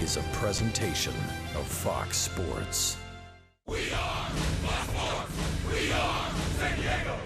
is a presentation of Fox Sports. We are Fox Sports. We are San Diego.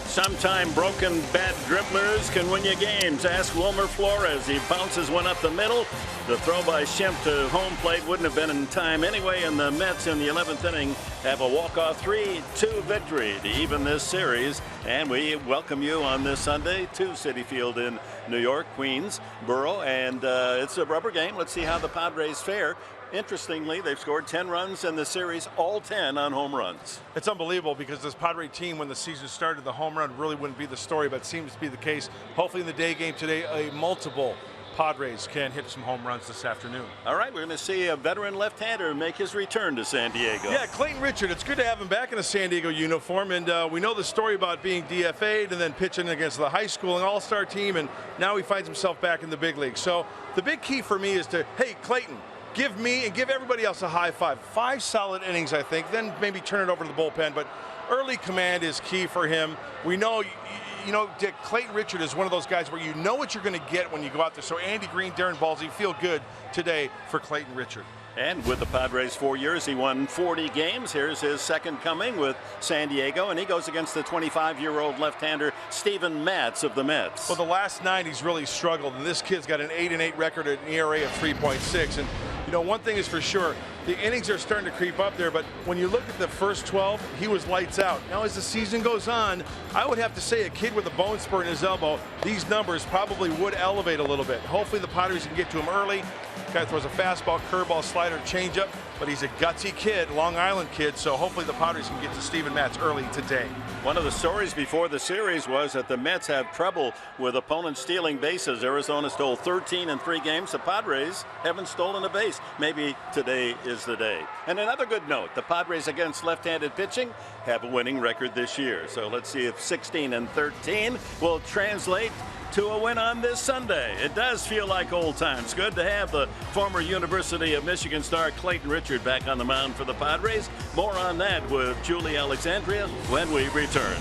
Sometime broken bad dribblers can win you games. Ask Wilmer Flores. He bounces one up the middle. The throw by Schimpf to home plate wouldn't have been in time anyway, and the Mets in the 11th inning have a walk-off 3-2 victory to even this series. And we welcome you on this Sunday to Citi Field in New York, Queens, Borough, and it's a rubber game. Let's see how the Padres fare. Interestingly, they've scored 10 runs in the series, all 10 on home runs. It's unbelievable because this Padre team, when the season started, the home run really wouldn't be the story, but it seems to be the case. Hopefully in the day game today, multiple Padres can hit some home runs this afternoon. All right, we're going to see a veteran left-hander make his return to San Diego. Yeah, Clayton Richard, it's good to have him back in a San Diego uniform, and we know the story about being DFA'd and then pitching against the high school and all-star team, and now he finds himself back in the big league. So the big key for me is to, hey, Clayton, give me and give everybody else a high five. 5 solid innings, I think, then maybe turn it over to the bullpen. But early command is key for him. We know, Dick, Clayton Richard is one of those guys where you know what you're going to get when you go out there. So Andy Green, Darren Balsey feel good today for Clayton Richard. And with the Padres 4 years, he won 40 games. Here's his second coming with San Diego, and he goes against the 25-year-old left-hander Steven Matz of the Mets. Well, the last 9 he's really struggled, and this kid's got an 8-8 record at an ERA of 3.6. And one thing is for sure, the innings are starting to creep up there, but when you look at the first 12, he was lights out. Now, as the season goes on, I would have to say a kid with a bone spur in his elbow, these numbers probably would elevate a little bit. Hopefully the Padres can get to him early. Guy throws a fastball, curveball, slider, changeup, but he's a gutsy kid, Long Island kid, so hopefully the Padres can get to Steven Matz early today. One of the stories before the series was that the Mets have trouble with opponents stealing bases. Arizona stole 13 in 3 games. The Padres haven't stolen a base. Maybe today is the day. And another good note, the Padres against left-handed pitching have a winning record this year. So let's see if 16-13 will translate to a win on this Sunday. It does feel like old times. Good to have the former University of Michigan star Clayton Richard back on the mound for the Padres. More on that with Julie Alexandria when we return.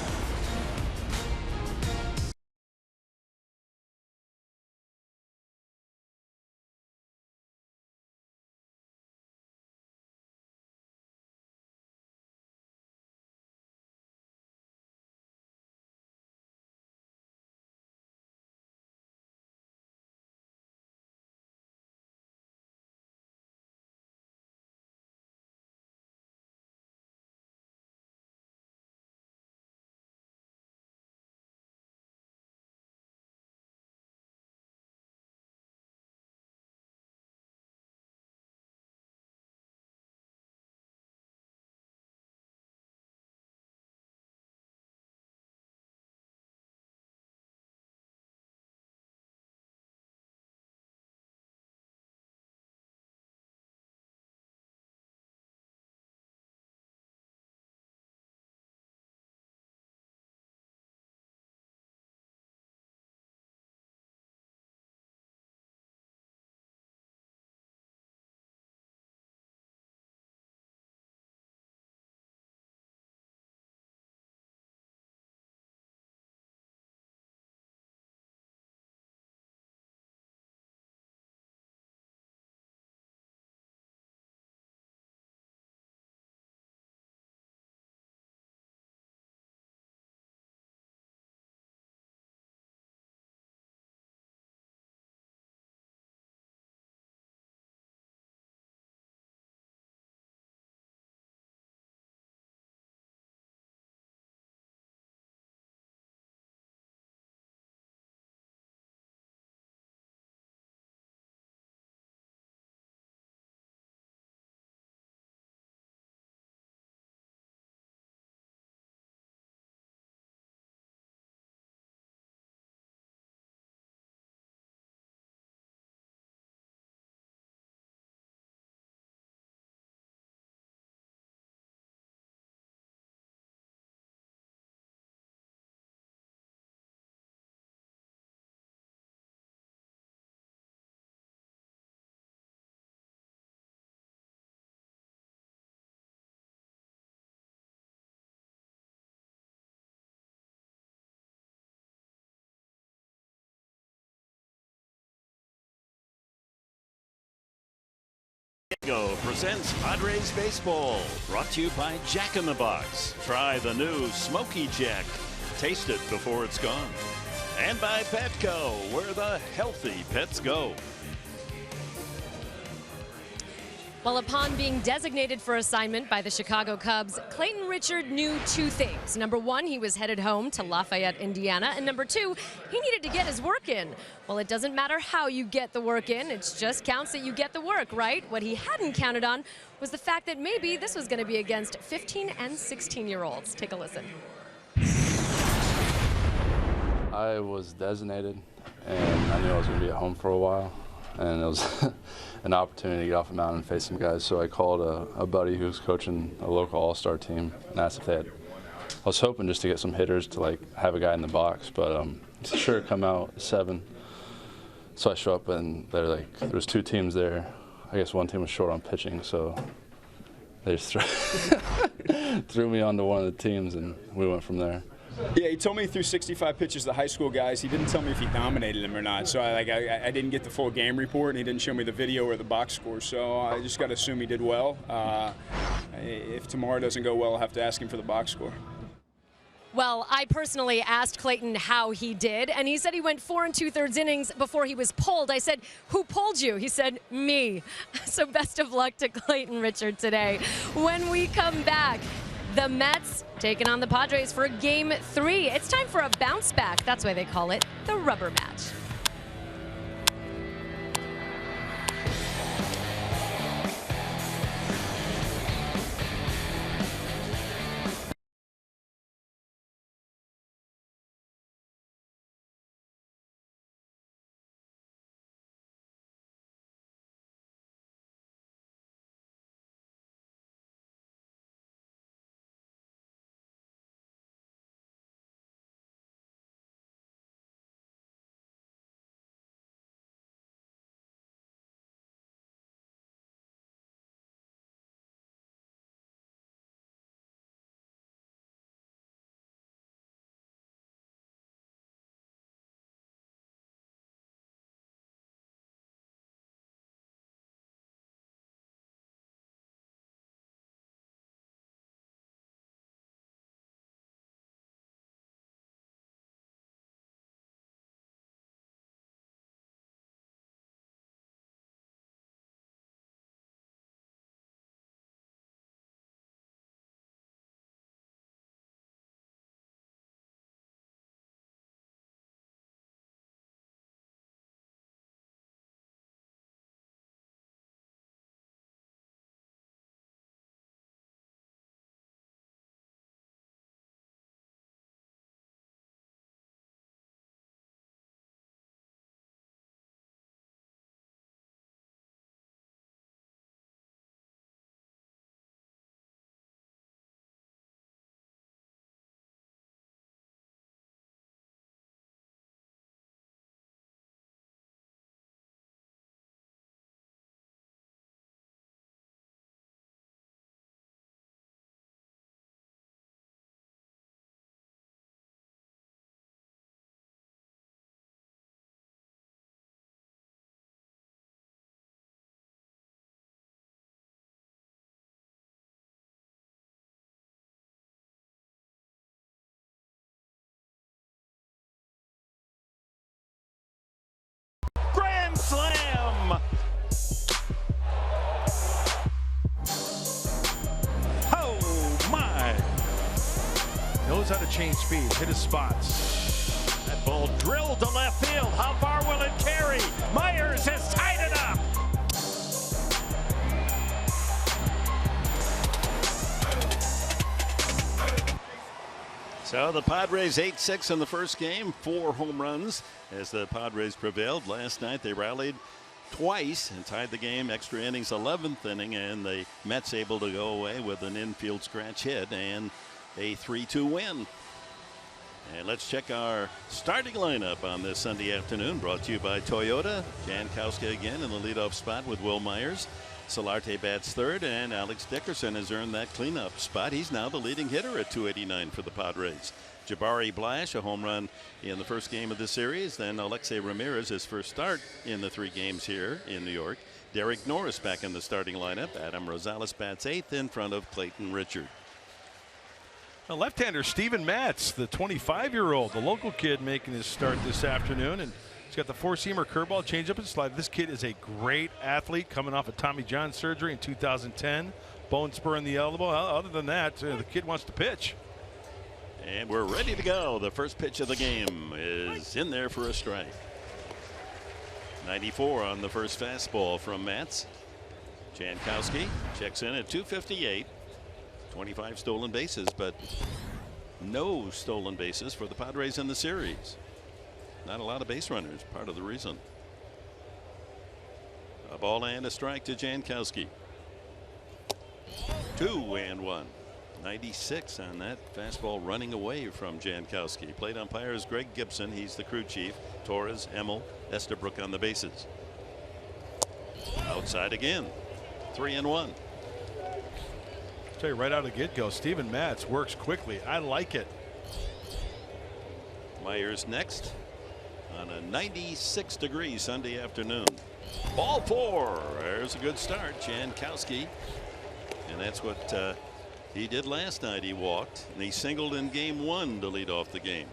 Go presents Padres Baseball, brought to you by Jack in the Box. Try the new Smoky Jack. Taste it before it's gone. And by Petco, where the healthy pets go. Well, upon being designated for assignment by the Chicago Cubs, Clayton Richard knew two things. Number one, he was headed home to Lafayette, Indiana. And number two, he needed to get his work in. Well, it doesn't matter how you get the work in. It just counts that you get the work, right? What he hadn't counted on was the fact that maybe this was going to be against 15 and 16-year-olds. Take a listen. I was designated, and I knew I was going to be at home for a while. And it was an opportunity to get off the mound and face some guys. So I called a buddy who was coaching a local all-star team and asked if they had. I was hoping just to get some hitters to like have a guy in the box, but sure come out 7. So I show up and they're like, there was 2 teams there. I guess one team was short on pitching, so they just threw me onto one of the teams and we went from there. Yeah, he told me he threw 65 pitches to high school guys. He didn't tell me if he dominated them or not. So I didn't get the full game report, and he didn't show me the video or the box score. So I just got to assume he did well. If tomorrow doesn't go well, I'll have to ask him for the box score. Well, I personally asked Clayton how he did, and he said he went 4 2/3 innings before he was pulled. I said, "Who pulled you?" He said, "Me." So best of luck to Clayton Richard today. When we come back, the Mets taking on the Padres for Game 3. It's time for a bounce back. That's why they call it the rubber match. Slam! Oh my! Knows how to change speeds, hit his spots. That ball drilled to left field. How far will it carry? Myers has tied it up. So the Padres 8-6 in the first game, 4 home runs as the Padres prevailed. Last night they rallied twice and tied the game, extra innings, 11th inning, and the Mets able to go away with an infield scratch hit and a 3-2 win. And let's check our starting lineup on this Sunday afternoon, brought to you by Toyota. Jankowski again in the leadoff spot with Will Myers. Solarte bats third, and Alex Dickerson has earned that cleanup spot. He's now the leading hitter at 289 for the Padres. Jabari Blash, a home run in the first game of the series. Then Alexei Ramirez, his first start in the 3 games here in New York. Derek Norris back in the starting lineup. Adam Rosales bats 8th in front of Clayton Richard. Now, left-hander Steven Matz, the 25-year-old, the local kid, making his start this afternoon. And he's got the 4-seamer, curveball, changeup, and slide. This kid is a great athlete, coming off of Tommy John surgery in 2010. Bone spur in the elbow. Other than that, the kid wants to pitch. And we're ready to go. The first pitch of the game is in there for a strike. 94 on the first fastball from Matz. Jankowski checks in at 258. 25 stolen bases, but no stolen bases for the Padres in the series. Not a lot of base runners, part of the reason. A ball and a strike to Jankowski. 2-1. 96 on that fastball running away from Jankowski. Plate umpire is Greg Gibson. He's the crew chief. Torres, Emmel, Estabrook on the bases. Outside again. 3-1. I'll tell you right out of the get-go, Steven Matz works quickly. I like it. Myers next on a 96-degree Sunday afternoon. Ball 4. There's a good start. Jankowski. And that's what he did last night. He walked and he singled in game 1 to lead off the game.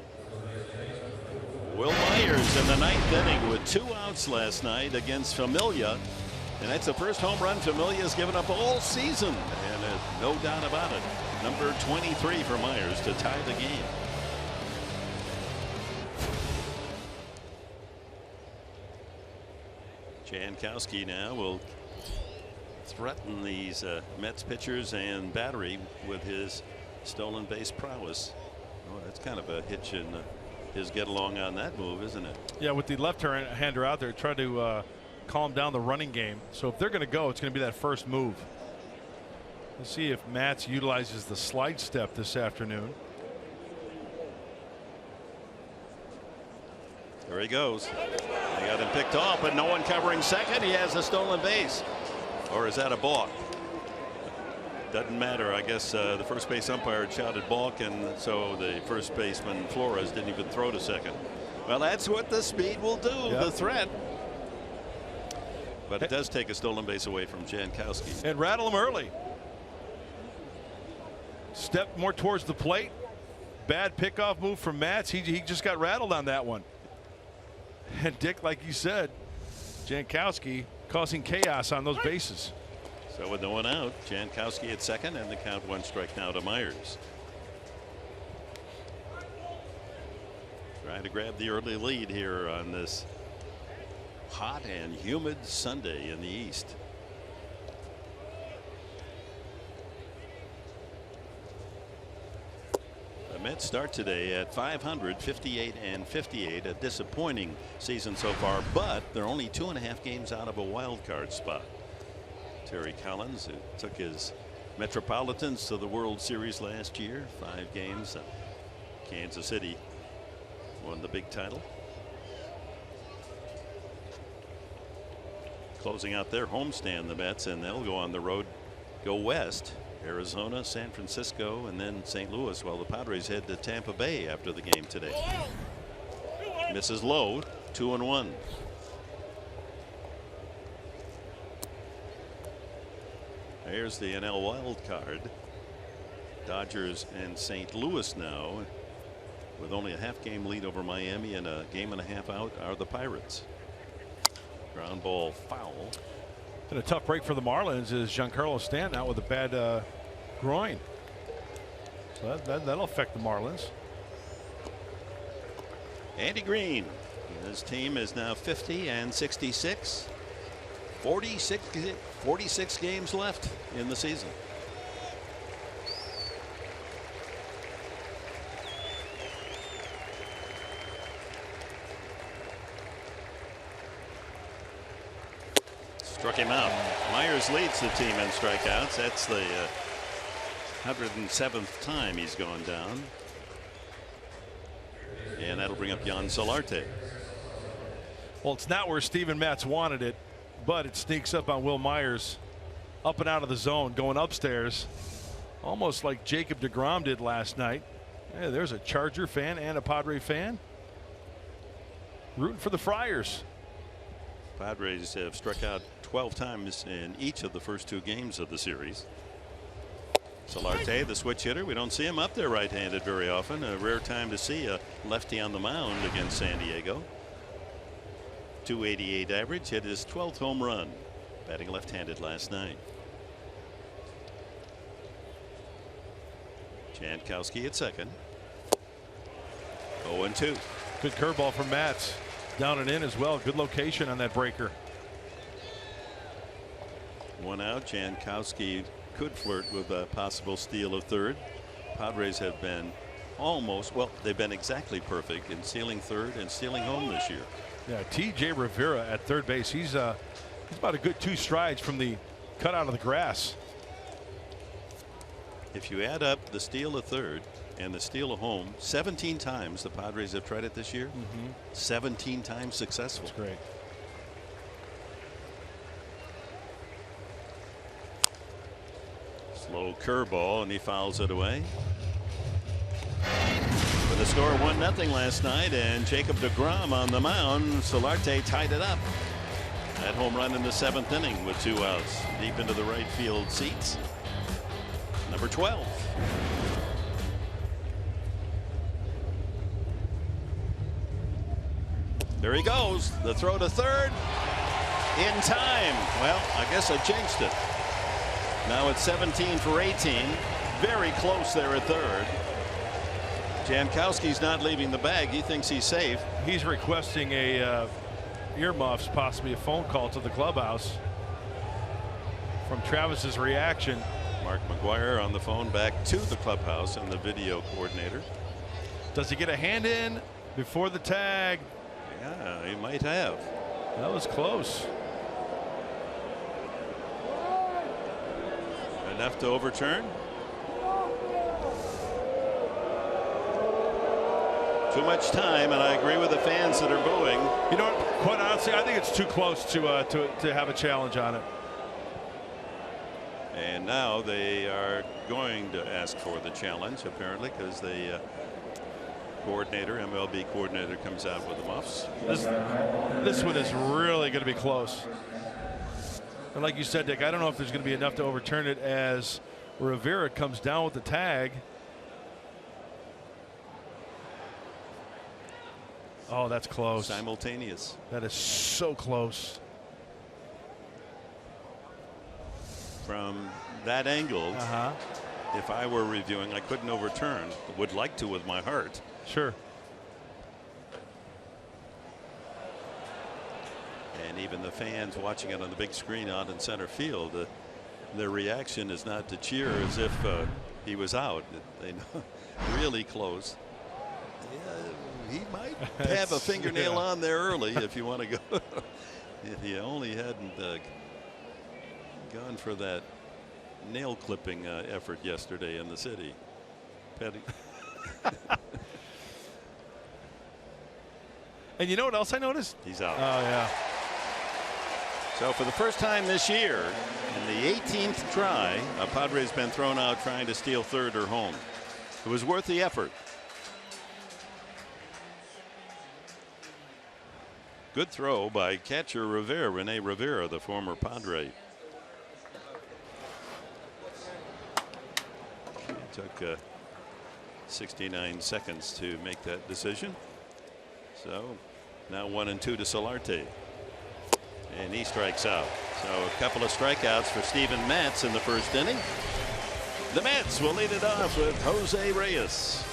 Will Myers in the 9th inning with 2 outs last night against Familia. And that's the first home run Familia's given up all season. And no doubt about it. Number 23 for Myers to tie the game. Jankowski now will threaten these Mets pitchers and battery with his stolen base prowess. Oh, that's kind of a hitch in his get along on that move, isn't it? Yeah, with the left-hander out there, try to calm down the running game. So if they're going to go, it's going to be that first move. Let's see if Matz utilizes the slide step this afternoon. There he goes. They got him picked off, but no one covering second. He has a stolen base. Or is that a balk? Doesn't matter. I guess the first base umpire shouted balk, and so the first baseman Flores didn't even throw to second. Well, that's what the speed will do. Yep. The threat. But it does take a stolen base away from Jankowski. And rattle him early. Step more towards the plate. Bad pickoff move from Matz. He just got rattled on that one. And Dick, like you said, Jankowski causing chaos on those bases. So with no one out, Jankowski at second, and the count 1 strike now to Myers. Trying to grab the early lead here on this hot and humid Sunday in the East. The Mets start today at 500, 58 and 58, a disappointing season so far, but they're only 2.5 games out of a wild card spot. Terry Collins, who took his Metropolitans to the World Series last year, 5 games. Kansas City won the big title. Closing out their homestand, the Mets, and they'll go on the road, go west. Arizona, San Francisco, and then St. Louis, while the Padres head to Tampa Bay after the game today. Misses low, 2-1. Here's the NL wild card. Dodgers and St. Louis now, with only a half-game lead over Miami and a game and a half out, are the Pirates. Ground ball foul. And a tough break for the Marlins is Giancarlo Stanton out with a bad groin. So that'll affect the Marlins. Andy Green. His team is now 50 and 66. 46 games left in the season. Struck him out. Myers leads the team in strikeouts. That's the 107th time he's gone down. And that'll bring up Jan Solarte. Well, it's not where Steven Matz wanted it, but it sneaks up on Will Myers, up and out of the zone, going upstairs, almost like Jacob deGrom did last night. Hey, there's a Charger fan and a Padre fan rooting for the Friars. Padres have struck out 12 times in each of the first 2 games of the series. Solarte, the switch hitter, we don't see him up there right-handed very often. A rare time to see a lefty on the mound against San Diego. .288 average, hit his 12th home run, batting left-handed last night. Jankowski at second. 0-2. Good curveball from Matz. Down and in as well. Good location on that breaker. 1 out. Jankowski could flirt with a possible steal of third. Padres have been almost, well, they've been exactly perfect in stealing third and stealing home this year. Yeah, T.J. Rivera at third base. He's about a good 2 strides from the cut out of the grass. If you add up the steal of third and the steal of home, 17 times the Padres have tried it this year. 17 times successful. That's great. Slow curveball, and he fouls it away. With the score 1-0 last night, and Jacob deGrom on the mound. Solarte tied it up. That home run in the 7th inning with 2 outs, deep into the right field seats. Number 12. There he goes. The throw to third. In time. Well, I guess I jinxed it. Now it's 17 for 18. Very close there at third. Jankowski's not leaving the bag. He thinks he's safe. He's requesting a earmuffs, possibly a phone call to the clubhouse from Travis's reaction. Mark McGuire on the phone back to the clubhouse and the video coordinator. Does he get a hand in before the tag? Yeah, he might have. That was close. Enough to overturn. Too much time, and I agree with the fans that are booing. You know what? Quite honestly, I think it's too close to have a challenge on it. And now they are going to ask for the challenge, apparently, because the coordinator, MLB coordinator, comes out with the muffs. This one is really going to be close. And like you said, Dick, I don't know if there's going to be enough to overturn it as Rivera comes down with the tag. Oh, that's close. Simultaneous. That is so close. From that angle, if I were reviewing, I couldn't overturn. Would like to with my heart. Sure. And even the fans watching it on the big screen out in center field, their reaction is not to cheer as if he was out. They know really close. Yeah, he might have a fingernail on there early if you want to go. If he only hadn't gone for that nail clipping effort yesterday in the city. Petty. And you know what else I noticed? He's out. Oh, yeah. So for the first time this year, in the 18th try, a Padre's been thrown out trying to steal third or home. It was worth the effort. Good throw by catcher Rivera, Rene Rivera, the former Padre. It took 69 seconds to make that decision. So now 1-2 to Solarte. And he strikes out. So a couple of strikeouts for Steven Matz in the first inning. The Mets will lead it off with Jose Reyes.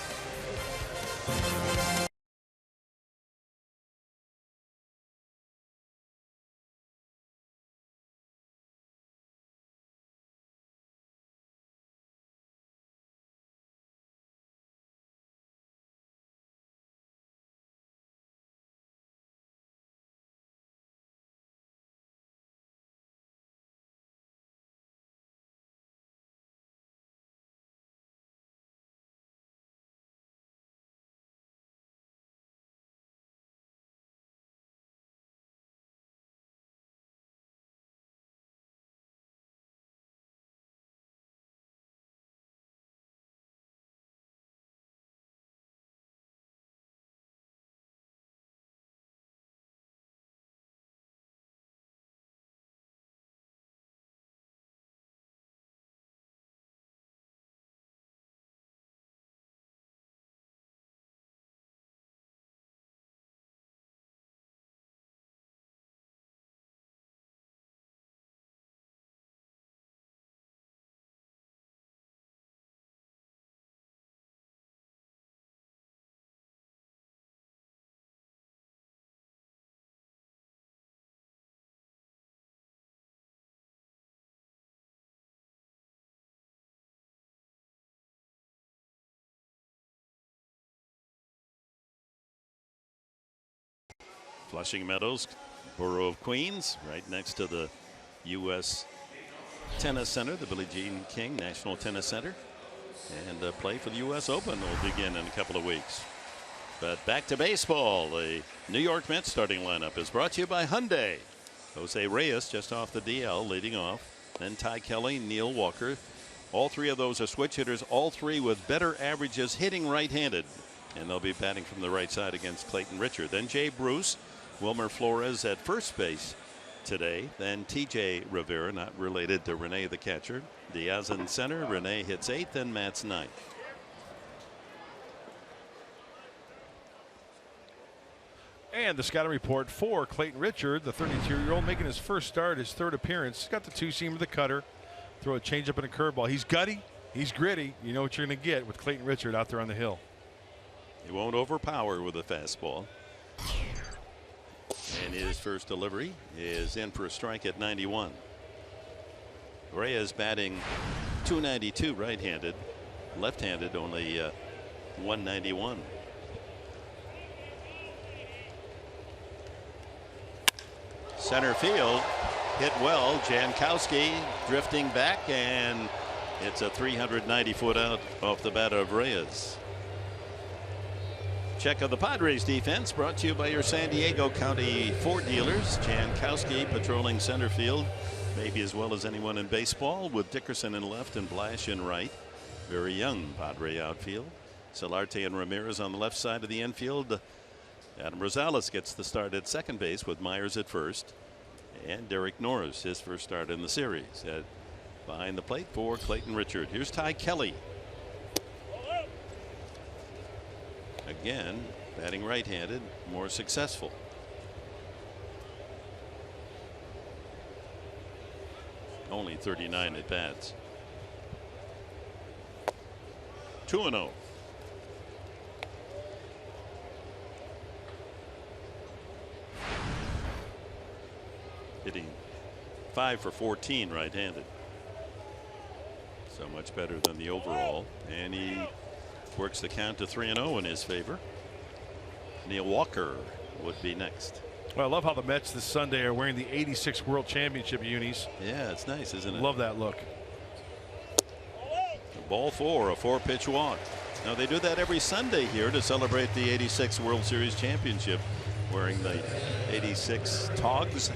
Flushing Meadows, borough of Queens, right next to the U.S. Tennis Center, the Billie Jean King National Tennis Center. And play for the U.S. Open will begin in a couple of weeks. But back to baseball. The New York Mets starting lineup is brought to you by Hyundai. Jose Reyes just off the DL leading off. Then Ty Kelly, Neil Walker. All three of those are switch hitters, all three with better averages hitting right-handed. And they'll be batting from the right side against Clayton Richard. Then Jay Bruce, Wilmer Flores at first base today. Then TJ Rivera, not related to Rene the catcher. Diaz in center. Rene hits 8th and Matt's 9th. And the scouting report for Clayton Richard, the 32-year-old, making his first start, his third appearance. He's got the two-seamer, the cutter, throw a changeup and a curveball. He's gutty, he's gritty. You know what you're going to get with Clayton Richard out there on the hill. He won't overpower with a fastball. And his first delivery is in for a strike at 91. Reyes batting .292 right-handed, left-handed only .191. Center field hit well. Jankowski drifting back, and it's a 390-foot out off the bat of Reyes. Check of the Padres defense brought to you by your San Diego County Ford dealers. Jankowski patrolling center field, maybe as well as anyone in baseball, with Dickerson in left and Blash in right. Very young Padre outfield. Solarte and Ramirez on the left side of the infield. Adam Rosales gets the start at second base with Myers at first. And Derek Norris, his first start in the series. Behind the plate for Clayton Richard. Here's Ty Kelly. Again, batting right-handed, more successful. Only 39 at bats. 2-0. Hitting 5 for 14 right-handed. So much better than the overall. And he works the count to 3-0 in his favor. Neil Walker would be next. Well, I love how the Mets this Sunday are wearing the '86 World Championship unis. Yeah, it's nice, isn't it? Love that look. Ball 4, a 4-pitch walk. Now they do that every Sunday here to celebrate the '86 World Series Championship, wearing the '86 togs.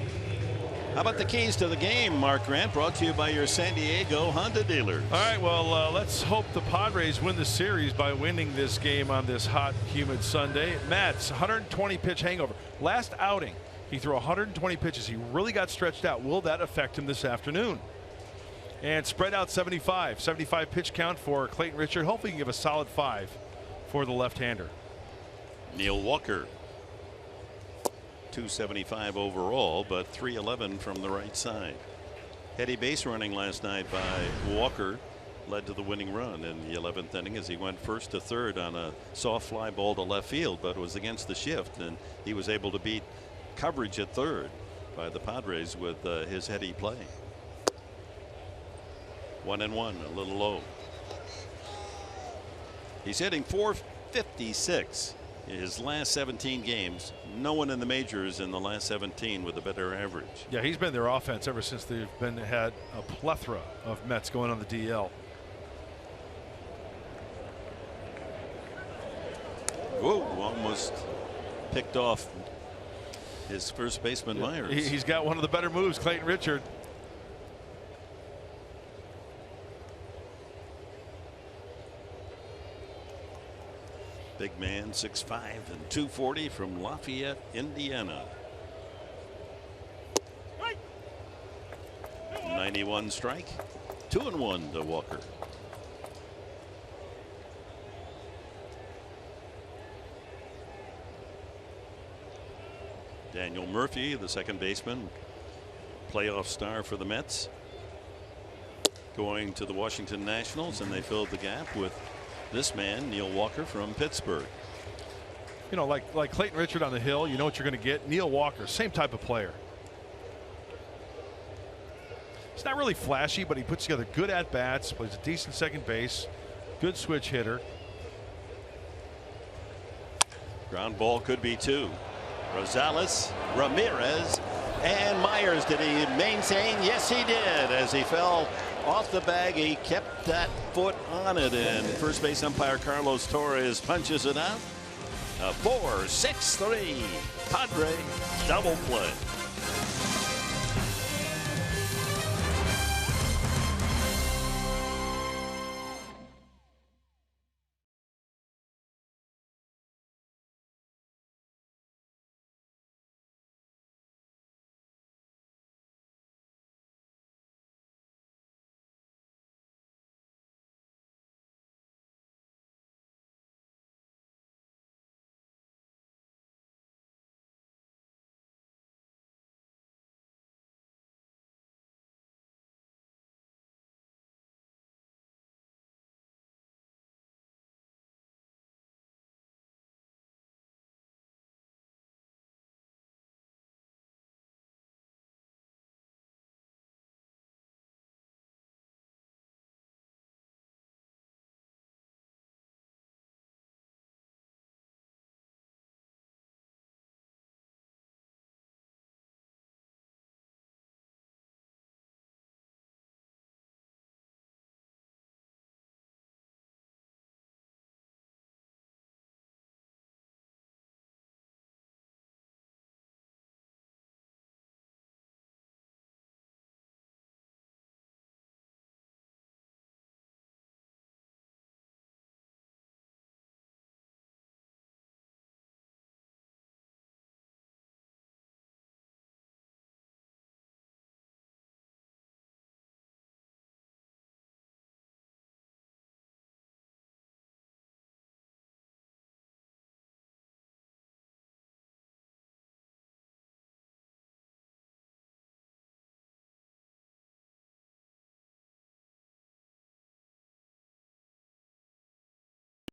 How about the keys to the game, Mark Grant, brought to you by your San Diego Honda dealers. All right, well, let's hope the Padres win the series by winning this game on this hot, humid Sunday. Mets, 120 pitch hangover. Last outing, he threw 120 pitches. He really got stretched out. Will that affect him this afternoon? And spread out 75 pitch count for Clayton Richard. Hopefully he can give a solid 5 for the left-hander. Neil Walker, 275 overall, but 311 from the right side. Heady base running last night by Walker led to the winning run in the 11th inning as he went first to third on a soft fly ball to left field, but it was against the shift, and he was able to beat coverage at third by the Padres with his heady play. 1-1, a little low. He's hitting .456 in his last 17 games. No one in the majors in the last 17 with a better average. Yeah, he's been their offense ever since they've had a plethora of Mets going on the DL. Whoa, almost picked off his first baseman Myers. He's got one of the better moves, Clayton Richard. Big man, 6'5" and 240 from Lafayette, Indiana. 91 strike, 2-1 to Walker. Daniel Murphy, the second baseman, playoff star for the Mets, going to the Washington Nationals, and they filled the gap with this man, Neil Walker from Pittsburgh. You know, like Clayton Richard on the hill, you know what you're going to get. Neil Walker, same type of player. He's not really flashy, but he puts together good at-bats, plays a decent second base, good switch hitter. Ground ball could be 2. Rosales, Ramirez, and Myers. Did he maintain? Yes, he did. As he fell off the bag, he kept that foot on it, and first base umpire Carlos Torres punches it out. A 4-6-3 Padre double play.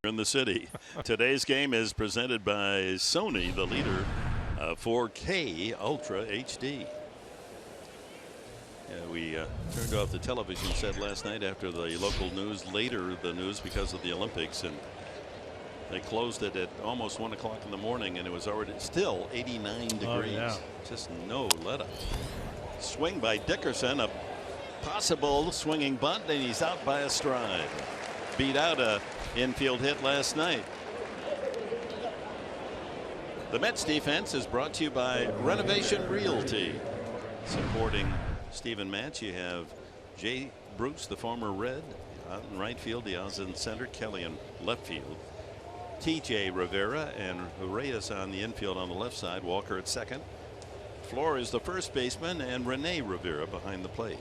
In the city. Today's game is presented by Sony, the leader of 4K Ultra HD. We turned off the television set last night after the local news, later the news because of the Olympics, and they closed it at almost 1 o'clock in the morning, and it was already still 89 degrees. Oh, yeah. Just no let up. Swing by Dickerson, a possible swinging bunt, and he's out by a stride. Beat out a infield hit last night. The Mets defense is brought to you by Renovation Realty. Supporting Steven Matz, you have Jay Bruce, the former Red, out in right field. Diaz in center, Kelly in left field. TJ Rivera and Reyes on the infield on the left side. Walker at second. Flores the first baseman, and Rene Rivera behind the plate.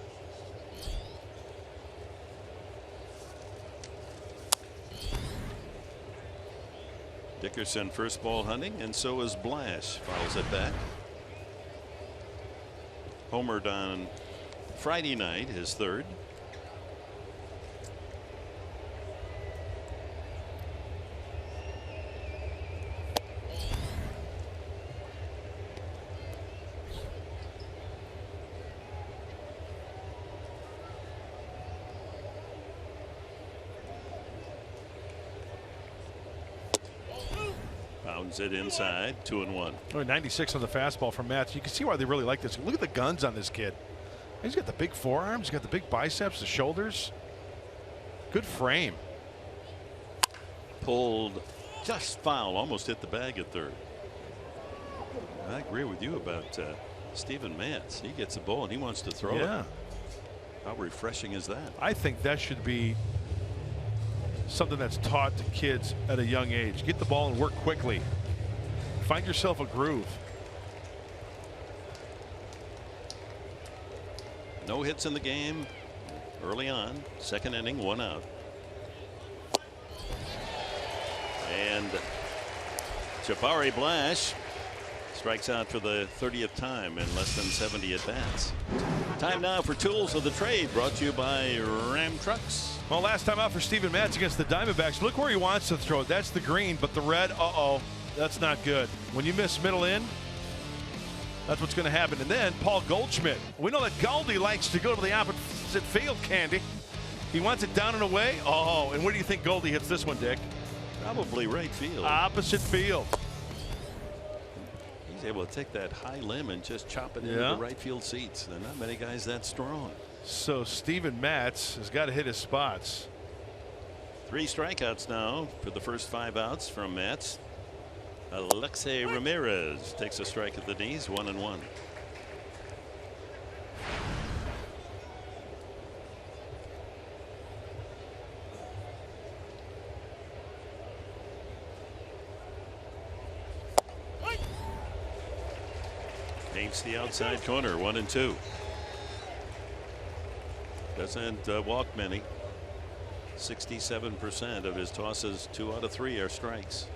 Dickerson first ball hunting, and so is Blash. Fouls it back. Homered on Friday night, his third. It inside, 2-1. Oh, 96 on the fastball from Matz. You can see why they really like this. Look at the guns on this kid. He's got the big forearms, he's got the big biceps, the shoulders. Good frame. Pulled just foul, almost hit the bag at third. I agree with you about Steven Matz. He gets the ball and he wants to throw it. How refreshing is that? I think that should be something that's taught to kids at a young age. Get the ball and work quickly. Find yourself a groove. No hits in the game early on. Second inning, 1 out. And Jabari Blash strikes out for the 30th time in less than 70 at bats. Time now for Tools of the Trade, brought to you by Ram Trucks. Well, last time out for Steven Matz against the Diamondbacks. Look where he wants to throw it. That's the green, but the red, that's not good. When you miss middle in, that's what's going to happen. And then Paul Goldschmidt. We know that Goldie likes to go to the opposite field, Candy. He wants it down and away. Oh, and where do you think Goldie hits this one, Dick? Probably right field. Opposite field. He's able to take that high limb and just chop it into the right field seats. There are not many guys that strong. So Steven Matz has got to hit his spots. 3 strikeouts now for the first 5 outs from Matz. Alexei Ramirez takes a strike at the knees, 1-1. Paints the outside corner, 1-2. Doesn't walk many. 67% of his tosses, 2 out of 3 are strikes.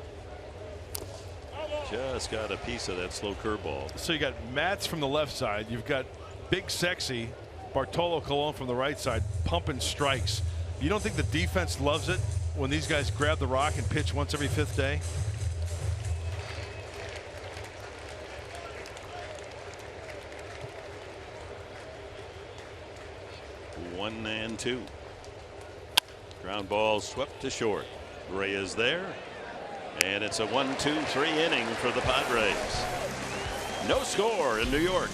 Just got a piece of that slow curveball. So you got Matz from the left side. You've got big sexy Bartolo Colon from the right side pumping strikes. You don't think the defense loves it when these guys grab the rock and pitch once every 5th day? 1-2. Ground ball swept to short. Ray is there. And it's a 1-2-3 inning for the Padres. No score in New York.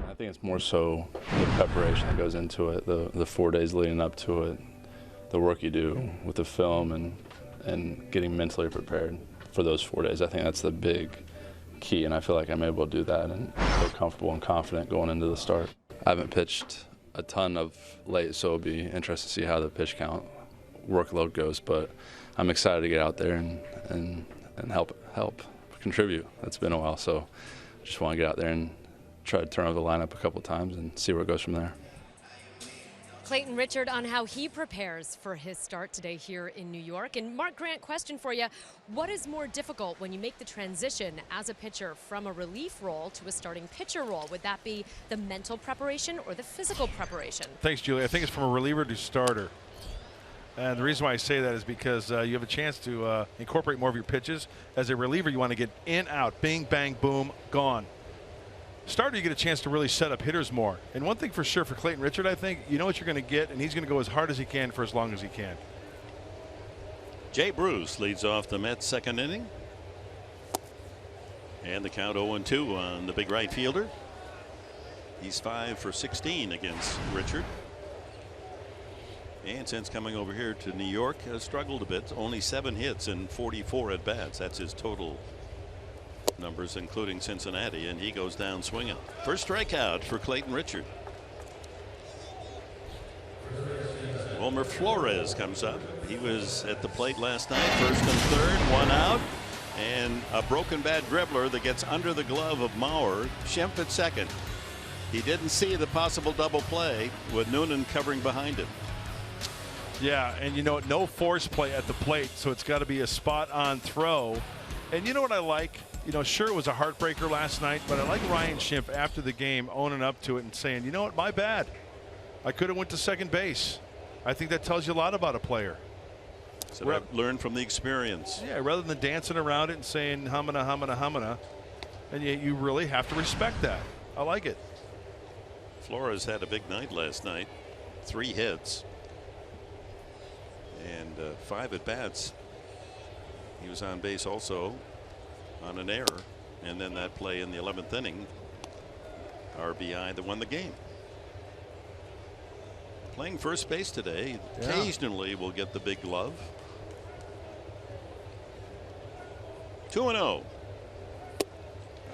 I think it's more so the preparation that goes into it, the 4 days leading up to it, the work you do with the film and getting mentally prepared for those 4 days. I think that's the big key, and I feel like I'm able to do that and feel comfortable and confident going into the start. I haven't pitched a ton of late, so it'll be interesting to see how the pitch count workload goes, but I'm excited to get out there and help contribute. It's been a while, so just want to get out there and try to turn over the lineup a couple times and see where it goes from there. Clayton Richard on how he prepares for his start today here in New York. And Mark Grant, question for you. What is more difficult when you make the transition as a pitcher from a relief role to a starting pitcher role? Would that be the mental preparation or the physical preparation? Thanks, Julie. I think it's from a reliever to starter. And the reason why I say that is because you have a chance to incorporate more of your pitches. As a reliever, you want to get in, out, bing, bang, boom, gone. Starter, you get a chance to really set up hitters more. And one thing for sure for Clayton Richard, I think, you know what you're going to get, and he's going to go as hard as he can for as long as he can. Jay Bruce leads off the Mets' second inning. And the count 0-2 on the big right fielder. He's 5 for 16 against Richard. And since coming over here to New York, has struggled a bit. Only 7 hits and 44 at bats. That's his total numbers, including Cincinnati, and he goes down swinging. First strikeout for Clayton Richard. Wilmer Flores comes up. He was at the plate last night, first and third, 1 out, and a broken bat dribbler that gets under the glove of Mauer. Schimpf at second. He didn't see the possible double play with Noonan covering behind him. Yeah, and you know what? No force play at the plate, so it's got to be a spot-on throw. And you know what I like? You know, sure, it was a heartbreaker last night, but I like Ryan Schimpf after the game owning up to it and saying, you know what, my bad. I could have went to second base. I think that tells you a lot about a player. So I've learned from the experience. Yeah, rather than dancing around it and saying humana, humana, humana. And you really have to respect that. I like it. Flores had a big night last night. 3 hits. And 5 at-bats. He was on base also on an error. And then that play in the 11th inning. RBI that won the game. Playing first base today. Yeah. Occasionally will get the big glove. 2-0.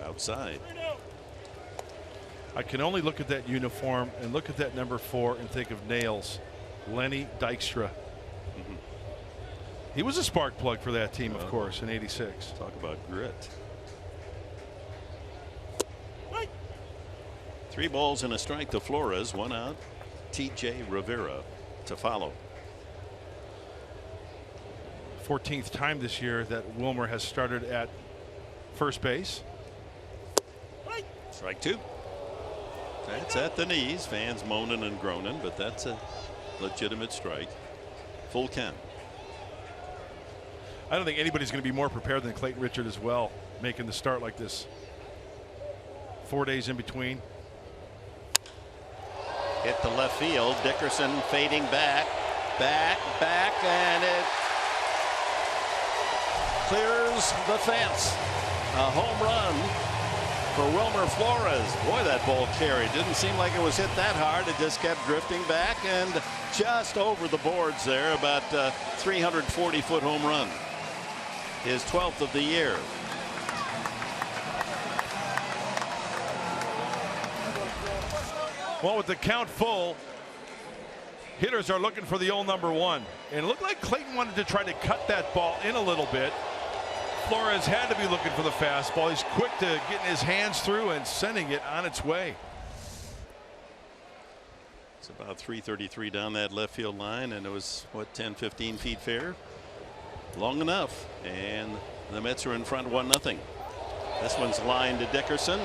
Outside. I can only look at that uniform and look at that number 4 and think of Nails. Lenny Dykstra. He was a spark plug for that team, of course, in '86. Talk about grit. 3 balls and a strike to Flores. 1 out. T.J. Rivera to follow. 14th time this year that Wilmer has started at first base. Strike 2. That's at the knees. Fans moaning and groaning, but that's a legitimate strike. Full count. I don't think anybody's going to be more prepared than Clayton Richard as well, making the start like this. 4 days in between. Hit the left field. Dickerson fading back, and it clears the fence. A home run for Wilmer Flores. Boy, that ball carried. Didn't seem like it was hit that hard. It just kept drifting back and just over the boards there. About 340-foot home run. His 12th of the year. Well, with the count full, hitters are looking for the old number 1. And it looked like Clayton wanted to try to cut that ball in a little bit. Flores had to be looking for the fastball. He's quick to getting his hands through and sending it on its way. It's about 333 down that left field line, and it was, what, 10-15 feet fair? Long enough. And the Mets are in front 1-0. This one's lined to Dickerson.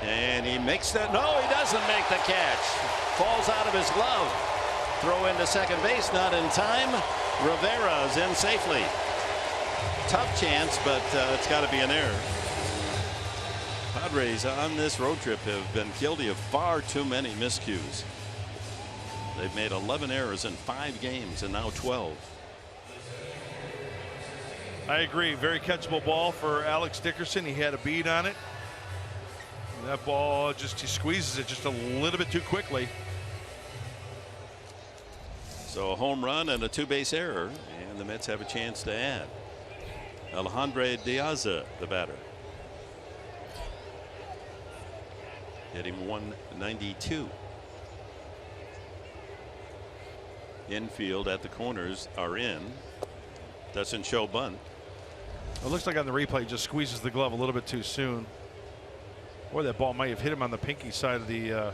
And he makes that. No, he doesn't make the catch. Falls out of his glove. Throw into second base, not in time. Rivera's in safely. Tough chance, but it's got to be an error. Padres on this road trip have been guilty of far too many miscues. They've made 11 errors in 5 games and now 12. I agree. Very catchable ball for Alex Dickerson. He had a bead on it. That ball he squeezes it just a little bit too quickly. So a home run and a 2-base error, and the Mets have a chance to add. Alejandro Diaz, the batter. Hitting 192. Infield at the corners are in. Doesn't show bunt. It looks like on the replay, just squeezes the glove a little bit too soon. Boy, that ball might have hit him on the pinky side of the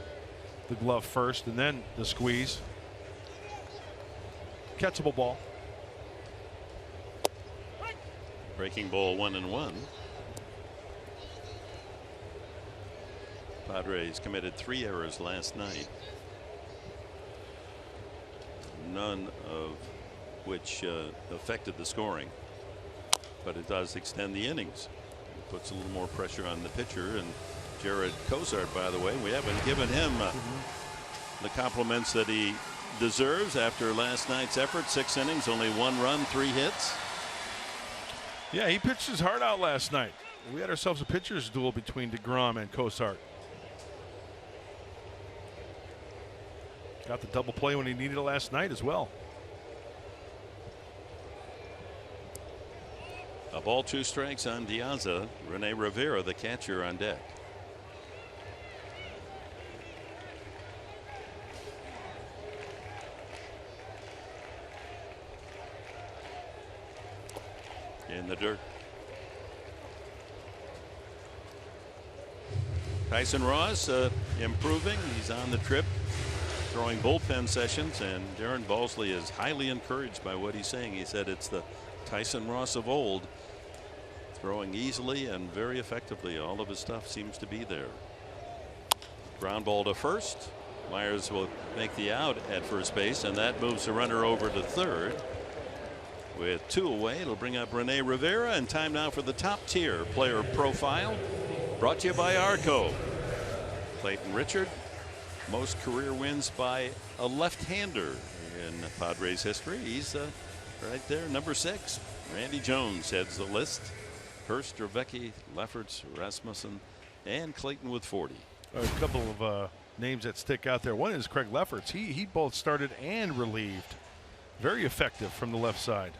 glove first, and then the squeeze. Catchable ball. Breaking ball 1-1. Padres committed 3 errors last night. None of which affected the scoring, but it does extend the innings. It puts a little more pressure on the pitcher. And Jared Cozart, by the way, we haven't given him the compliments that he deserves after last night's effort. 6 innings, only 1 run, 3 hits. Yeah, he pitched his heart out last night. We had ourselves a pitcher's duel between DeGrom and Cozart. Got the double play when he needed it last night as well. A ball, 2 strikes on Diaz. Rene Rivera, the catcher, on deck. In the dirt. Tyson Ross improving. He's on the trip throwing bullpen sessions, and Darren Balsley is highly encouraged by what he's saying. He said it's the Tyson Ross of old, throwing easily and very effectively. All of his stuff seems to be there. Ground ball to first. Myers will make the out at first base, and that moves the runner over to third. With 2 away, it'll bring up Rene Rivera, and time now for the top tier player profile, brought to you by Arco. Clayton Richard, most career wins by a left-hander in Padres history. He's right there, number 6. Randy Jones heads the list. Hurst, Dravecky, Lefferts, Rasmussen, and Clayton with 40. A couple of names that stick out there. One is Craig Lefferts. He both started and relieved. Very effective from the left side.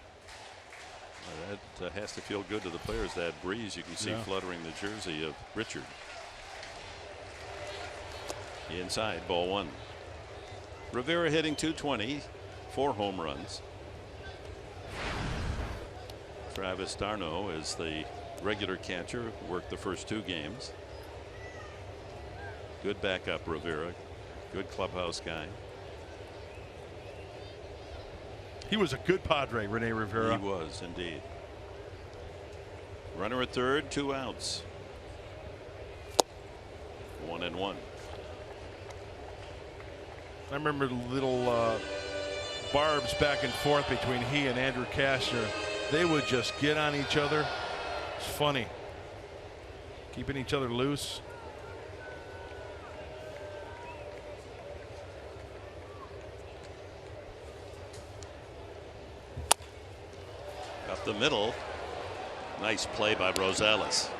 That has to feel good to the players. That breeze you can see fluttering the jersey of Richard. Inside, ball 1. Rivera hitting .220, 4 home runs. Travis d'Arnaud is the regular catcher, worked the first 2 games. Good backup, Rivera. Good clubhouse guy. He was a good Padre, Rene Rivera. He was indeed. Runner at third, 2 outs. 1-1. I remember the little barbs back and forth between he and Andrew Cashner. They would just get on each other. It's funny. Keeping each other loose. Up the middle. Nice play by Rosales.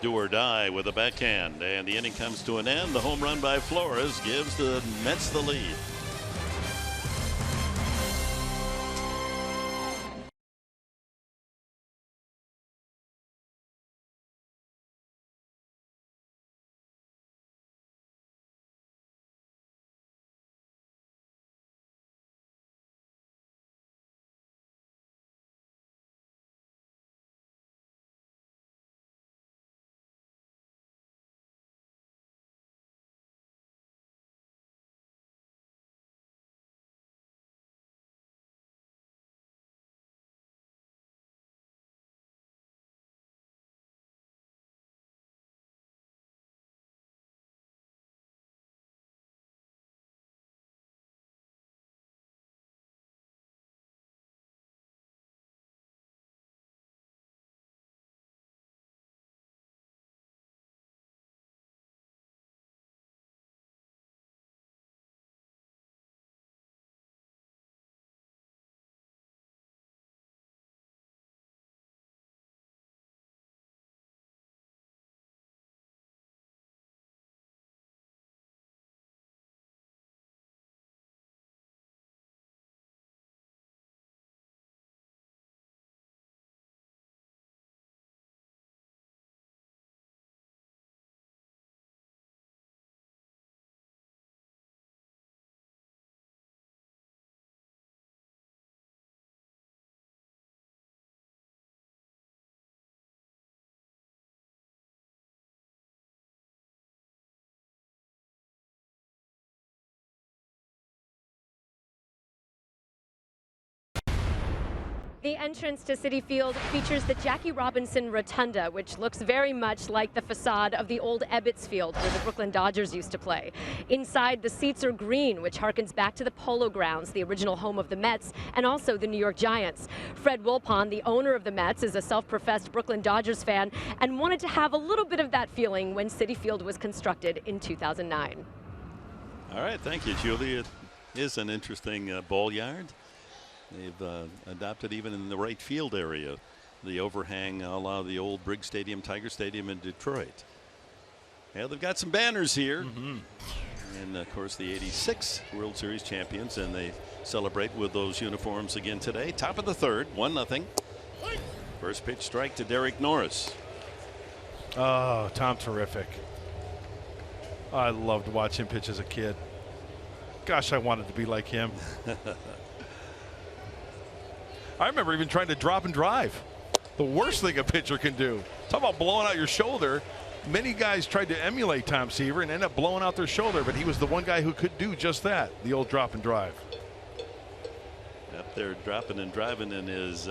Do or die with a backhand, and the inning comes to an end. The home run by Flores gives the Mets the lead. The entrance to Citi Field features the Jackie Robinson Rotunda, which looks very much like the facade of the old Ebbets Field where the Brooklyn Dodgers used to play. Inside, the seats are green, which harkens back to the Polo Grounds, the original home of the Mets and also the New York Giants. Fred Wilpon, the owner of the Mets, is a self-professed Brooklyn Dodgers fan and wanted to have a little bit of that feeling when Citi Field was constructed in 2009. All right, thank you, Julie. It is an interesting ball yard. They've adopted even in the right field area the overhang a la the old Briggs Stadium, Tiger Stadium in Detroit. Yeah, they've got some banners here. And of course the '86 World Series champions, and they celebrate with those uniforms again today. Top of the third, 1-0. First pitch strike to Derek Norris. Oh, Tom terrific. I loved to watch him pitch as a kid. Gosh, I wanted to be like him. I remember even trying to drop and drive. The worst thing a pitcher can do. Talk about blowing out your shoulder. many guys tried to emulate Tom Seaver and end up blowing out their shoulder, but he was the one guy who could do just that, the old drop and drive. Up there dropping and driving in his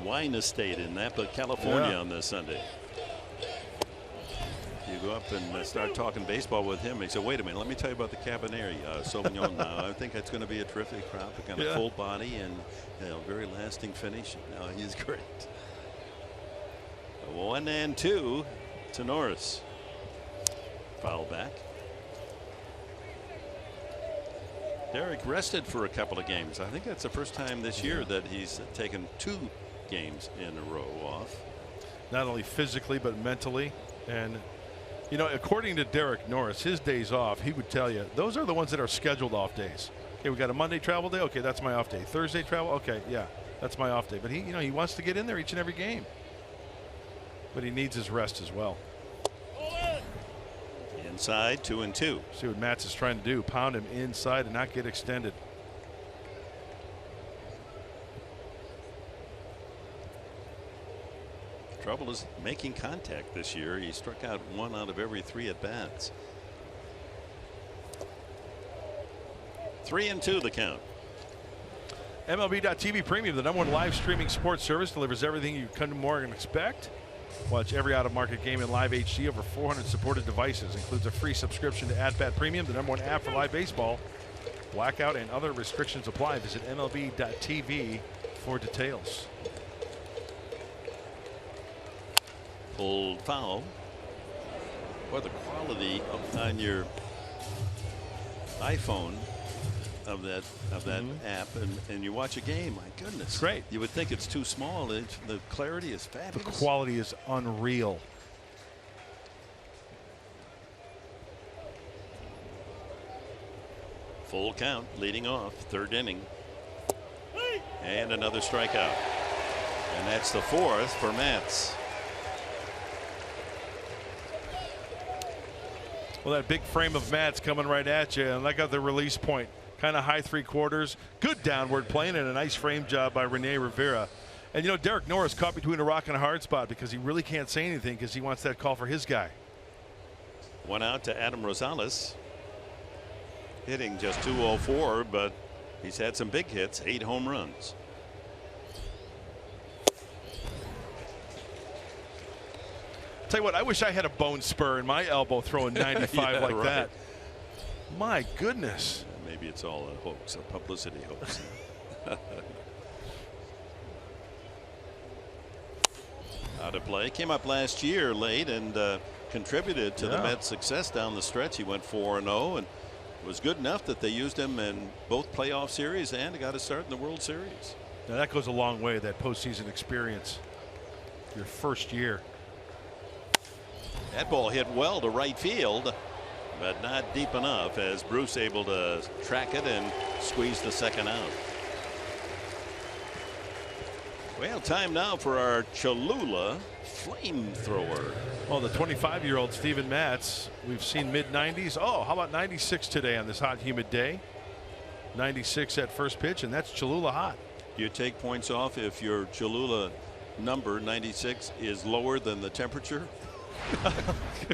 wine estate in Napa, California on this Sunday. You go up and start talking baseball with him. He said, wait a minute, let me tell you about the Cabernet Sauvignon now. I think it's going to be a terrific crop. It's got a full body and very lasting finish. No, he's great. 1-2 to Norris. Foul back. Derek rested for a couple of games. I think that's the first time this year that he's taken 2 games in a row off. Not only physically, but mentally. And you know, according to Derek Norris, his days off, he would tell you, those are the ones that are scheduled off days. Okay, we got a Monday travel day. Okay, that's my off day. Thursday travel. Okay, yeah, that's my off day. But he wants to get in there each and every game. But he needs his rest as well. Inside, 2-2. See what Matz is trying to do. Pound him inside and not get extended. Trouble is making contact this year. He struck out 1 out of every 3 at bats. 3-2 the count. MLB.TV Premium, the #1 live streaming sports service, delivers everything you come to more and expect. Watch every out-of-market game in live HD, over 400 supported devices. Includes a free subscription to AtBat Premium, the #1 app for live baseball. Blackout and other restrictions apply. Visit MLB.TV for details. Pulled foul. Boy, the quality on your iPhone of that app, and you watch a game, my goodness, it's great. You would think it's too small. The clarity is fabulous. The quality is unreal. Full count, leading off, 3rd inning, and another strikeout, and that's the 4th for Matz. Well, that big frame of Matz coming right at you, and I got the release point, kind of high 3/4, good downward plane, and a nice frame job by Rene Rivera. And you know, Derek Norris caught between a rock and a hard spot because he really can't say anything because he wants that call for his guy. 1 out to Adam Rosales, hitting just .204, but he's had some big hits, 8 home runs. Tell you what, I wish I had a bone spur in my elbow throwing 95 like that. My goodness. Maybe it's all a hoax, a publicity hoax. Out of play. Came up last year late and contributed to the Mets' success down the stretch. He went 4-0 and was good enough that they used him in both playoff series and got a start in the World Series. Now that goes a long way, that postseason experience. Your first year. That ball hit well to right field, but not deep enough as Bruce able to track it and squeeze the second out. Well, time now for our Cholula flamethrower. Well, the 25-year-old Steven Matz, we've seen mid-90s. Oh, how about 96 today on this hot, humid day? 96 at first pitch, and that's Cholula hot. You take points off if your Cholula number 96 is lower than the temperature.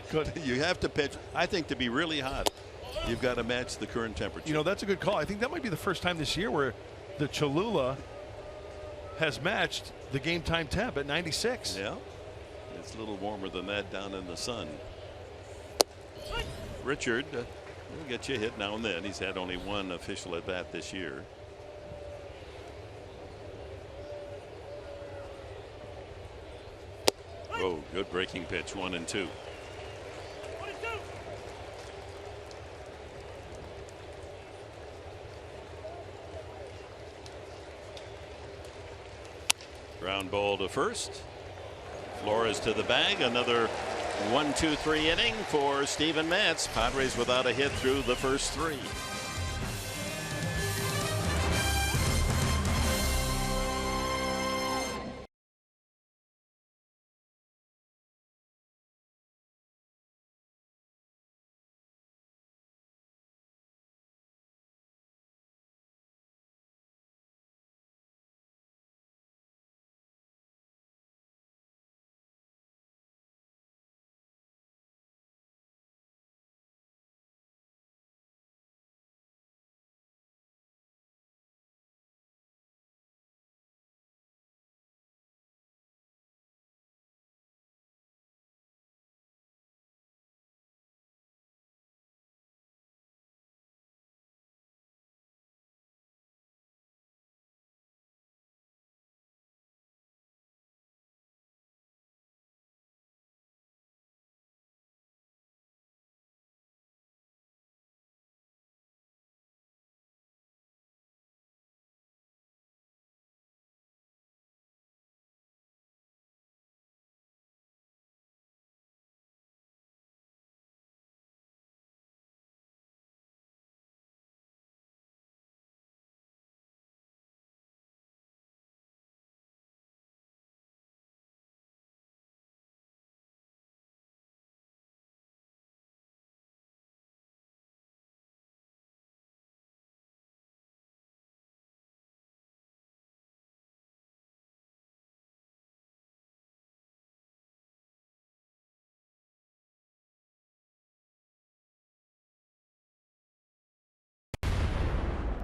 Good. You have to pitch, I think, to be really hot, you've got to match the current temperature. You know, that's a good call. I think that might be the first time this year where the Cholula has matched the game time temp at 96. Yeah, it's a little warmer than that down in the sun. Richard will get you a hit now and then. He's had only 1 official at bat this year. Oh, good breaking pitch, 1-2. Ground ball to first. Flores to the bag. Another 1-2-3 inning for Steven Matz. Padres without a hit through the first 3.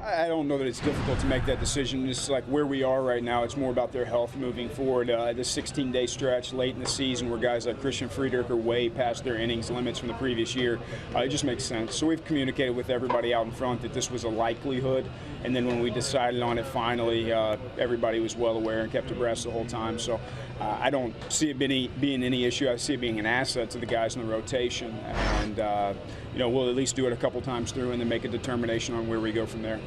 I don't know that it's difficult to make that decision. Just like where we are right now, it's more about their health moving forward. This 16-day stretch late in the season where guys like Christian Friedrich are way past their innings limits from the previous year, it just makes sense. So we've communicated with everybody out in front that this was a likelihood, and then when we decided on it finally, everybody was well aware and kept abreast the whole time. So I don't see it being any issue. I see it being an asset to the guys in the rotation, and we'll at least do it a couple times through and then make a determination on where we go from there.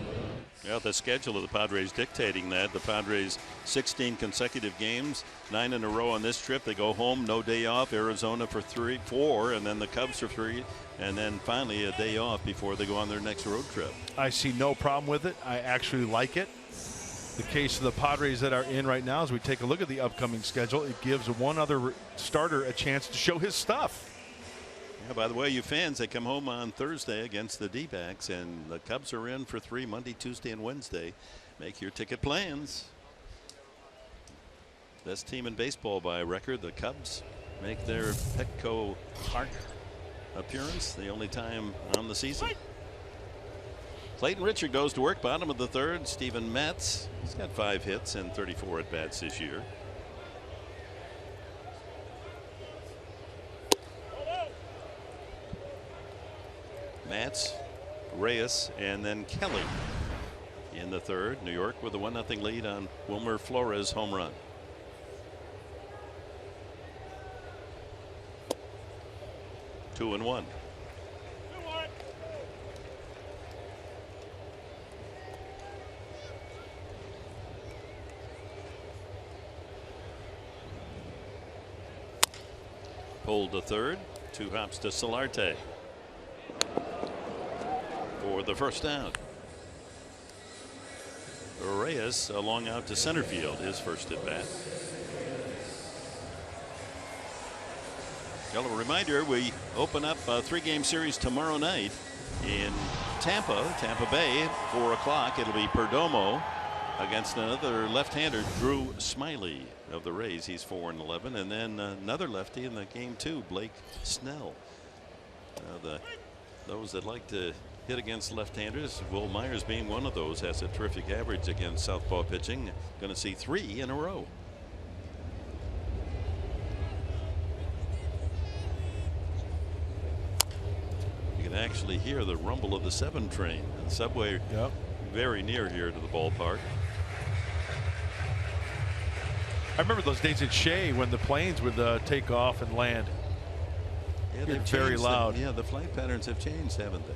Well, the schedule of the Padres dictating that. The Padres 16 consecutive games, 9 in a row on this trip. They go home, no day off. Arizona for 4, and then the Cubs for 3, and then finally a day off before they go on their next road trip. I see no problem with it. I actually like it. The case of the Padres that are in right now, as we take a look at the upcoming schedule, it gives one other starter a chance to show his stuff. Yeah, by the way, you fans, they come home on Thursday against the D-backs, and the Cubs are in for 3 Monday, Tuesday, and Wednesday. Make your ticket plans. Best team in baseball by record. The Cubs make their Petco Park appearance, the only time on the season. Clayton Richard goes to work, bottom of the third. Steven Matz, he's got 5 hits and 34 at-bats this year. Matz, Reyes, and then Kelly in the third. New York with a 1-0 lead on Wilmer Flores home run. Two and one. Pulled to third. 2 hops to Solarte for the first down. Reyes long out to center field, his first at bat. Well, a reminder, we open up a 3-game series tomorrow night in Tampa Bay, 4 o'clock. It'll be Perdomo against another left-hander, Drew Smiley of the Rays. He's 4-11, and then another lefty in the game too, Blake Snell. Those that like to hit against left-handers, Will Myers being one of those, has a terrific average against southpaw pitching. Going to see 3 in a row. You can actually hear the rumble of the 7 train and subway. Yep. Very near here to the ballpark. I remember those days at Shea when the planes would take off and land. Yeah, they've very loud. Yeah, the flight patterns have changed, haven't they?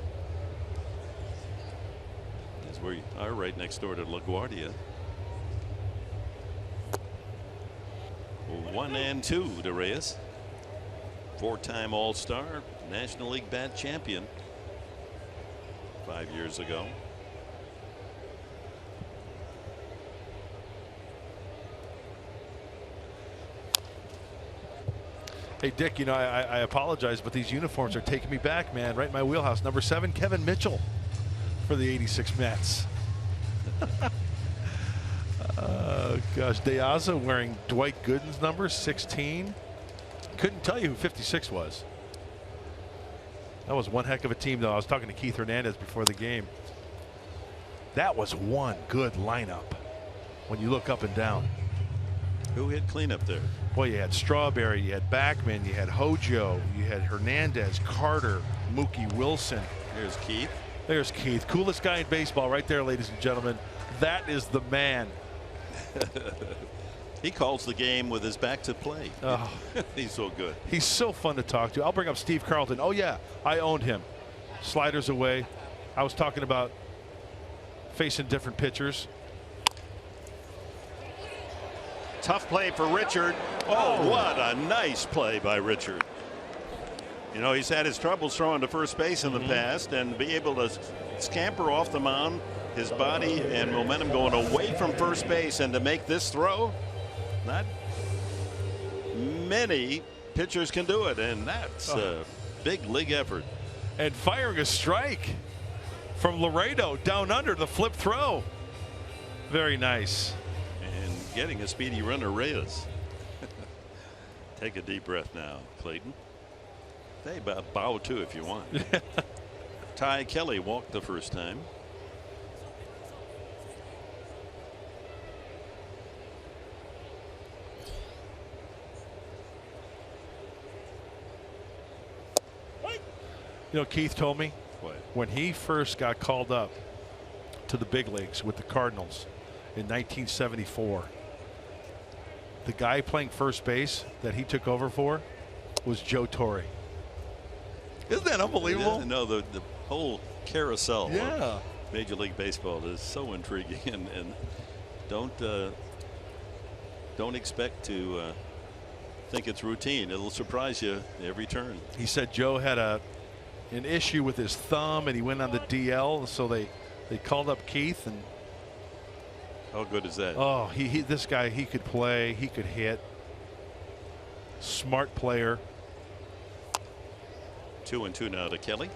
As we are right next door to LaGuardia. 1-2 to Reyes. 4-time All-Star, National League bat champion 5 years ago. Hey, Dick, I apologize, but these uniforms are taking me back, man. Right in my wheelhouse. Number 7, Kevin Mitchell for the 86 Mets. Gosh, De Aza wearing Dwight Gooden's number, 16. Couldn't tell you who 56 was. That was one heck of a team, though. I was talking to Keith Hernandez before the game. That was one good lineup when you look up and down. Who hit cleanup there? Well, you had Strawberry, you had Backman, you had Hojo, you had Hernandez, Carter, Mookie Wilson. There's Keith. There's Keith. Coolest guy in baseball right there, ladies and gentlemen. That is the man. He calls the game with his back to play. Oh. He's so good. He's so fun to talk to. I'll bring up Steve Carlton. Oh, yeah, I owned him. Sliders away. I was talking about facing different pitchers. Tough play for Richard. Oh, what a nice play by Richard. You know, he's had his troubles throwing to first base in the past, and be able to scamper off the mound, his body and momentum going away from first base, and to make this throw, not many pitchers can do it, and that's a big league effort. And firing a strike from Laredo down under the flip throw. Very nice. And getting a speedy runner, Reyes. Take a deep breath now, Clayton. Hey, bow too if you want. Ty Kelly walked the first time. You know, Keith told me What? when he first got called up to the big leagues with the Cardinals in 1974, the guy playing first base that he took over for was Joe Torre. Isn't that unbelievable? Yeah, no, the whole carousel Yeah. of Major League Baseball is so intriguing, and don't expect to think it's routine. It'll surprise you every turn. He said Joe had an issue with his thumb and he went on the DL, so they called up Keith. And how good is that? Oh, this guy, he could play, he could hit. Smart player. 2-2 now to Kelly.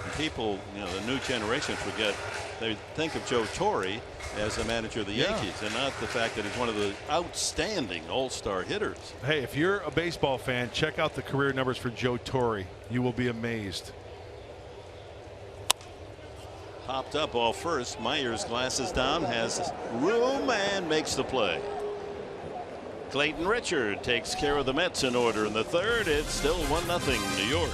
And people, you know, the new generation forget, they think of Joe Torre as the manager of the Yankees, and not the fact that he's one of the outstanding all-star hitters. Hey, if you're a baseball fan, check out the career numbers for Joe Torre. You will be amazed. Popped up ball first. Myers glasses down, has room, and makes the play. Clayton Richard takes care of the Mets in order in the third. It's still 1-0 New York.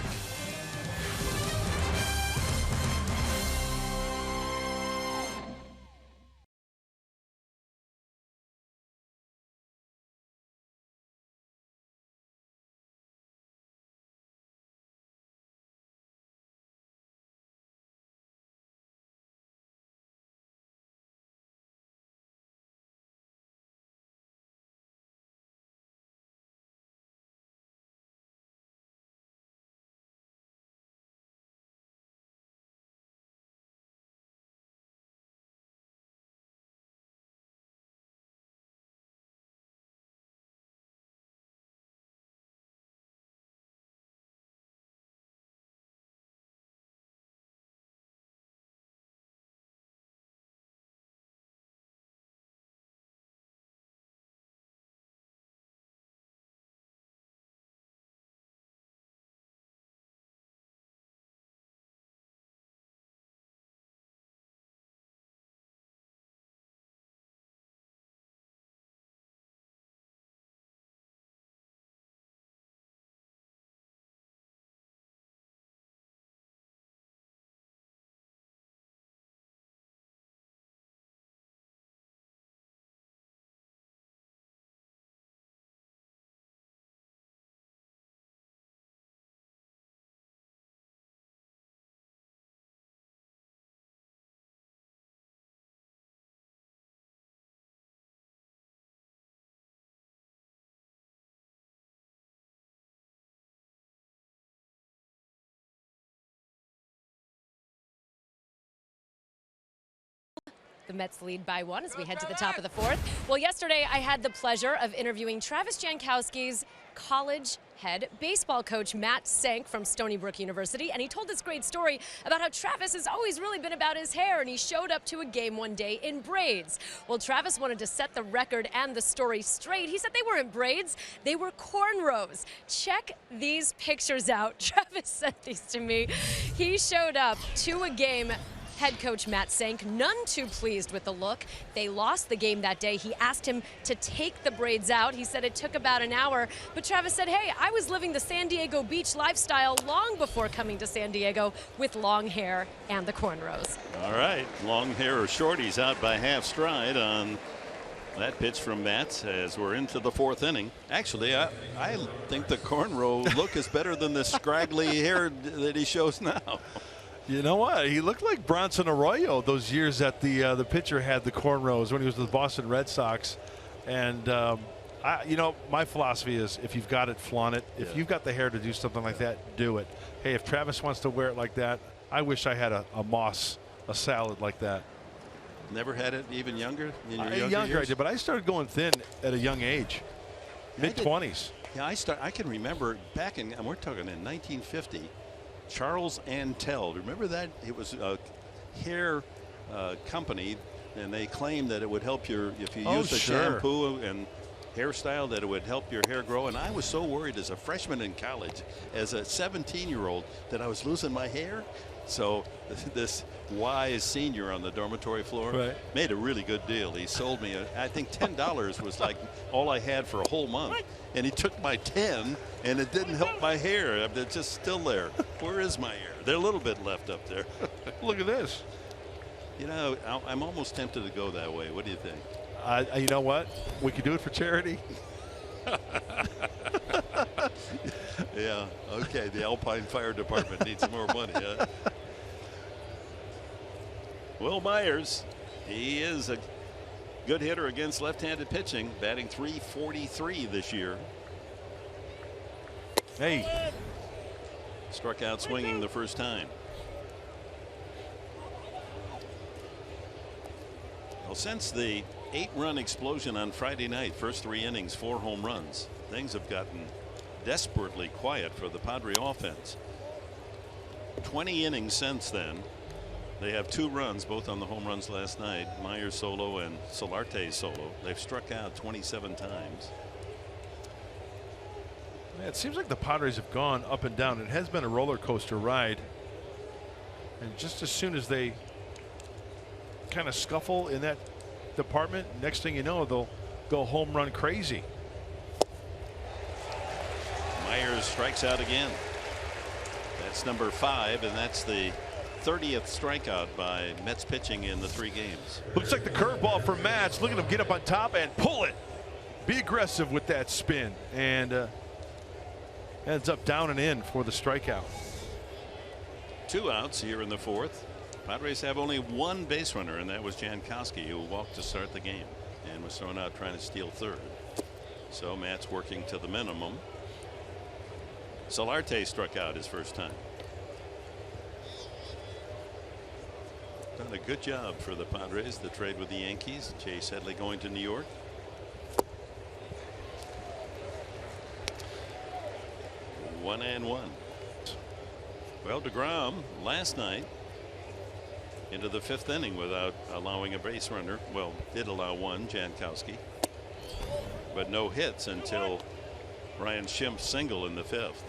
The Mets lead by 1 as we head to the top of the 4th. Well, yesterday I had the pleasure of interviewing Travis Jankowski's college head baseball coach, Matt Sank from Stony Brook University, and he told this great story about how Travis has always really been about his hair, and he showed up to a game one day in braids. Well, Travis wanted to set the record and the story straight. He said they weren't braids, they were cornrows. Check these pictures out. Travis sent these to me. He showed up to a game, head coach Matt Sank, none too pleased with the look. They lost the game that day. He asked him to take the braids out. He said it took about an hour, but Travis said, hey, I was living the San Diego Beach lifestyle long before coming to San Diego with long hair and the cornrows. All right, long hair or shorties out by half stride on that pitch from Matt as we're into the 4th inning. Actually, I think the cornrow look is better than the scraggly hair that he shows now. You know what? He looked like Bronson Arroyo those years that the pitcher had the cornrows when he was with the Boston Red Sox. And, you know, my philosophy is if you've got it, flaunt it. If you've got the hair to do something like that, do it. Hey, if Travis wants to wear it like that, I wish I had a moss, a salad like that. Never had it even younger? In your younger years? I did, but I started going thin at a young age, mid-20s. Yeah, I can remember back in, and we're talking in 1950, Charles Antel. Remember that? It was a hair company, and they claimed that it would help if you use the shampoo, and hairstyle that it would help your hair grow. And I was so worried as a freshman in college, as a 17-year-old, that I was losing my hair. So this wise senior on the dormitory floor made a really good deal. He sold me, I think $10 was like all I had for a whole month. And he took my 10 and it didn't help my hair. It's just still there. Where is my hair? There's a little bit left up there. Look at this. You know, I'm almost tempted to go that way. What do you think? You know what? We could do it for charity. Yeah, okay. The Alpine Fire Department needs more money. Huh? Will Myers, he is a good hitter against left-handed pitching, batting .343 this year. Hey. Struck out swinging the first time. Well, since the 8-run explosion on Friday night, first 3 innings, 4 home runs, things have gotten desperately quiet for the Padre offense. 20 innings since then. They have 2 runs, both on the home runs last night. Myers solo and Solarte solo. They've struck out 27 times. Yeah, it seems like the Padres have gone up and down. It has been a roller coaster ride. And just as soon as they kind of scuffle in that department, next thing you know, they'll go home run crazy. Myers strikes out again. That's number 5, and that's the 30th strikeout by Mets pitching in the 3 games. Looks like the curveball from Matz. Look at him get up on top and pull it. Be aggressive with that spin, and ends up down and in for the strikeout. 2 outs here in the 4th. Padres have only 1 base runner, and that was Jankowski, who walked to start the game and was thrown out trying to steal third. So Matt's working to the minimum. Solarte struck out his first time. Done a good job for the Padres. The trade with the Yankees. Chase Headley going to New York. One and one. Well, DeGrom last night into the 5th inning without allowing a base runner. Well, did allow one, Jankowski, but no hits until Ryan Schimpf's single in the 5th.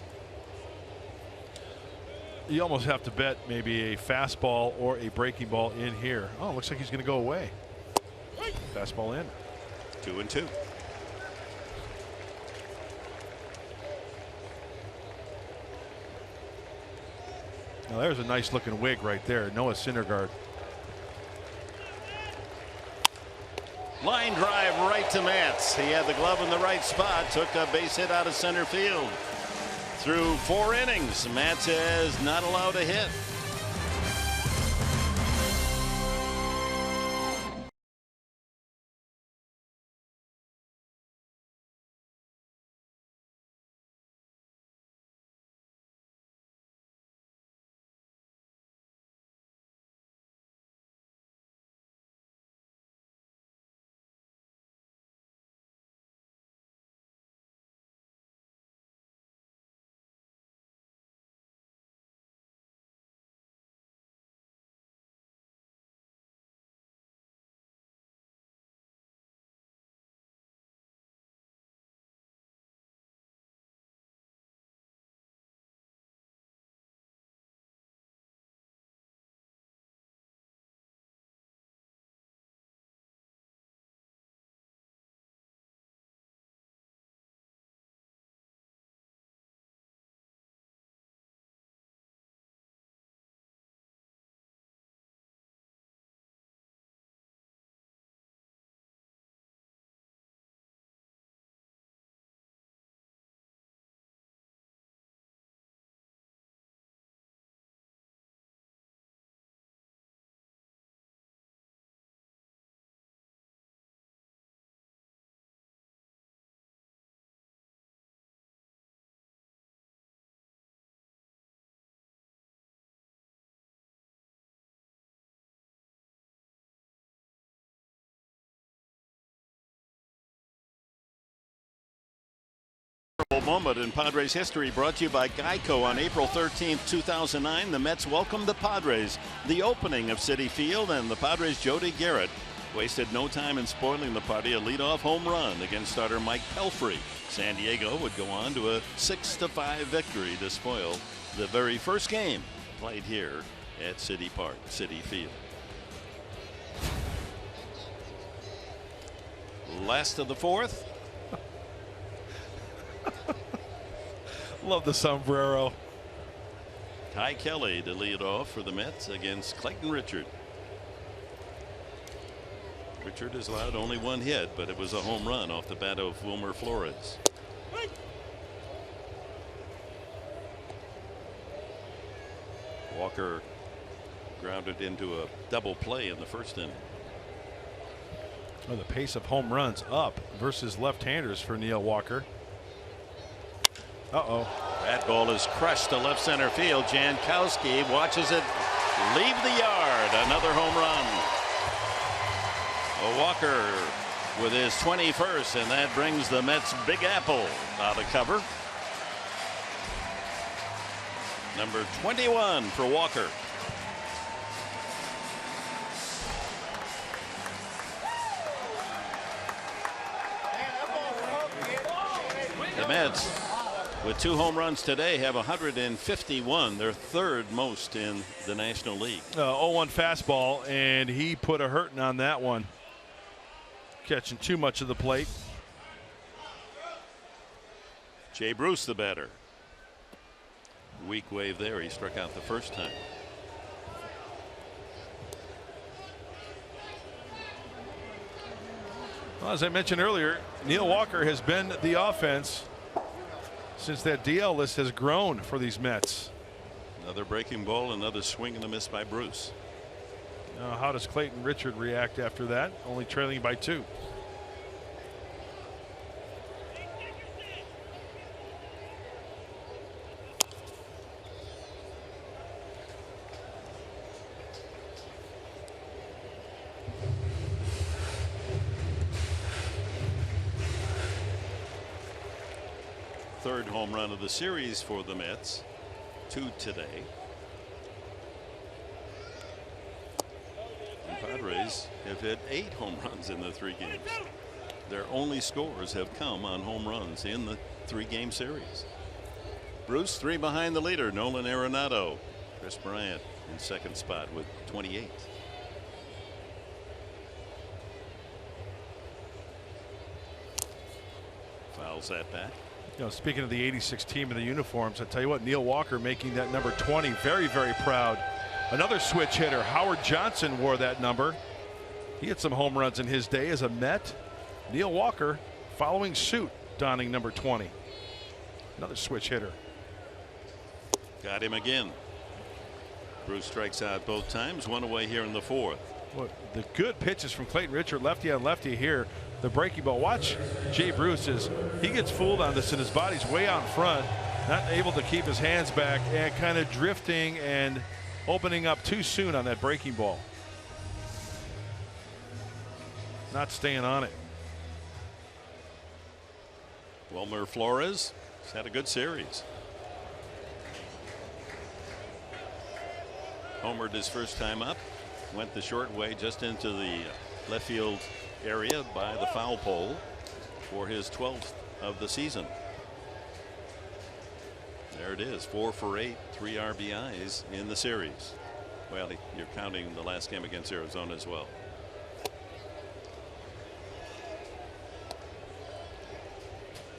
You almost have to bet maybe a fastball or a breaking ball in here. Oh, looks like he's going to go away. Fastball in. 2-2. Now there's a nice looking wig right there. Noah Syndergaard. Line drive right to Matz. He had the glove in the right spot. Took a base hit out of center field. Through 4 innings, Matz is not allowed a hit. Moment in Padres history, brought to you by Geico. On April 13th, 2009, the Mets welcomed the Padres, the opening of Citi Field, and the Padres' Jody Garrett wasted no time in spoiling the party. A leadoff home run against starter Mike Pelfrey. San Diego would go on to a 6-5 victory to spoil the very first game played here at City Field. Last of the fourth. Love the sombrero. Ty Kelly to lead off for the Mets against Clayton Richard. Richard has allowed only one hit, but it was a home run off the bat of Wilmer Flores. Walker grounded into a double play in the first inning. Oh, the pace of home runs up versus left-handers for Neil Walker. Uh-oh. That ball is crushed to left center field. Jankowski watches it leave the yard. Another home run. Walker with his 21st, and that brings the Mets' Big Apple out of cover. Number 21 for Walker. The Mets, with 2 home runs today, have 151. They're third most in the National League. 0-1 fastball, and he put a hurting on that one. Catching too much of the plate. Jay Bruce, the batter. Weak wave there. He struck out the first time. Well, as I mentioned earlier, Neil Walker has been the offense since that DL list has grown for these Mets. Another breaking ball, another swing and a miss by Bruce. Now, how does Clayton Richard react after that? Only trailing by 2. Third home run of the series for the Mets. 2 today. And Padres have hit 8 home runs in the 3 games. Their only scores have come on home runs in the 3-game series. Bruce 3 behind the leader, Nolan Arenado. Chris Bryant in second spot with 28. Fouls that back. You know, speaking of the 86 team in the uniforms, I tell you what, Neil Walker making that number 20 very, very proud. Another switch hitter, Howard Johnson, wore that number. He had some home runs in his day as a Met. Neil Walker following suit, donning number 20. Another switch hitter. Got him again. Bruce strikes out both times, 1 away here in the 4th. Well, the good pitches from Clayton Richard, lefty on lefty here. The breaking ball. Watch Jay Bruce as he gets fooled on this, and his body's way out in front, not able to keep his hands back, and kind of drifting and opening up too soon on that breaking ball. Not staying on it. Wilmer Flores has had a good series. Homered his first time up, went the short way just into the left field area by the foul pole for his 12th of the season. There it is, 4 for 8, 3 RBIs in the series. Well, you're counting the last game against Arizona as well.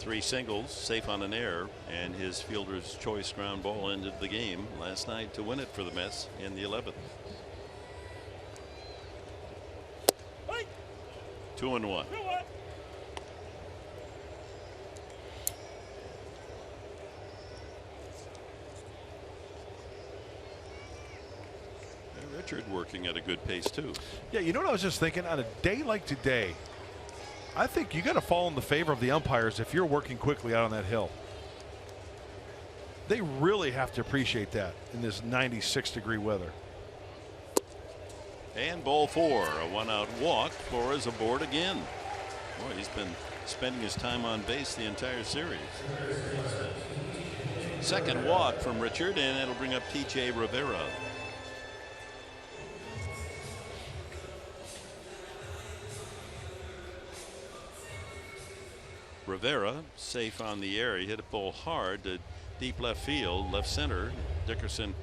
Three singles, safe on an error, and his fielder's choice ground ball ended the game last night to win it for the Mets in the 11th. 2-1. Richard working at a good pace too. Yeah, you know what I was just thinking? On a day like today, I think you got to fall in the favor of the umpires if you're working quickly out on that hill. They really have to appreciate that in this 96-degree weather. And ball 4, a 1-out walk. Flores aboard again. Boy, he's been spending his time on base the entire series. Second walk from Richard, and it'll bring up T.J. Rivera. Rivera safe on the air. He hit a ball hard to deep left field, left center. Dickerson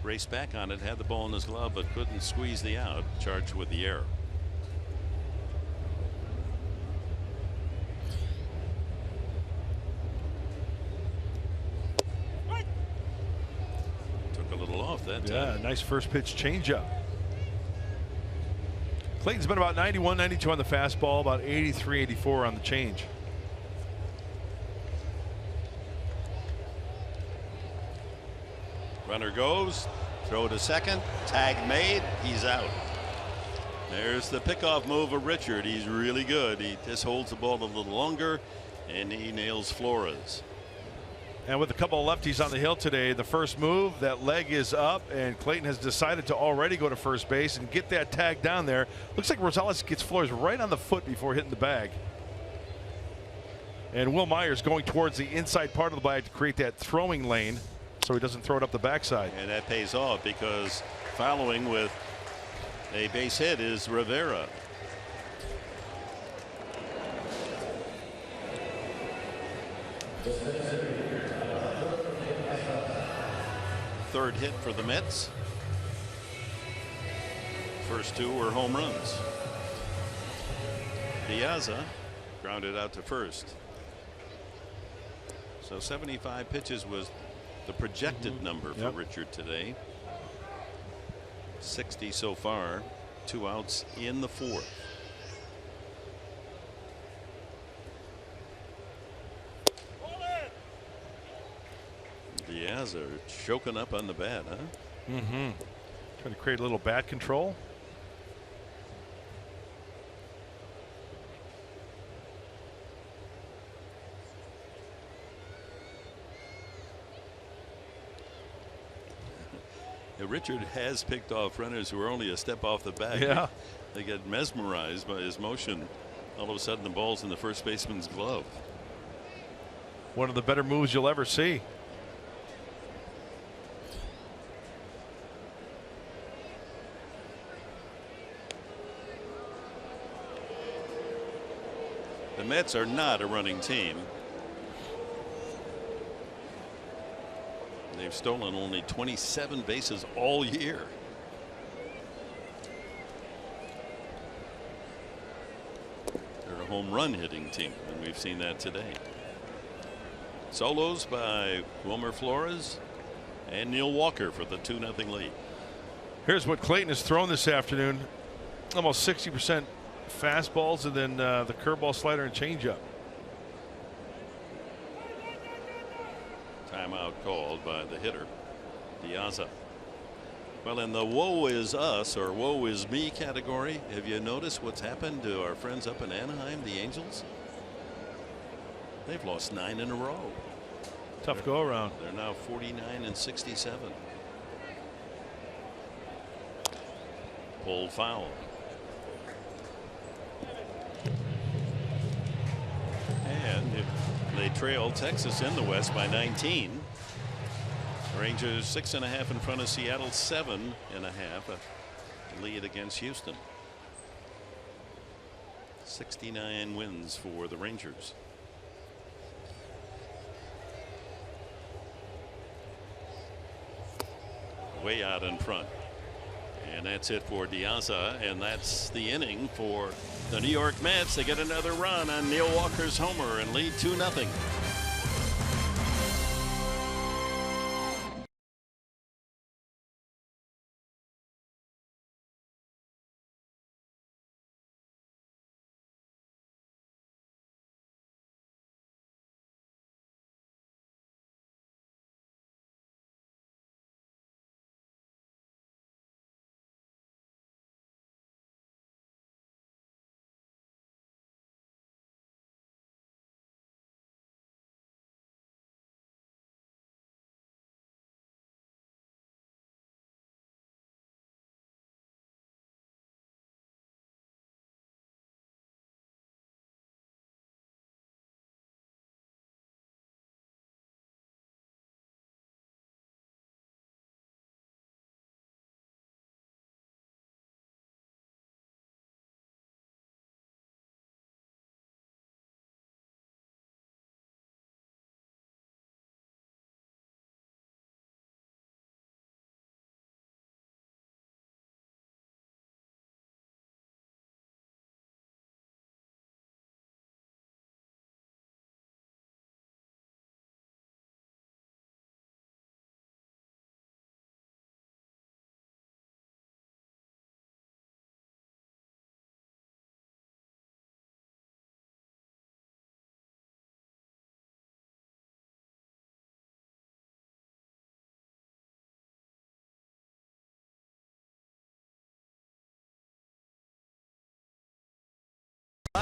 raced back on it, had the ball in his glove, but couldn't squeeze the out. Charged with the error. Took a little off that time. Yeah, nice first pitch changeup. Clayton's been about 91, 92 on the fastball, about 83, 84 on the change. Runner goes, throw to second, tag made, he's out. There's the pickoff move of Richard. He's really good. He just holds the ball a little longer, and he nails Flores. And with a couple of lefties on the hill today, the first move, that leg is up, and Clayton has decided to already go to first base and get that tag down there. Looks like Rosales gets Flores right on the foot before hitting the bag. And Will Myers going towards the inside part of the bag to create that throwing lane so he doesn't throw it up the backside. And that pays off because following with a base hit is Rivera. Third hit for the Mets. First two were home runs. Piazza grounded out to first. So 75 pitches was the projected number for Richard today. 60 so far. 2 outs in the fourth. Piazza choking up on the bat, huh? Mm-hmm. Trying to create a little bat control. Richard has picked off runners who are only a step off the bag. Yeah. They get mesmerized by his motion. All of a sudden the ball's in the first baseman's glove. One of the better moves you'll ever see. The Mets are not a running team. They've stolen only 27 bases all year. They're a home run hitting team, and we've seen that today. Solos by Wilmer Flores and Neil Walker for the 2-0 lead. Here's what Clayton has thrown this afternoon. Almost 60% fastballs, and then the curveball, slider, and changeup. Timeout called by the hitter, Piazza. Well, in the woe is us or woe is me category, have you noticed what's happened to our friends up in Anaheim, the Angels? They've lost 9 in a row. Tough go around. They're now 49-67. Pulled foul. And they trail Texas in the West by 19. Rangers 6.5 in front of Seattle, 7.5 a lead against Houston. 69 wins for the Rangers. Way out in front. And that's it for Piazza, and that's the inning for the New York Mets. They get another run on Neil Walker's homer and lead 2-0.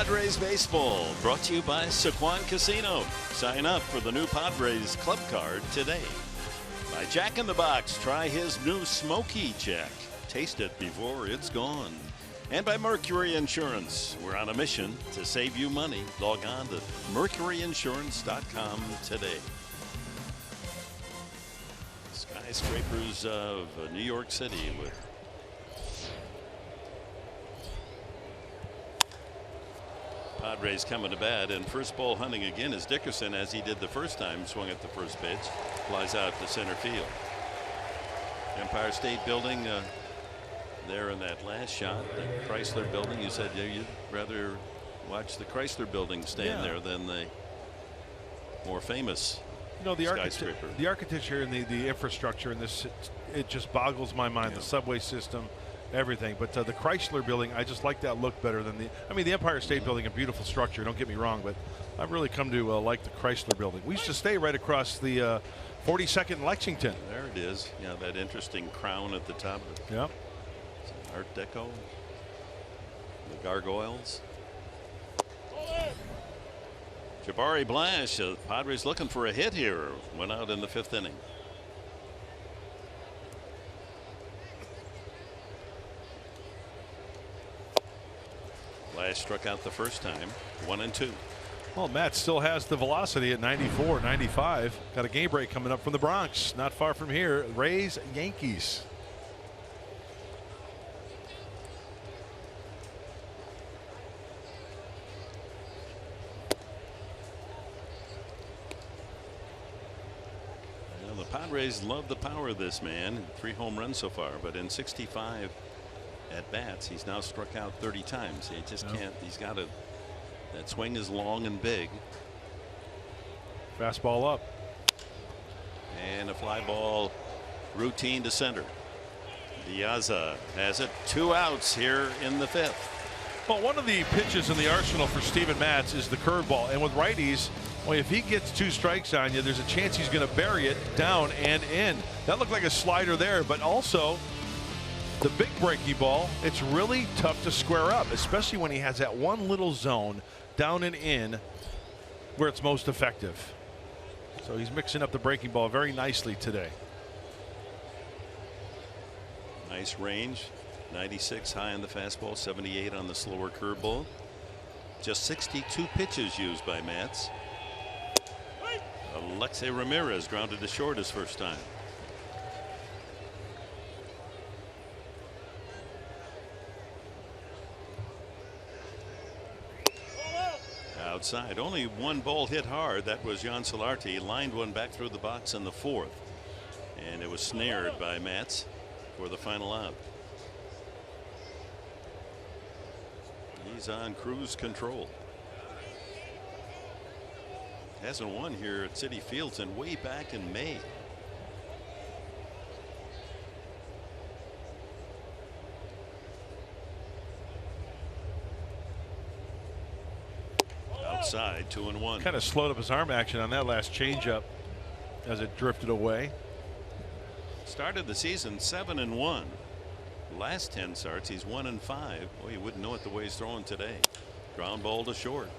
Padres baseball, brought to you by Sequan Casino. Sign up for the new Padres club card today. By Jack in the Box, try his new Smoky Jack. Taste it before it's gone. And by Mercury Insurance. We're on a mission to save you money. Log on to mercuryinsurance.com today. Skyscrapers of New York City with Padres coming to bat, and first ball hunting again is Dickerson, as he did the first time. Swung at the first pitch, flies out to center field. Empire State Building there in that last shot. The Chrysler Building, you said you'd rather watch the Chrysler Building stand there than the more famous the skyscraper. The architecture and the infrastructure in this, it just boggles my mind. The subway system, everything. But the Chrysler Building, I just like that look better than the Empire State Building, a beautiful structure, don't get me wrong, but I've really come to like the Chrysler Building. We used to stay right across the 42nd in Lexington. There it is. Yeah, that interesting crown at the top. Yeah. Art Deco. The gargoyles. Jabari Blash, Padres looking for a hit here. Went out in the 5th inning. Blash struck out the first time, 1-2. Well, Matt still has the velocity at 94, 95. Got a game break coming up from the Bronx, not far from here. Rays, Yankees. The Padres love the power of this man. 3 home runs so far, but in 65 at bats, he's now struck out 30 times. He just can't. He's got to. That swing is long and big. Fastball up. And a fly ball, routine to center. Diaza has it. 2 outs here in the 5th. Well, one of the pitches in the arsenal for Steven Matz is the curveball, and with righties, well, if he gets 2 strikes on you, there's a chance he's going to bury it down and in. That looked like a slider there, but also the big breaky ball, it's really tough to square up, especially when he has that one little zone down and in where it's most effective. So he's mixing up the breaking ball very nicely today. Nice range. 96 high on the fastball, 78 on the slower curveball. Just 62 pitches used by Matz. Alexei Ramirez grounded to short his first time. Outside, only 1 ball hit hard. That was Jan Solarte. Lined one back through the box in the 4th, and it was snared by Matz for the final out. He's on cruise control. Hasn't won here at Citi Field since way back in May. Outside, 2-1. Kind of slowed up his arm action on that last changeup as it drifted away. Started the season 7-1. Last 10 starts, he's 1-5. Boy, you wouldn't know it the way he's throwing today. Ground ball to short.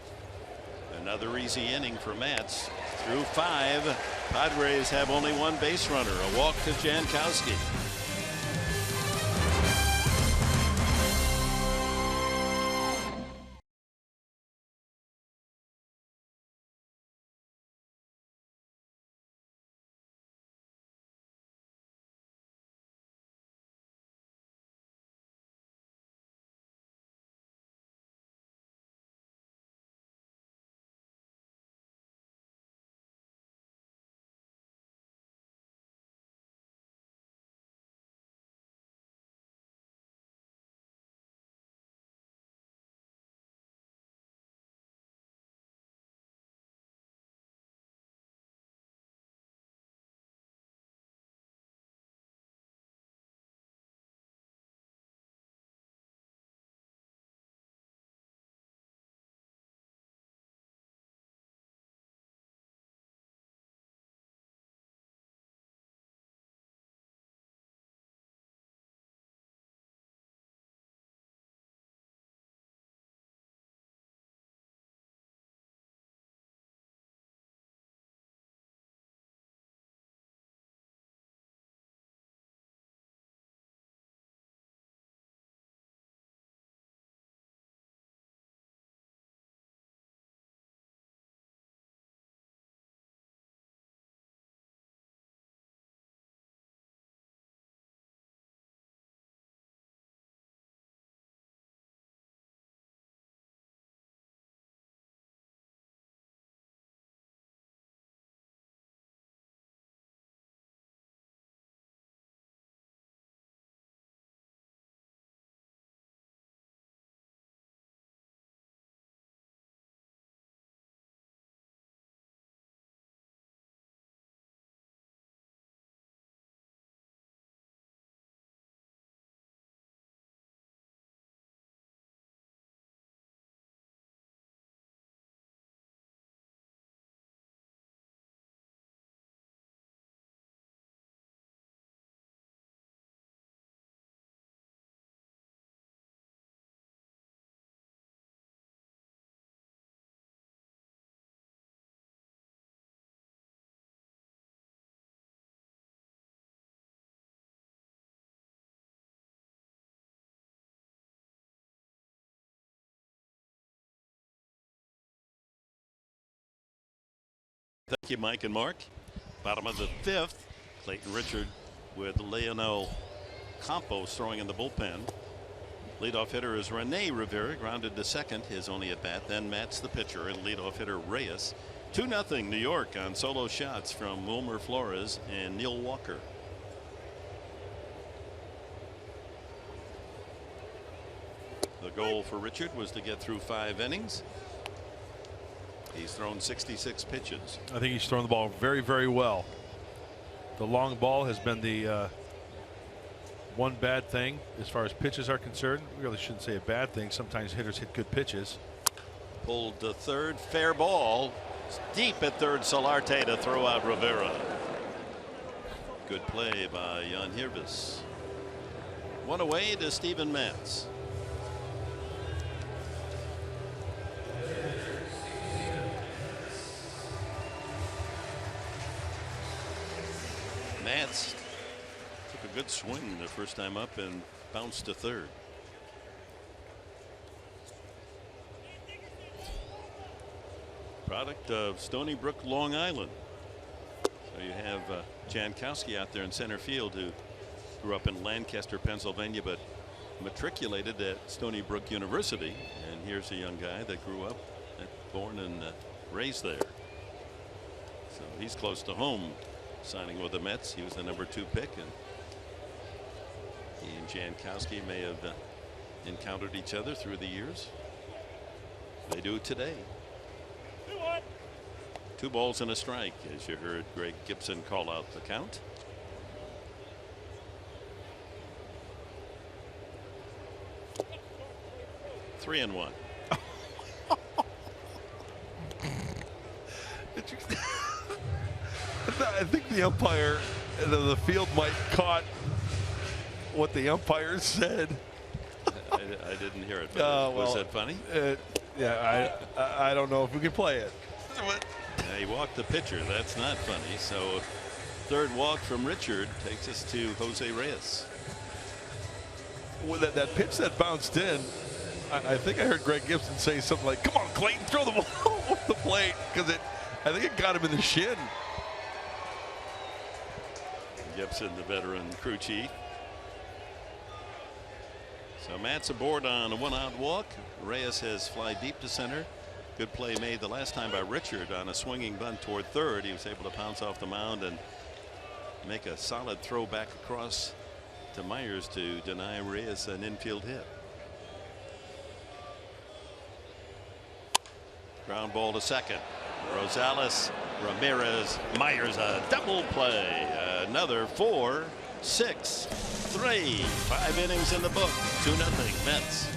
Another easy inning for Matz. Through 5, Padres have only 1 base runner, a walk to Jankowski. Thank you, Mike and Mark. Bottom of the 5th, Clayton Richard with Leonel Campos throwing in the bullpen. Leadoff hitter is Rene Rivera, grounded to second, his only at bat. Then Matz the pitcher, and leadoff hitter Reyes. 2-0 New York on solo shots from Wilmer Flores and Neil Walker. The goal for Richard was to get through 5 innings. He's thrown 66 pitches. I think he's thrown the ball very, very well. The long ball has been the one bad thing as far as pitches are concerned. We really shouldn't say a bad thing. Sometimes hitters hit good pitches. Pulled to third, fair ball. Deep at third, Solarte to throw out Rivera. Good play by Jan Hirvis. One away to Steven Matz. Matz took a good swing the first time up and bounced to third. Product of Stony Brook, Long Island. So you have Jankowski out there in center field, who grew up in Lancaster, Pennsylvania, but matriculated at Stony Brook University. And here's a young guy that grew up, born and raised there. So he's close to home, signing with the Mets. He was the number 2 pick, and he and Jankowski may have encountered each other through the years. They do today. 2 balls and a strike, as you heard Greg Gibson call out the count. Three and one. I think the umpire in the field might caught what the umpire said. I didn't hear it. But was that funny? Yeah, I don't know if we can play it. Yeah, he walked the pitcher. That's not funny. So third walk from Richard takes us to Jose Reyes. Well, that pitch that bounced in, I think I heard Greg Gibson say something like, "Come on, Clayton, throw the ball off the plate," because I think it got him in the shin. Gibson, the veteran crew chief. So Matt's aboard on a 1-out walk. Reyes has fly deep to center. Good play made the last time by Richard on a swinging bunt toward third. He was able to pounce off the mound and make a solid throw back across to Myers to deny Reyes an infield hit. Ground ball to second. Rosales, Ramirez, Myers, a double play. Another 4, 6, 3. 5 innings in the book. 2-0 Mets.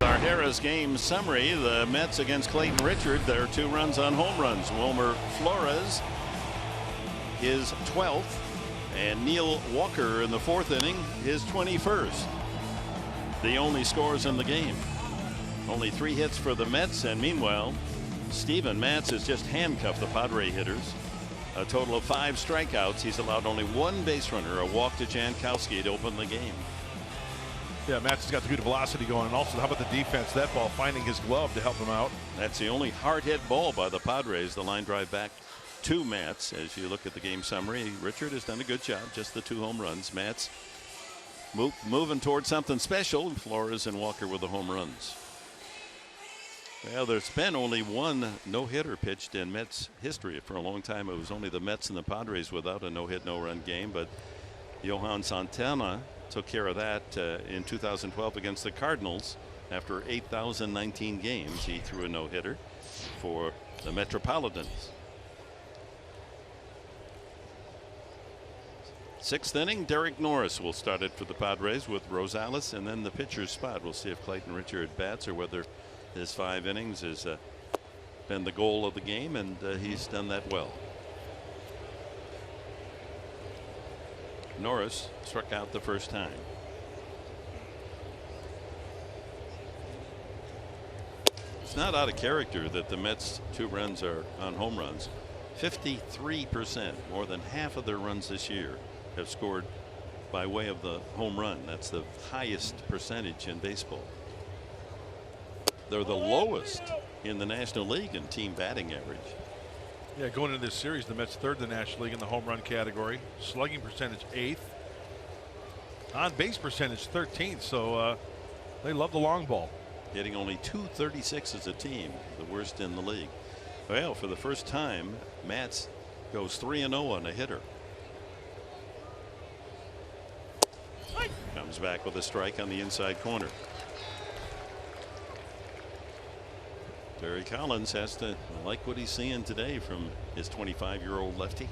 Our Harris game summary. The Mets against Clayton Richard. There are 2 runs on home runs. Wilmer Flores, his 12th, And Neil Walker in the 4th inning, his 21st. The only scores in the game. Only 3 hits for the Mets, and meanwhile, Steven Matz has just handcuffed the Padre hitters. A total of 5 strikeouts. He's allowed only 1 base runner, a walk to Jankowski to open the game. Yeah, Matz has got the good velocity going, and also how about the defense? That ball finding his glove to help him out. That's the only hard hit ball by the Padres. The line drive back to Matz. As you look at the game summary, Richard has done a good job. Just the 2 home runs. Matz moving towards something special. Flores and Walker with the home runs. Well, there's been only 1 no-hitter pitched in Mets history. For a long time, it was only the Mets and the Padres without a no-hit, no-run game. But Johan Santana took care of that in 2012 against the Cardinals. After 8,019 games, he threw a no-hitter for the Metropolitans. 6th inning, Derek Norris will start it for the Padres with Rosales, and then the pitcher's spot. We'll see if Clayton Richard bats or whether his 5 innings has been the goal of the game, and he's done that well. Norris struck out the first time. It's not out of character that the Mets' 2 runs are on home runs. 53%, more than half of their runs this year, have scored by way of the home run. That's the highest percentage in baseball. They're the lowest in the National League in team batting average. Yeah, going into this series, the Mets 3rd in the National League in the home run category. Slugging percentage 8th. On base percentage 13th. So they love the long ball. Hitting only .236 as a team, the worst in the league. Well, for the first time, Matz goes 3-0 on a hitter. Comes back with a strike on the inside corner. Terry Collins has to like what he's seeing today from his 25-year-old lefty.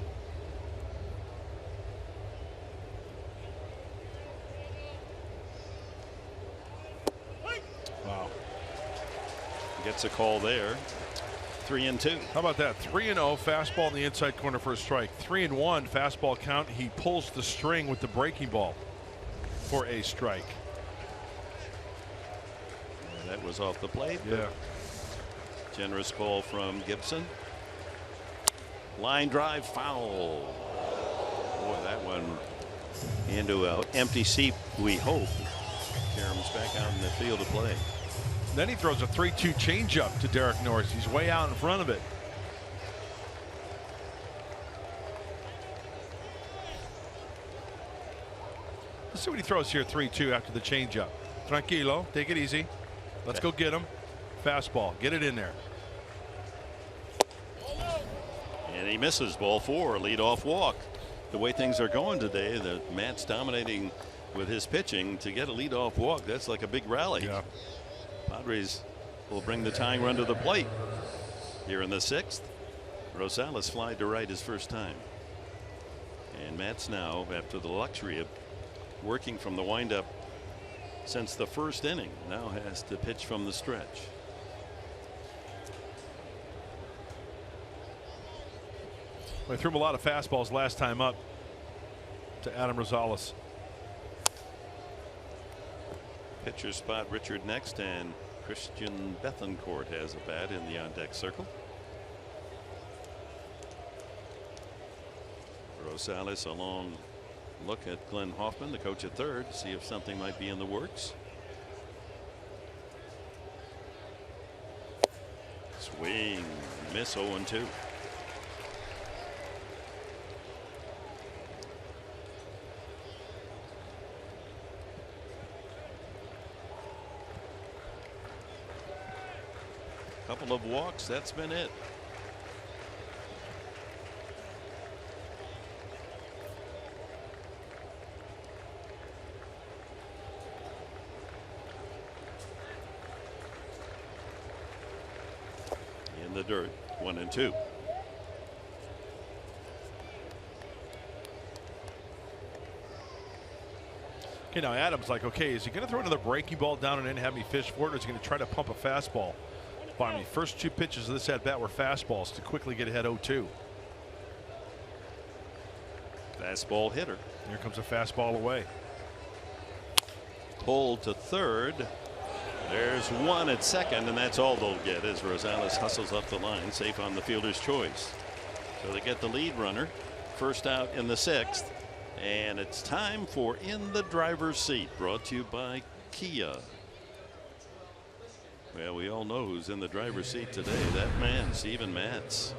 Wow. Gets a call there. 3-2. How about that? 3-0 fastball in the inside corner for a strike. 3-1 fastball count. He pulls the string with the breaking ball for a strike. And that was off the plate. Yeah. Generous call from Gibson. Line drive foul. Boy, that one into an empty seat, we hope. Karam's back out in the field to play. Then he throws a 3-2 changeup to Derek Norris. He's way out in front of it. Let's see what he throws here. 3-2 after the changeup. Tranquilo, take it easy. Let's go get him. Fastball, get it in there. And he misses. Ball 4, leadoff walk. The way things are going today, the Mets dominating with his pitching to get a leadoff walk. That's like a big rally. Yeah. Padres will bring the tying run to the plate here in the 6th. Rosales flied to right his first time. And Mets now, after the luxury of working from the windup since the first inning, now has to pitch from the stretch. I threw him a lot of fastballs last time up to Adam Rosales. Pitcher spot Richard next, and Christian Bethancourt has a bat in the on-deck circle. Rosales a long look at Glenn Hoffman, the coach at third, to see if something might be in the works. Swing, miss, 0-2. Couple of walks, that's been it. In the dirt, 1-2. Okay, now Adams like, okay, is he going to throw another breaking ball down and in, have me fish for it, or is he going to try to pump a fastball by me? First 2 pitches of this at bat were fastballs to quickly get ahead 0-2. Fastball hitter. Here comes a fastball away. Pulled to third. There's one at second, and that's all they'll get as Rosales hustles up the line, safe on the fielder's choice. So they get the lead runner. First out in the 6th. And it's time for In the Driver's Seat, brought to you by Kia. Well, we all know who's in the driver's seat today. That man, Steven Matz.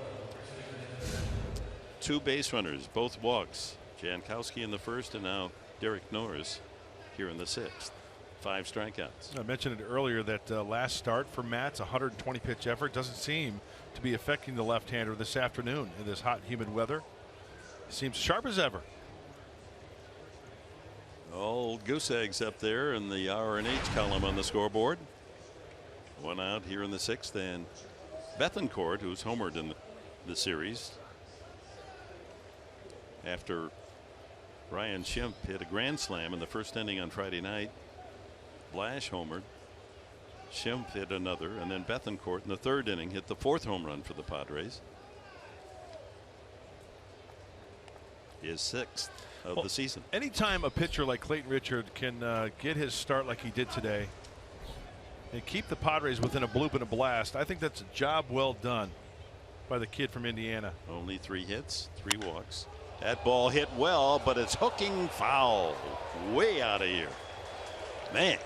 2 base runners, both walks. Jankowski in the 1st, and now Derek Norris here in the 6th. 5 strikeouts. I mentioned it earlier that last start for Matz, 120 pitch effort, doesn't seem to be affecting the left-hander this afternoon in this hot, humid weather. Seems sharp as ever. Old goose eggs up there in the R&H column on the scoreboard. 1 out here in the 6th, and Bethancourt, who's homered in the series after Ryan Schimpf hit a grand slam in the 1st inning on Friday night. Blash homered. Schimpf hit another, and then Bethancourt in the 3rd inning hit the 4th home run for the Padres. His 6th of the season. Anytime a pitcher like Clayton Richard can get his start like he did today and keep the Padres within a bloop and a blast, I think that's a job well done by the kid from Indiana. Only 3 hits, 3 walks. That ball hit well, but it's hooking foul way out of here. Man,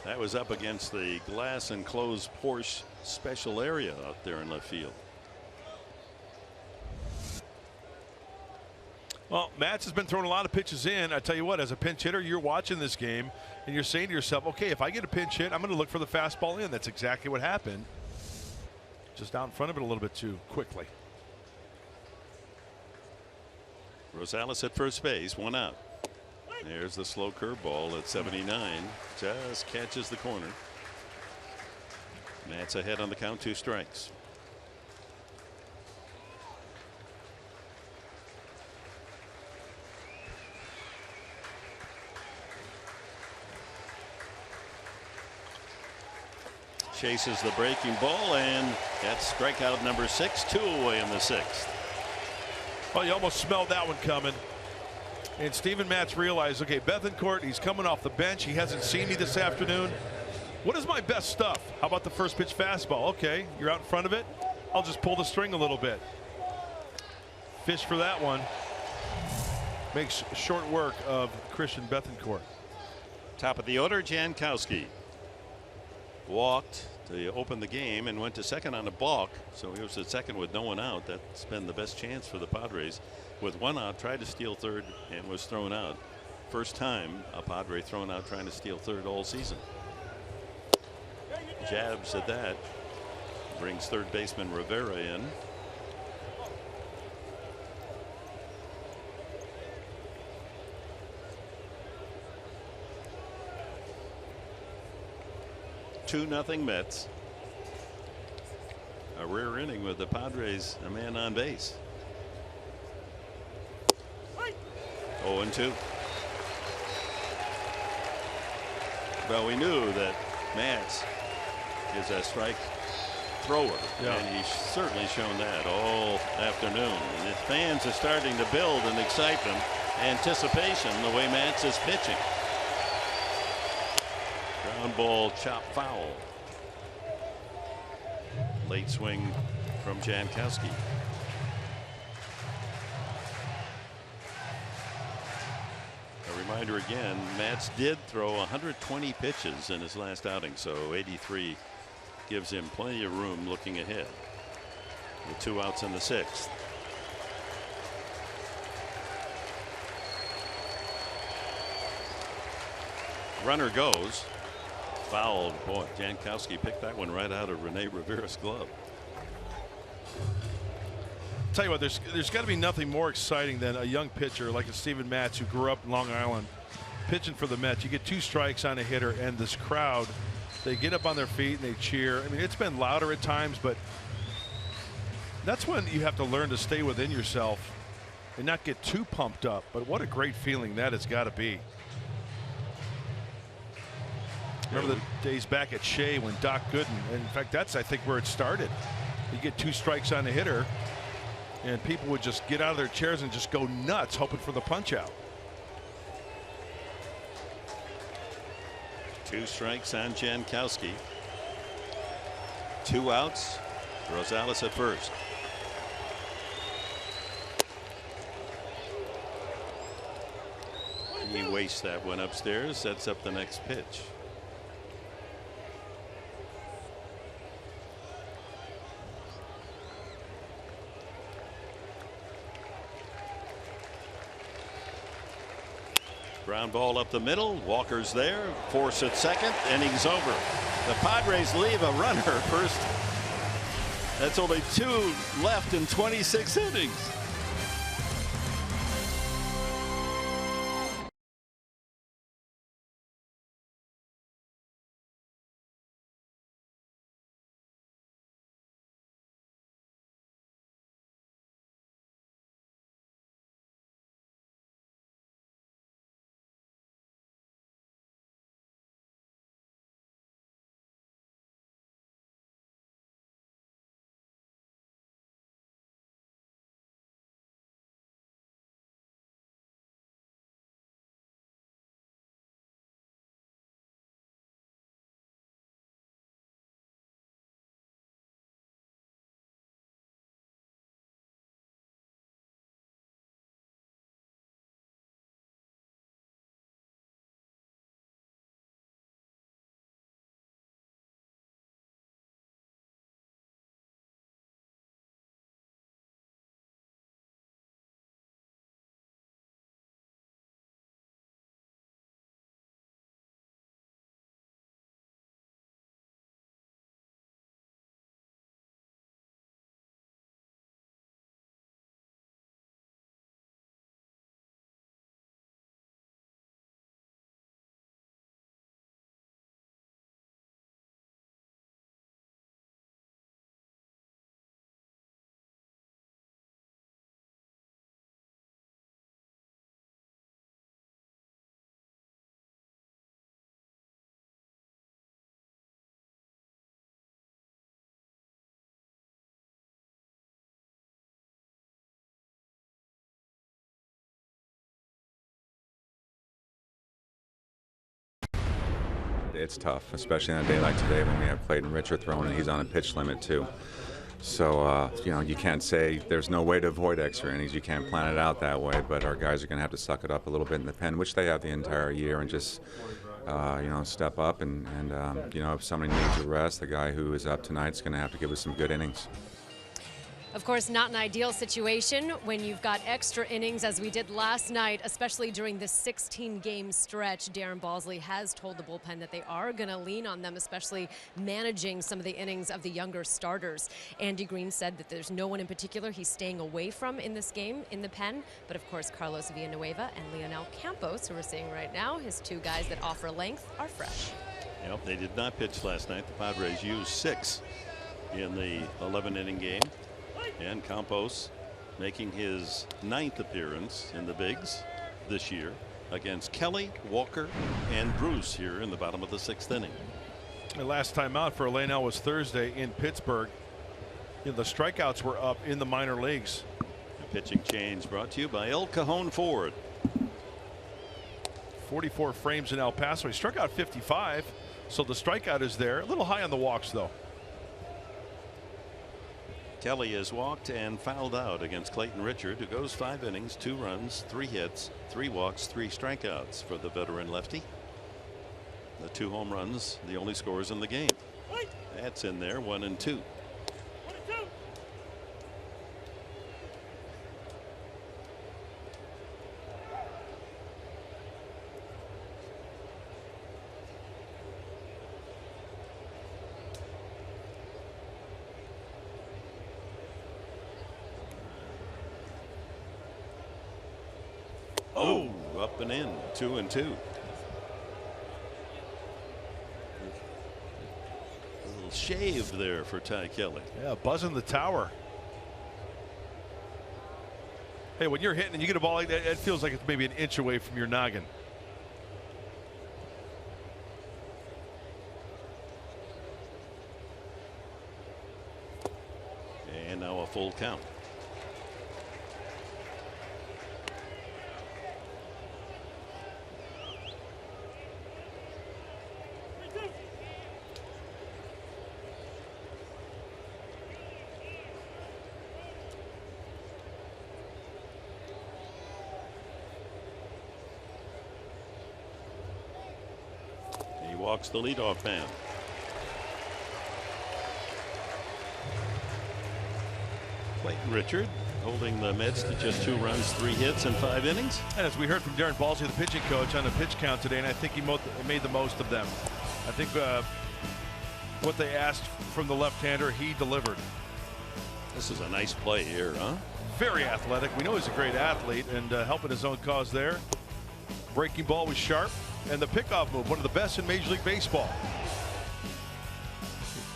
that was up against the glass enclosed Porsche special area out there in left field. Well, Matz has been throwing a lot of pitches in. I tell you what, as a pinch hitter, you're watching this game and you're saying to yourself, okay, if I get a pinch hit, I'm going to look for the fastball in. That's exactly what happened. Just out in front of it a little bit too quickly. Rosales at first base, 1 out. There's the slow curveball at 79. Just catches the corner. Matz ahead on the count, 2 strikes. Chases the breaking ball, and that's strikeout number 6, 2 away in the 6th. Well, you almost smelled that one coming. And Steven Matz realized, okay, Bethancourt, he's coming off the bench. He hasn't seen me this afternoon. What is my best stuff? How about the first pitch fastball? Okay, you're out in front of it. I'll just pull the string a little bit. Fish for that one. Makes short work of Christian Bethancourt. Top of the order, Jankowski. Walked to open the game and went to second on a balk. So he was at second with no one out. That's been the best chance for the Padres. With 1 out, tried to steal third and was thrown out. First time a Padre thrown out trying to steal third all season. Jabs at that. Brings third baseman Rivera in. Two nothing Mets. A rare inning with the Padres a man on base. 0-2. Well, we knew that Matz is a strike thrower, and he's certainly shown that all afternoon. And the fans are starting to build an excitement, anticipation the way Matz is pitching. Ground ball, chop foul. Late swing from Jankowski. A reminder again, Matz did throw 120 pitches in his last outing, so 83 gives him plenty of room looking ahead. With 2 outs in the 6th. Runner goes. Fouled. Boy, Jankowski picked that one right out of Rene Rivera's glove. Tell you what, there's got to be nothing more exciting than a young pitcher like a Steven Matz who grew up in Long Island pitching for the Mets. You get 2 strikes on a hitter, and this crowd, they get up on their feet and they cheer. I mean, it's been louder at times, but that's when you have to learn to stay within yourself and not get too pumped up. But what a great feeling that has got to be. Remember the days back at Shea when Doc Gooden, and in fact, that's I think where it started. You get 2 strikes on the hitter, and people would just get out of their chairs and just go nuts hoping for the punch out. 2 strikes on Jankowski. 2 outs. Rosales at first. He wastes that one upstairs, sets up the next pitch. Ground ball up the middle. Walker's there. Force at second. Innings over. The Padres leave a runner first. That's only 2 left in 26 innings. It's tough, especially on a day like today when we have Clayton Richard throwing and he's on a pitch limit too. So, you know, you can't say there's no way to avoid extra innings. You can't plan it out that way, but our guys are going to have to suck it up a little bit in the pen, which they have the entire year, and just, you know, step up. And you know, if somebody needs a rest, the guy who is up tonight is going to have to give us some good innings. Of course, not an ideal situation when you've got extra innings, as we did last night, especially during this 16-game stretch. Darren Balsley has told the bullpen that they are going to lean on them, especially managing some of the innings of the younger starters. Andy Green said that there's no one in particular he's staying away from in this game in the pen, but of course Carlos Villanueva and Leonel Campos, who we're seeing right now, his 2 guys that offer length, are fresh. Yep, they did not pitch last night. The Padres used 6 in the 11-inning game. And Campos making his 9th appearance in the bigs this year against Kelly, Walker, and Bruce here in the bottom of the 6th inning. The last time out for Leonel was Thursday in Pittsburgh. You know, the strikeouts were up in the minor leagues. The pitching change brought to you by El Cajon Ford. 44 frames in El Paso. He struck out 55, so the strikeout is there. A little high on the walks, though. Kelly has walked and fouled out against Clayton Richard, who goes 5 innings, 2 runs, 3 hits, 3 walks, 3 strikeouts for the veteran lefty. The 2 home runs, the only scores in the game. That's in there, 1 and 2. Oh, up and in, 2 and 2. A little shave there for Ty Kelly. Yeah, buzzing the tower. Hey, when you're hitting and you get a ball like that, it feels like it's maybe an inch away from your noggin. And now a full count. He walks the leadoff man. Clayton Richard holding the Mets to just 2 runs, 3 hits, and 5 innings. And as we heard from Darren Balsley, the pitching coach, on the pitch count today, and I think he made the most of them. I think what they asked from the left-hander, he delivered. This is a nice play here, huh? Very athletic. We know he's a great athlete, and helping his own cause there. Breaking ball was sharp, and the pickoff move, one of the best in Major League Baseball.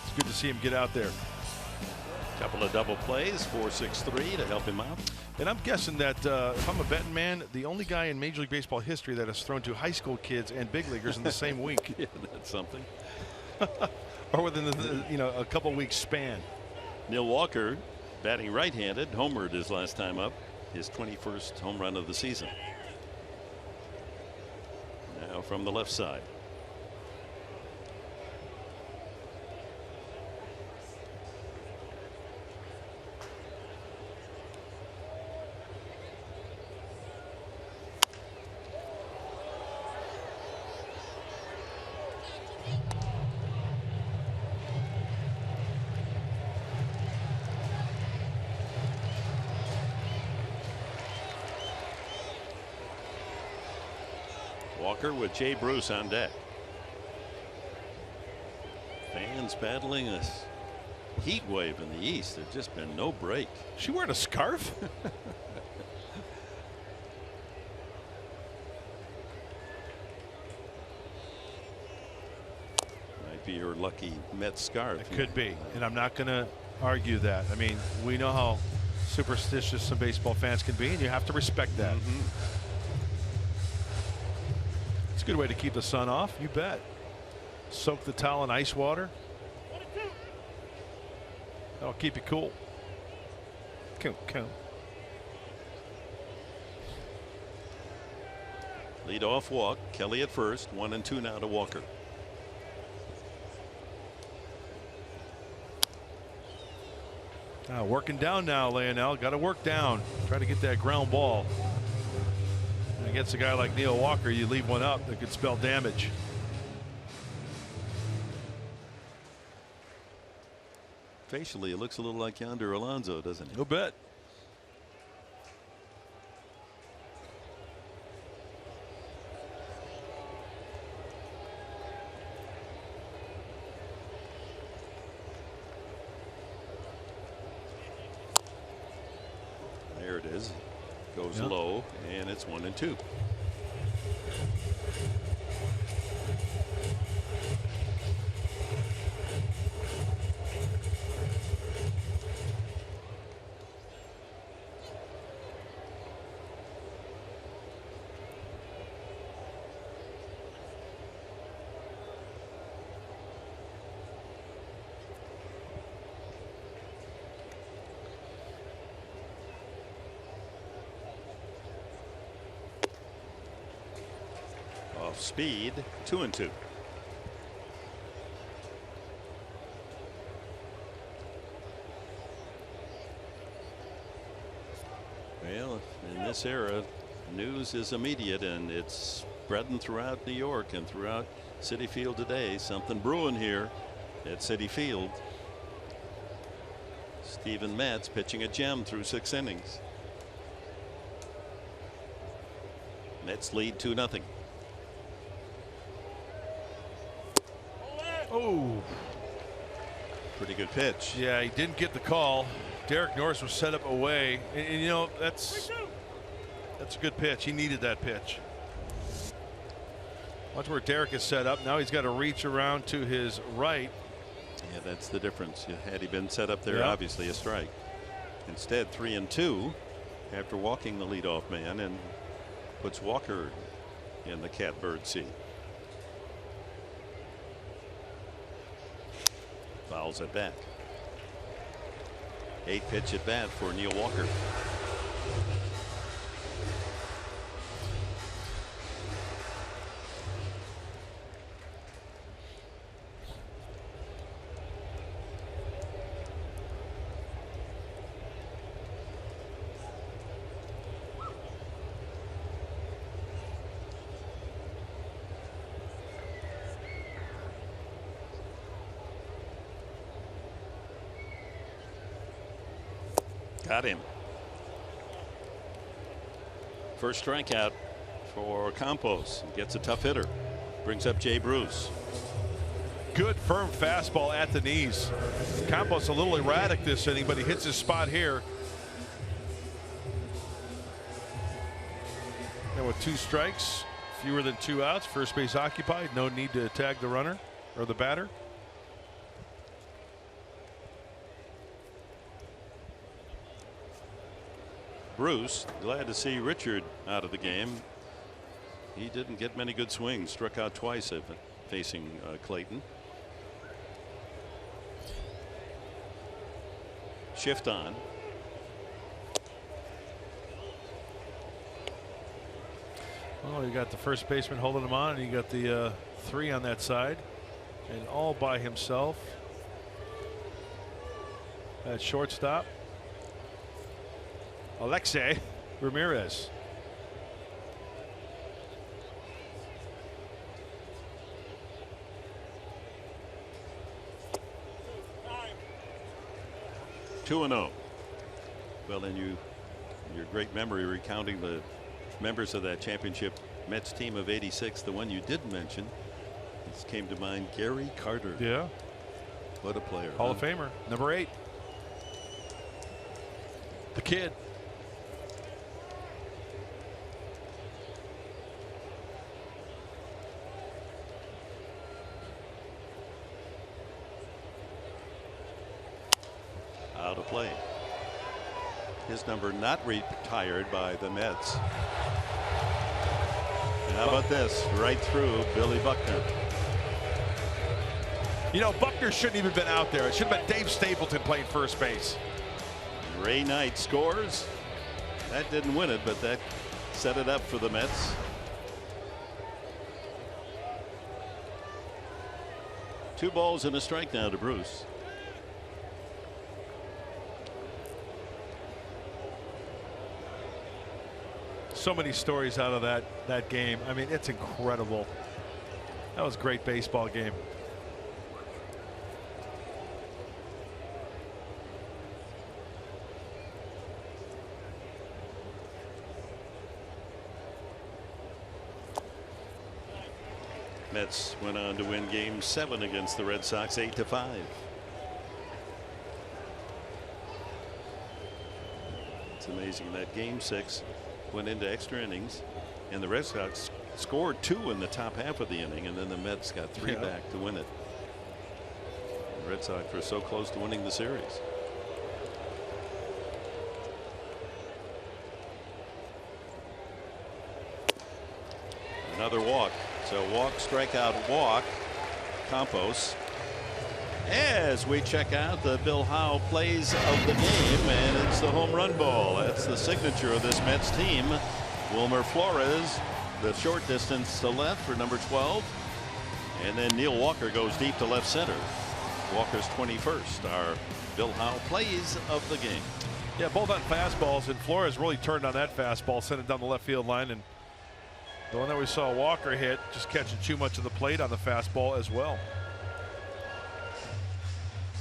It's good to see him get out there. Couple of double plays, 4-6-3 to help him out. And I'm guessing that if I'm a betting man, the only guy in Major League Baseball history that has thrown to high school kids and big leaguers in the same week. Yeah, that's something. Or within the, a couple weeks span. Neil Walker, batting right-handed, homered his last time up, his 21st home run of the season. Now from the left side. Walker with Jay Bruce on deck. Fans battling a heat wave in the East. There's just been no break. She wearing a scarf? Might be your lucky Mets scarf. It could be, and I'm not going to argue that. I mean, we know how superstitious some baseball fans can be, and you have to respect that. It's a good way to keep the sun off, you bet. Soak the towel in ice water. That'll keep you cool. Cool. Lead off walk. Kelly at first. 1-2 now to Walker. Working down now, Leonel. Got to work down. Try to get that ground ball. Against a guy like Neil Walker, you leave one up that could spell damage. Facially, it looks a little like Yonder Alonso, doesn't it? No bet. There it is. Goes low, and it's 1-2. Speed, 2-2. Well, in this era, news is immediate, and it's spreading throughout New York and throughout Citi Field today. Something brewing here at Citi Field. Steven Matz pitching a gem through 6 innings. Mets lead 2-0. Oh, pretty good pitch. Yeah, he didn't get the call. Derek Norris was set up away, and you know that's a good pitch. He needed that pitch. Watch where Derek is set up. Now he's got to reach around to his right. Yeah, that's the difference. Had he been set up there, obviously a strike. Instead, 3-2 after walking the leadoff man, and puts Walker in the catbird seat. Fouls it back. 8-pitch at bat for Neil Walker. Got him. First strikeout for Campos. Gets a tough hitter. Brings up Jay Bruce. Good firm fastball at the knees. Campos a little erratic this inning, but he hits his spot here. And with 2 strikes, fewer than 2 outs, first base occupied, no need to tag the runner or the batter. Bruce, glad to see Richard out of the game. He didn't get many good swings, struck out twice facing Clayton. Shift on. Oh, you got the first baseman holding him on, and you got the 3 on that side, and all by himself at shortstop. Alexei Ramirez. Two and 0. Well, and your great memory recounting the members of that championship Mets team of '86, the one you did mention, this came to mind, Gary Carter. Yeah. What a player. Hall of Famer, number 8. The kid. Out of play. His number not retired by the Mets. And how about this? Right through Billy Buckner. You know, Buckner shouldn't even been out there. It should have been Dave Stapleton playing first base. Ray Knight scores. That didn't win it, but that set it up for the Mets. Two balls and a strike now to Bruce. So many stories out of that game. I mean, it's incredible. That was a great baseball game. Mets went on to win Game 7 against the Red Sox 8-5. It's amazing that Game 6 went into extra innings, and the Red Sox scored 2 in the top half of the inning, and then the Mets got 3 back to win it. The Red Sox were so close to winning the series. Another walk. So walk, strikeout, walk. Campos. As we check out the Bill Howe plays of the game, and it's the home run ball. That's the signature of this Mets team. Wilmer Flores, the short distance to left for number 12. And then Neil Walker goes deep to left center. Walker's 21st. Our Bill Howe plays of the game. Yeah, both on fastballs, and Flores really turned on that fastball, sent it down the left field line, and the one that we saw Walker hit just catching too much of the plate on the fastball as well.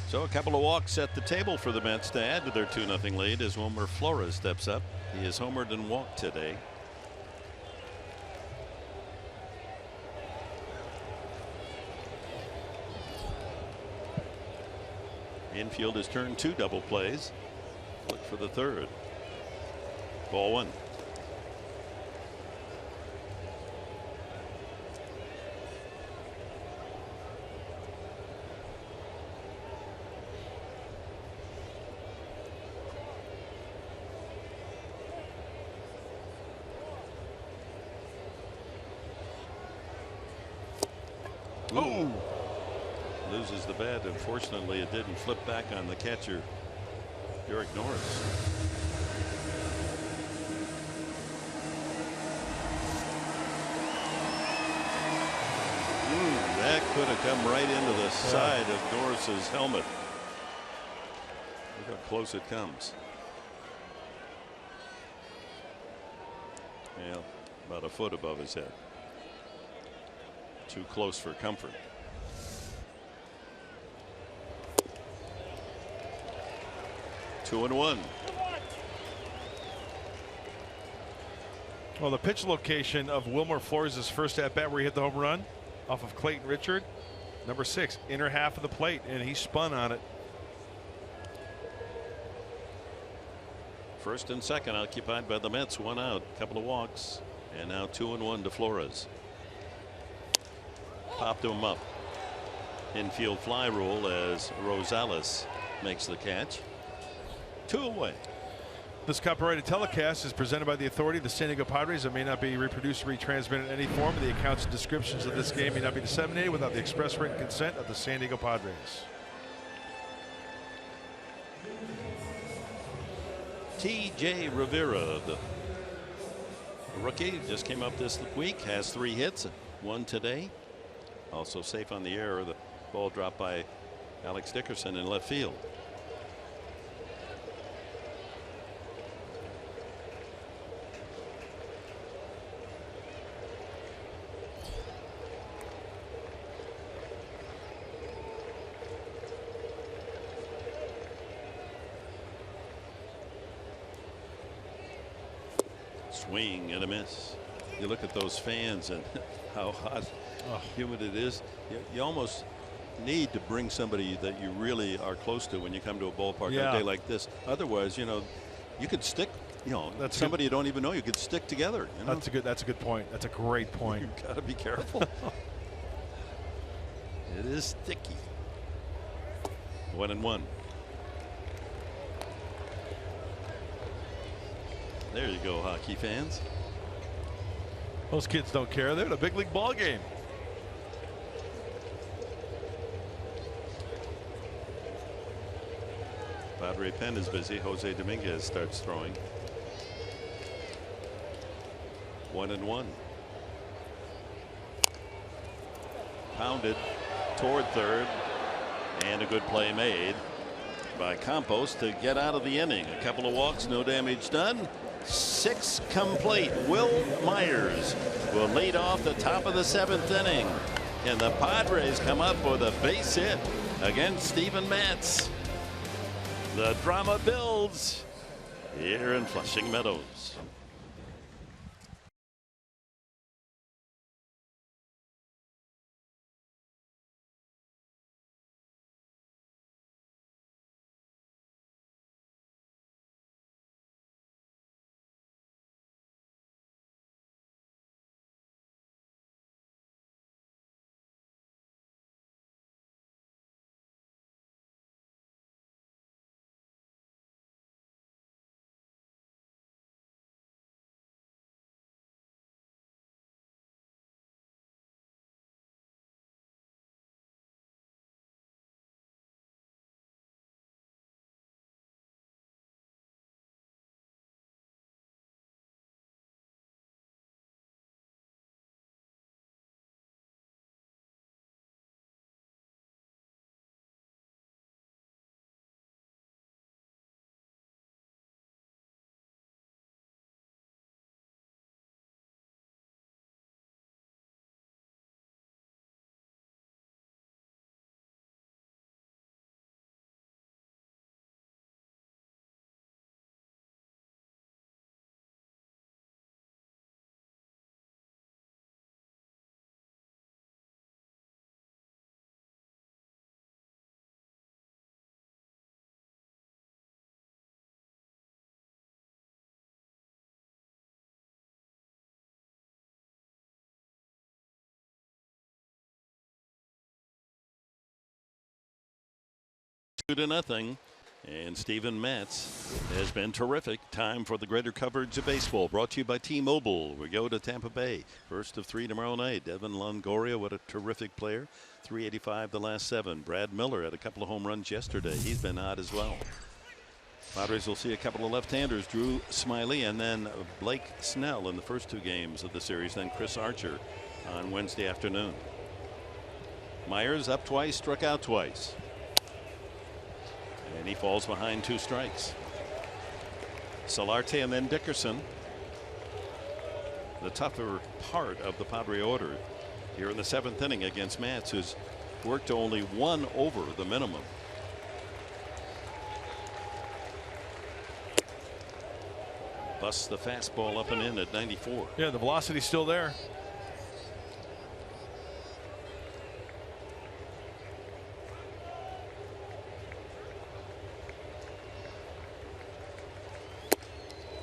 So a couple of walks at the table for the Mets to add to their 2-0 lead as Wilmer Flores steps up. He has homered and walked today. Infield has turned 2 double plays. Look for the third. Ball 1. Ooh. Loses the bat. Unfortunately, it didn't flip back on the catcher, Derek Norris. That could have come right into the side of Norris's helmet. Look how close it comes. Yeah, about a foot above his head. Too close for comfort. Two and 1. Well, the pitch location of Wilmer Flores' first at bat where he hit the home run off of Clayton Richard, number 6, inner half of the plate, and he spun on it. First and second occupied by the Mets. 1 out, couple of walks, and now 2-1 to Flores. Popped him up. Infield fly rule as Rosales makes the catch. 2 away. This copyrighted telecast is presented by the authority of the San Diego Padres. It may not be reproduced or retransmitted in any form. The accounts and descriptions of this game may not be disseminated without the express written consent of the San Diego Padres. T.J. Rivera, the rookie, just came up this week, has 3 hits, 1 today. Also safe on the air. The ball dropped by Alex Dickerson in left field. Swing and a miss. You look at those fans and how hot, humid it is. You almost need to bring somebody that you really are close to when you come to a ballpark on a day like this. Otherwise, you know, you could stick. You know, that's somebody you don't even know. You could stick together. You know? That's a good point. That's a great point. You got to be careful. It is sticky. 1-1. There you go, hockey fans. Those kids don't care. They're in a big league ball game. Padre pen is busy. Jose Dominguez starts throwing. 1-1. Pounded toward third, and a good play made by Campos to get out of the inning. A couple of walks, no damage done. 6 complete. Will Myers will lead off the top of the 7th inning, and the Padres come up with a base hit against Steven Matz. The drama builds here in Flushing Meadows. To nothing, and Steven Matz has been terrific. Time for the greater coverage of baseball, brought to you by T-Mobile. We go to Tampa Bay, first of 3 tomorrow night. Evan Longoria, what a terrific player, 385 the last 7. Brad Miller had a couple of home runs yesterday. He's been hot as well. Padres will see a couple of left-handers, Drew Smyly and then Blake Snell in the first 2 games of the series, then Chris Archer on Wednesday afternoon. Myers up twice, struck out twice. And he falls behind 2 strikes. Solarte and then Dickerson. The tougher part of the Padre order here in the 7th inning against Matz, who's worked to only 1 over the minimum. Busts the fastball up and in at 94. Yeah, the velocity's still there.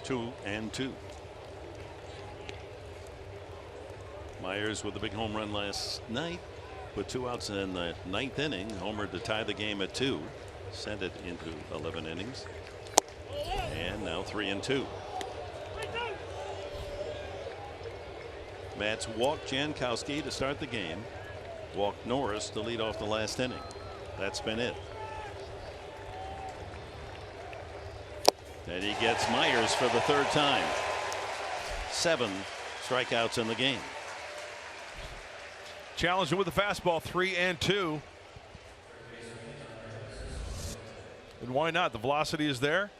Two and two. Myers with a big home run last night. Put 2 outs in the 9th inning. Homer to tie the game at 2. Sent it into 11 innings. And now 3 and 2. Matz walked Jankowski to start the game. Walked Norris to lead off the last inning. That's been it. And he gets Myers for the 3rd time. 7 strikeouts in the game. Challenging with the fastball, 3 and 2. And why not? The velocity is there.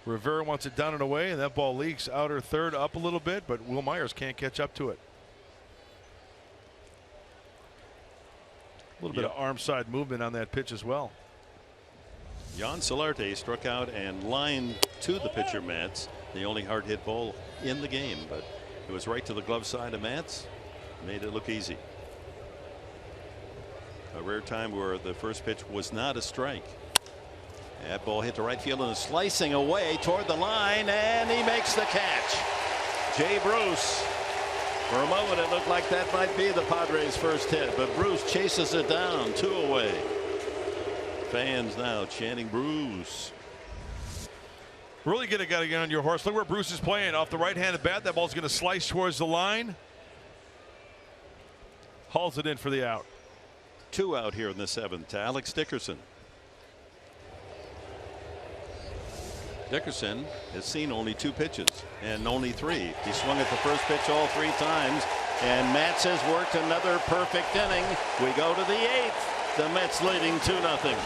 Rivera wants it down and away, and that ball leaks outer third up a little bit, but Will Myers can't catch up to it. A little bit of arm side movement on that pitch as well. Jan Solarte struck out and lined to the pitcher Matz. The only hard hit ball in the game, but it was right to the glove side of Matz. Made it look easy. A rare time where the first pitch was not a strike. That ball hit to right field and is slicing away toward the line, and he makes the catch. Jay Bruce. For a moment it looked like that might be the Padres' first hit, but Bruce chases it down, 2 away. Fans now chanting Bruce. Really got to get on your horse. Look where Bruce is playing. Off the right-handed bat, that ball's going to slice towards the line. Hauls it in for the out. 2 out here in the 7th to Alex Dickerson. Dickerson has seen only 2 pitches and only 3. He swung at the first pitch all 3 times, and Matz has worked another perfect inning. We go to the 8th. The Mets leading 2-0.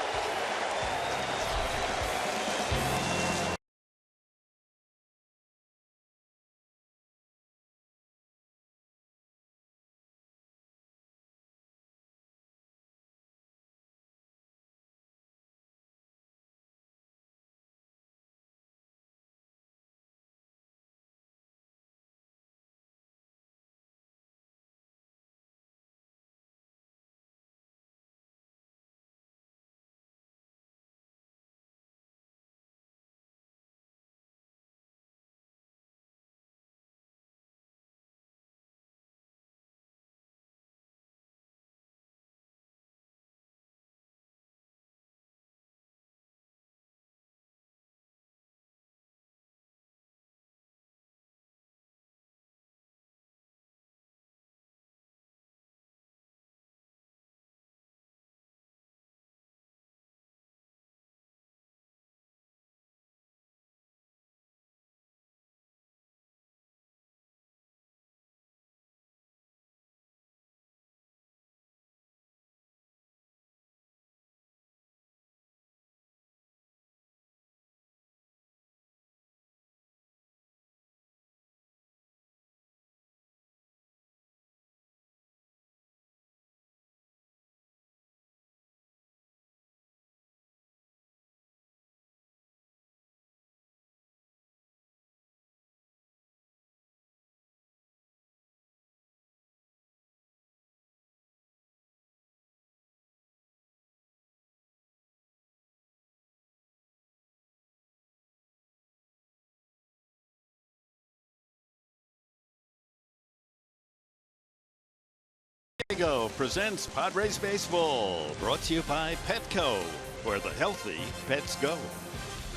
Diego presents Padres Baseball, brought to you by Petco, where the healthy pets go,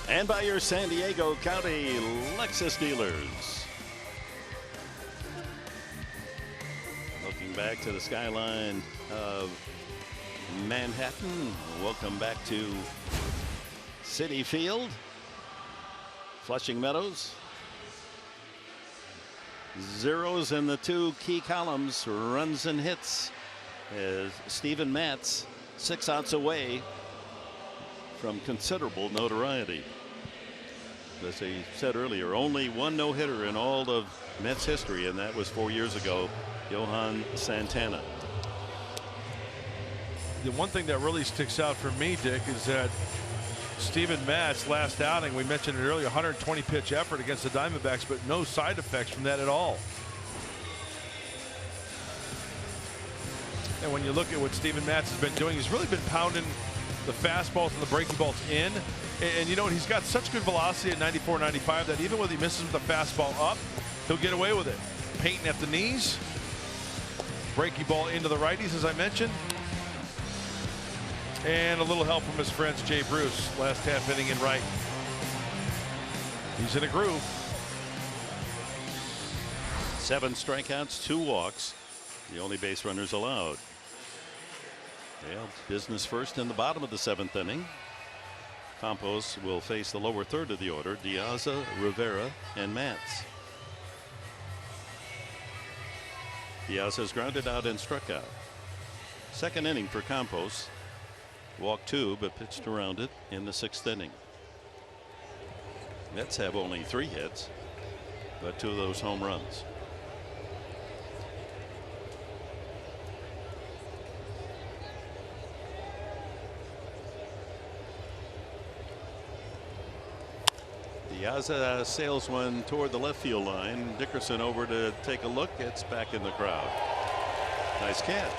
and by your San Diego County Lexus dealers. Looking back to the skyline of Manhattan. Welcome back to Citi Field, Flushing Meadows. Zeros in the 2 key columns, runs and hits, as Steven Matz 6 outs away from considerable notoriety. As I said earlier, only 1 no-hitter in all of Mets history, and that was 4 years ago, Johan Santana. The one thing that really sticks out for me, Dick, is that Steven Matz, last outing, we mentioned it earlier, 120 pitch effort against the Diamondbacks, but no side effects from that at all. And when you look at what Steven Matz has been doing, he's really been pounding the fastballs and the breaking balls in. And you know what? He's got such good velocity at 94, 95 that even when he misses with the fastball up, he'll get away with it. Painting at the knees. Breaking ball into the righties, as I mentioned. And a little help from his friends, Jay Bruce, last half inning in right. He's in a groove. 7 strikeouts, 2 walks. The only base runners allowed. Well, business first in the bottom of the 7th inning. Campos will face the lower third of the order. De Aza, Rivera, and Matz. De Aza is grounded out and struck out. 2nd inning for Campos. Walked 2, but pitched around it in the 6th inning. Mets have only 3 hits, but 2 of those home runs. De Aza sails one toward the left field line. Dickerson over to take a look. It's back in the crowd. Nice catch.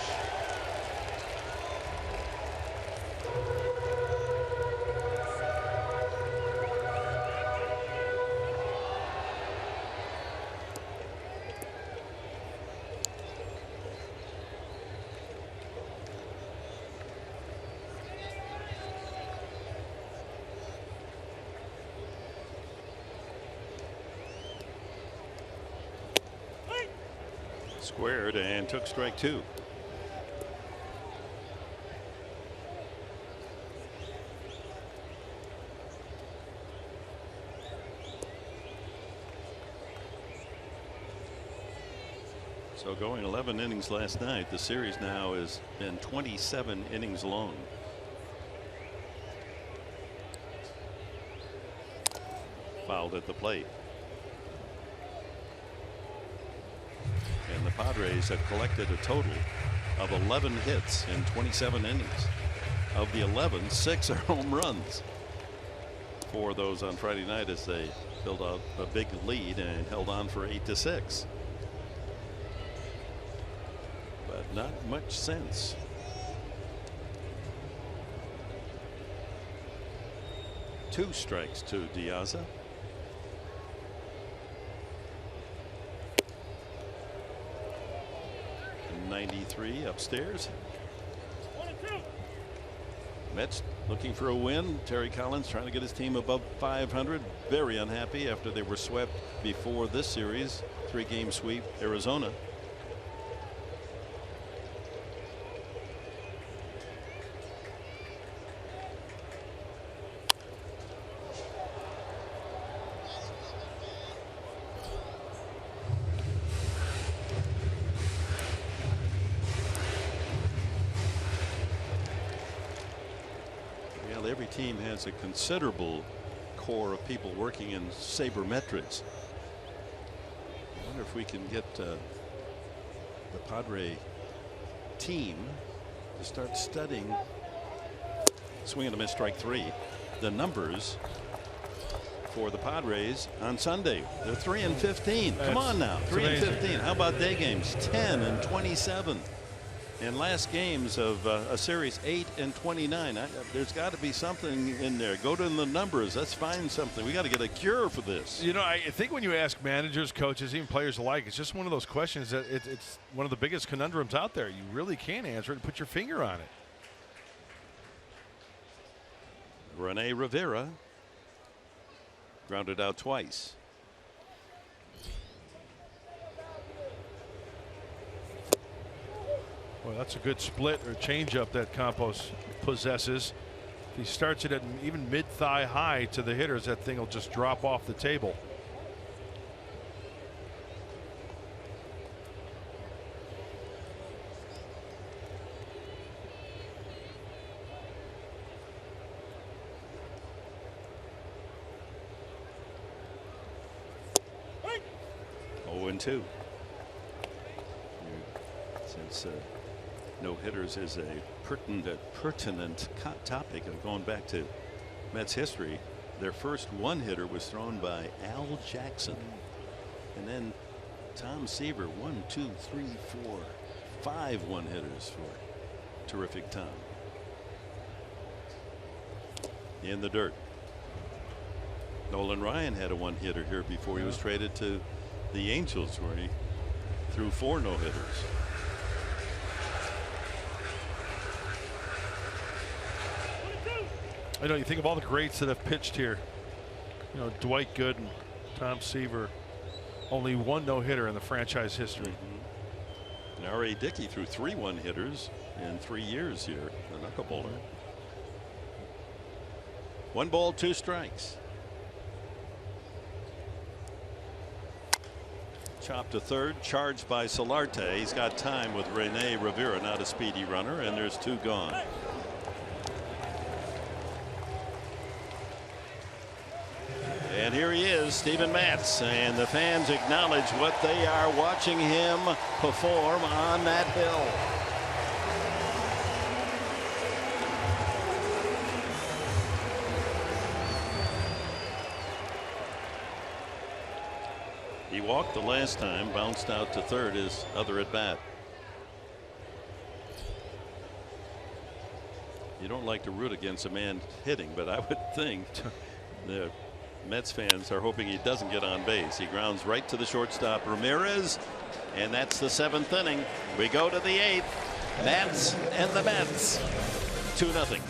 Squared and took strike 2. So going 11 innings last night, the series now has been 27 innings long. Fouled at the plate. And the Padres have collected a total of 11 hits in 27 innings. Of the 11, 6 are home runs. 4 of those on Friday night as they built out a big lead and held on for 8-6. But not much sense. Two strikes to De Aza. .93 upstairs. Mets looking for a win. Terry Collins trying to get his team above 500. Very unhappy after they were swept before this series. 3-game sweep Arizona. Every team has a considerable core of people working in sabermetrics. I wonder if we can get the Padre team to start studying, swing and a miss, strike 3, the numbers for the Padres on Sunday. They're 3-15. Come on now, 3-15. How about day games? 10-27. And last games of a series, 8-29. There's got to be something in there. Go to the numbers. Let's find something. We got to get a cure for this. You know, I think when you ask managers, coaches, even players alike, it's just one of those questions that it's one of the biggest conundrums out there. You really can't answer it and put your finger on it. Rene Rivera grounded out twice. Well, that's a good split or changeup that Campos possesses. If he starts it at an even mid-thigh high to the hitters, that thing will just drop off the table. Hey. 0-2. Since no hitters is a pertinent topic of going back to Mets history, their first one-hitter was thrown by Al Jackson. And then Tom Seaver, 1, 2, 3, 4, 5 one-hitters for terrific Tom. In the dirt. Nolan Ryan had a one-hitter here before he was traded to the Angels, where he threw 4 no-hitters. I know, you think of all the greats that have pitched here. You know, Dwight Gooden, Tom Seaver. Only 1 no-hitter in the franchise history. And R.A. Dickey threw 3 one-hitters in 3 years here, the knuckleballer. 1 ball, 2 strikes. Chopped to third, charged by Solarte. He's got time with Rene Rivera, not a speedy runner, and there's 2 gone. And here he is, Steven Matz, and the fans acknowledge what they are watching him perform on that hill. He walked the last time, bounced out to third his other at bat. You don't like to root against a man hitting, but I would think the Mets fans are hoping he doesn't get on base. He grounds right to the shortstop Ramirez, and that's the 7th inning. We go to the 8th. Mets and the Mets 2-0.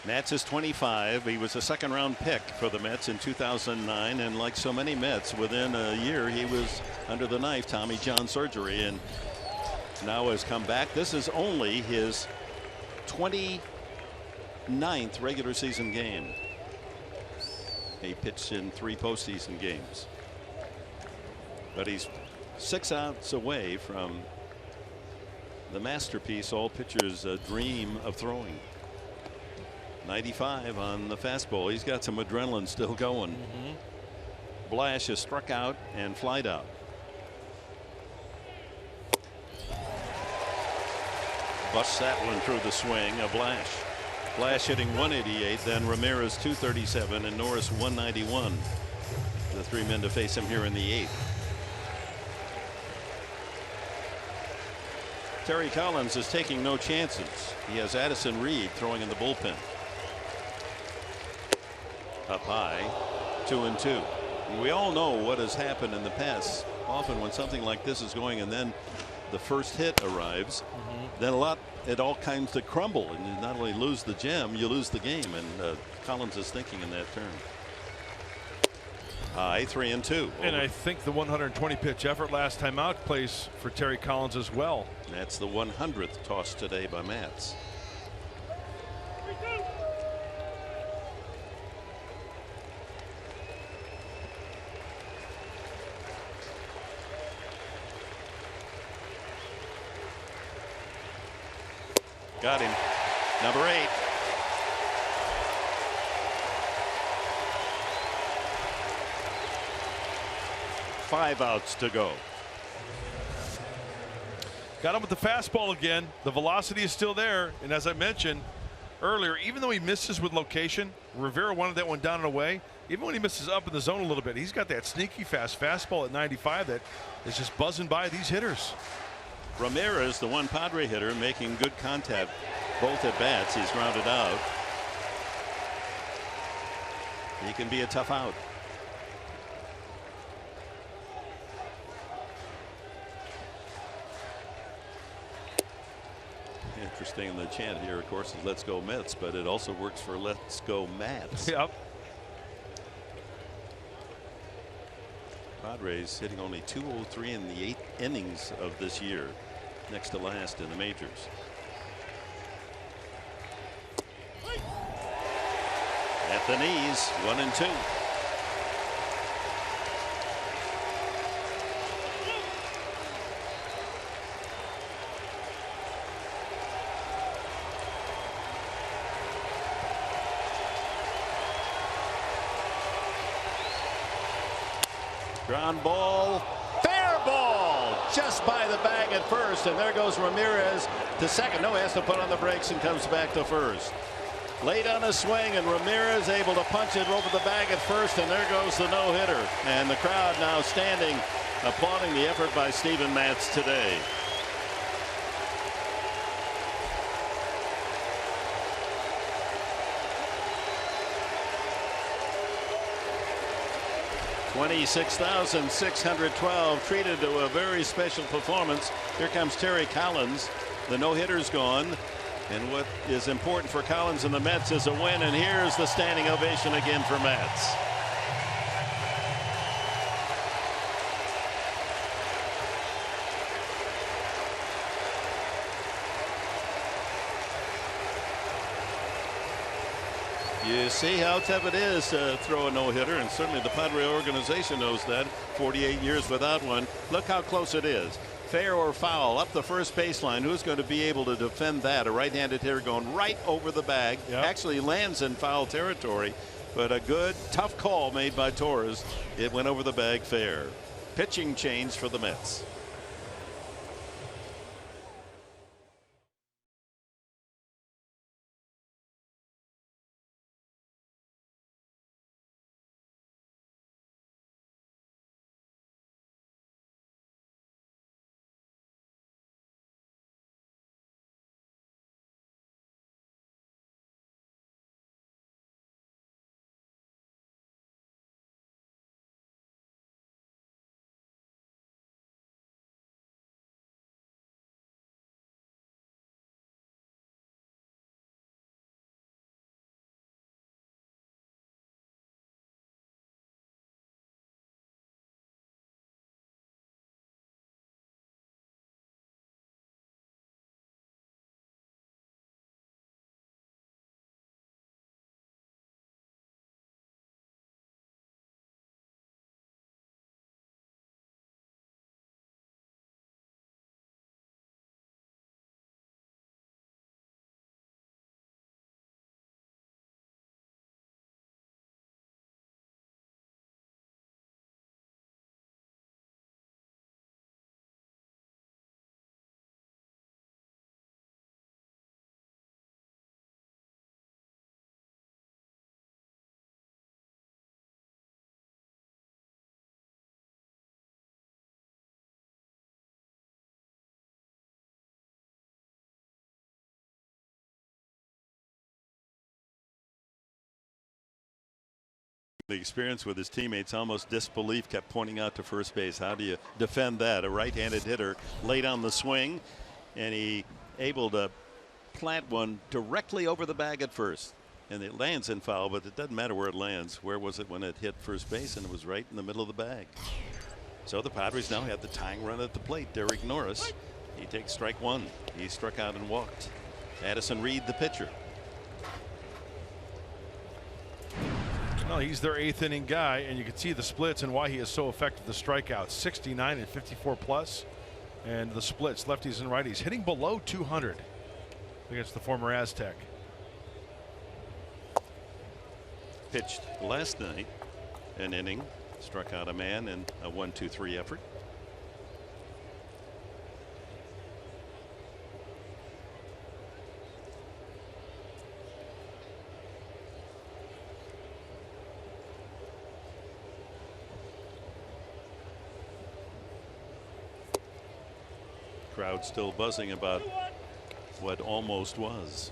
Matz is 25. He was a 2nd-round pick for the Mets in 2009, and like so many Mets, within a year he was under the knife, Tommy John surgery, and now has come back. This is only his 29th regular season game. He pitched in 3 postseason games, but he's 6 outs away from the masterpiece all pitchers dream of throwing. 95 on the fastball. He's got some adrenaline still going. Blash is struck out and flied out. Busts that one through the swing of Blash. Flash hitting 188, then Ramirez 237, and Norris 191. The three men to face him here in the 8th. Terry Collins is taking no chances. He has Addison Reed throwing in the bullpen. Up high, 2-2. We all know what has happened in the past. Often when something like this is going and then the first hit arrives, then it all kinds of crumble, and you not only lose the gem, you lose the game. And Collins is thinking in that term. High, 3-2. And I think the 120 pitch effort last time out plays for Terry Collins as well. That's the 100th toss today by Matz. Got him. Number 8. Five outs to go. Got him with the fastball again. The velocity is still there. And as I mentioned earlier, even though he misses with location, Rivera wanted that one down and away. Even when he misses up in the zone a little bit, he's got that sneaky fast fastball at 95 that is just buzzing by these hitters. Ramirez, the one Padre hitter, making good contact both at bats. He's grounded out. He can be a tough out. Interesting. The chant here, of course, is "Let's go Mets," but it also works for "Let's go Mats." Yep. Padres hitting only 203 in the 8 innings of this year, next to last in the majors. At the knees, 1-2. Ground ball, fair ball, just by the bag at first, and there goes Ramirez to second. No, he has to put on the brakes and comes back to first. Late on a swing, and Ramirez able to punch it over the bag at first, and there goes the no-hitter. And the crowd now standing, applauding the effort by Steven Matz today. $26,612 treated to a very special performance. Here comes Terry Collins. The no-hitter's gone. And what is important for Collins and the Mets is a win. And here's the standing ovation again for Matz. You see how tough it is to throw a no-hitter, and certainly the Padre organization knows that. 48 years without one. Look how close it is. Fair or foul up the first baseline. Who's going to be able to defend that? A right-handed hitter going right over the bag. Yep. Actually lands in foul territory, but a good, tough call made by Torres. It went over the bag fair. Pitching change for the Mets. The experience with his teammates, almost disbelief, kept pointing out to first base. How do you defend that? A right-handed hitter late on the swing, and he able to plant one directly over the bag at first. And it lands in foul, but it doesn't matter where it lands. Where was it when it hit first base? And it was right in the middle of the bag. So the Padres now have the tying run at the plate. Derek Norris, he takes strike one. He struck out and walked. Addison Reed, the pitcher. No, he's their 8th inning guy, and you can see the splits and why he is so effective. The strikeouts, 69 and 54 plus, and the splits, lefties and righties, hitting below 200 against the former Aztec. Pitched last night, an inning, struck out a man in a 1-2-3 effort. Crowd still buzzing about what almost was.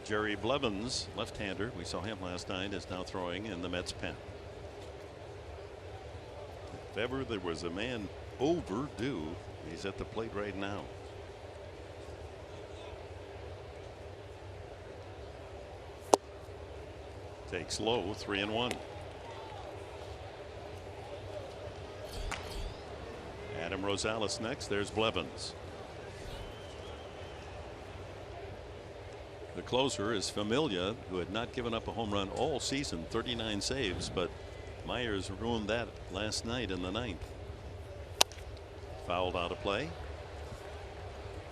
Jerry Blevins, left-hander, we saw him last night, is now throwing in the Mets pen. If ever there was a man overdue, he's at the plate right now. Takes low, 3-1. Adam Rosales next. There's Blevins. The closer is Familia, who had not given up a home run all season, 39 saves, but Myers ruined that last night in the 9th. Fouled out of play.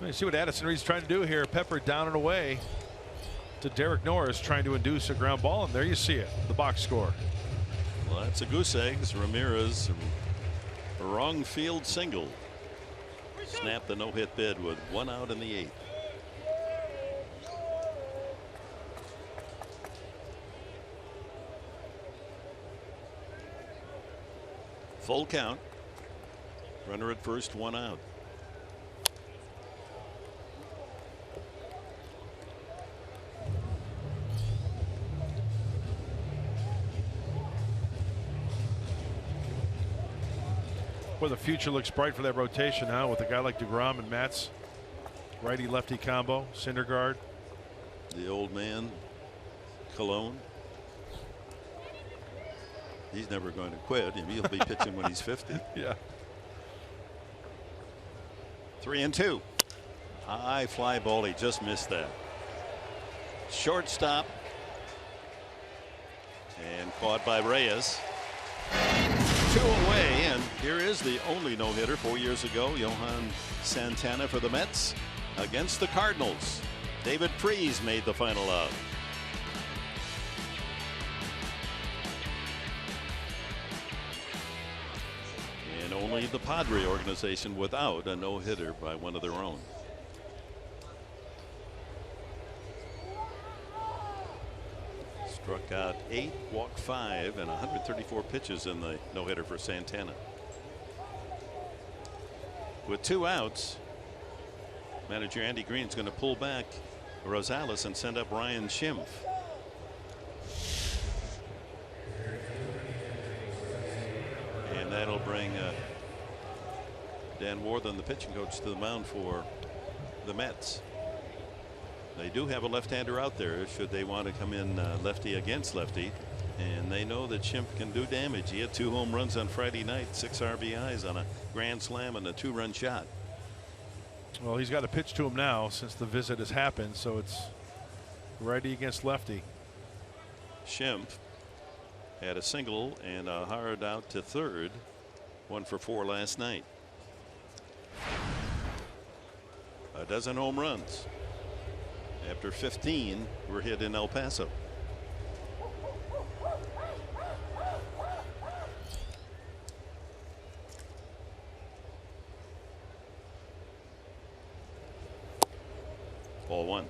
You see what Addison Reed's trying to do here. Pepper down and away to Derek Norris, trying to induce a ground ball, and there you see it, the box score. Well, that's a goose eggs. Ramirez, a wrong field single. Snapped the no-hit bid with 1 out in the 8th. Full count. Runner at first, 1 out. Well, the future looks bright for that rotation now with a guy like DeGrom and Matz. Righty lefty combo. Syndergaard. The old man, Cologne. He's never going to quit. He'll be pitching when he's 50. Yeah. 3-2. High fly ball. He just missed that. Shortstop. And caught by Reyes. 2 away, and here is the only no-hitter 4 years ago. Johan Santana for the Mets against the Cardinals. David Freese made the final out. And only the Padre organization without a no-hitter by one of their own. Struck out 8, walked 5, and 134 pitches in the no-hitter for Santana. With 2 outs, manager Andy Green's going to pull back Rosales and send up Ryan Schimpf. And that'll bring Dan Warthen, the pitching coach, to the mound for the Mets. They do have a left-hander out there should they want to come in lefty against lefty, and they know that Schimpf can do damage. He had 2 home runs on Friday night, 6 RBIs on a grand slam and a 2-run shot. Well, he's got to pitch to him now since the visit has happened, so it's righty against lefty. Schimpf had a single and a hard out to third, 1 for 4 last night. A dozen home runs. After 15 were hit in El Paso. Ball 1.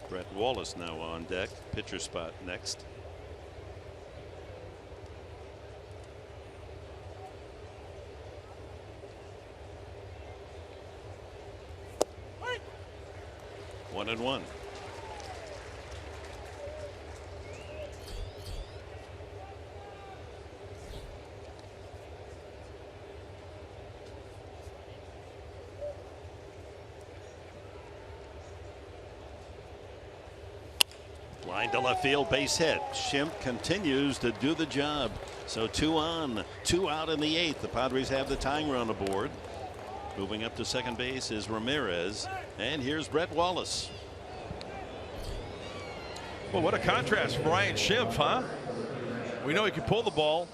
Brett Wallace now on deck. Pitcher spot next. One and 1. Line to left field, base hit. Schimpf continues to do the job. So 2 on, 2 out in the 8th. The Padres have the tying run aboard. Moving up to second base is Ramirez. And here's Brett Wallace. Well, what a contrast from Ryan Schimpf, huh? We know he can pull the ball,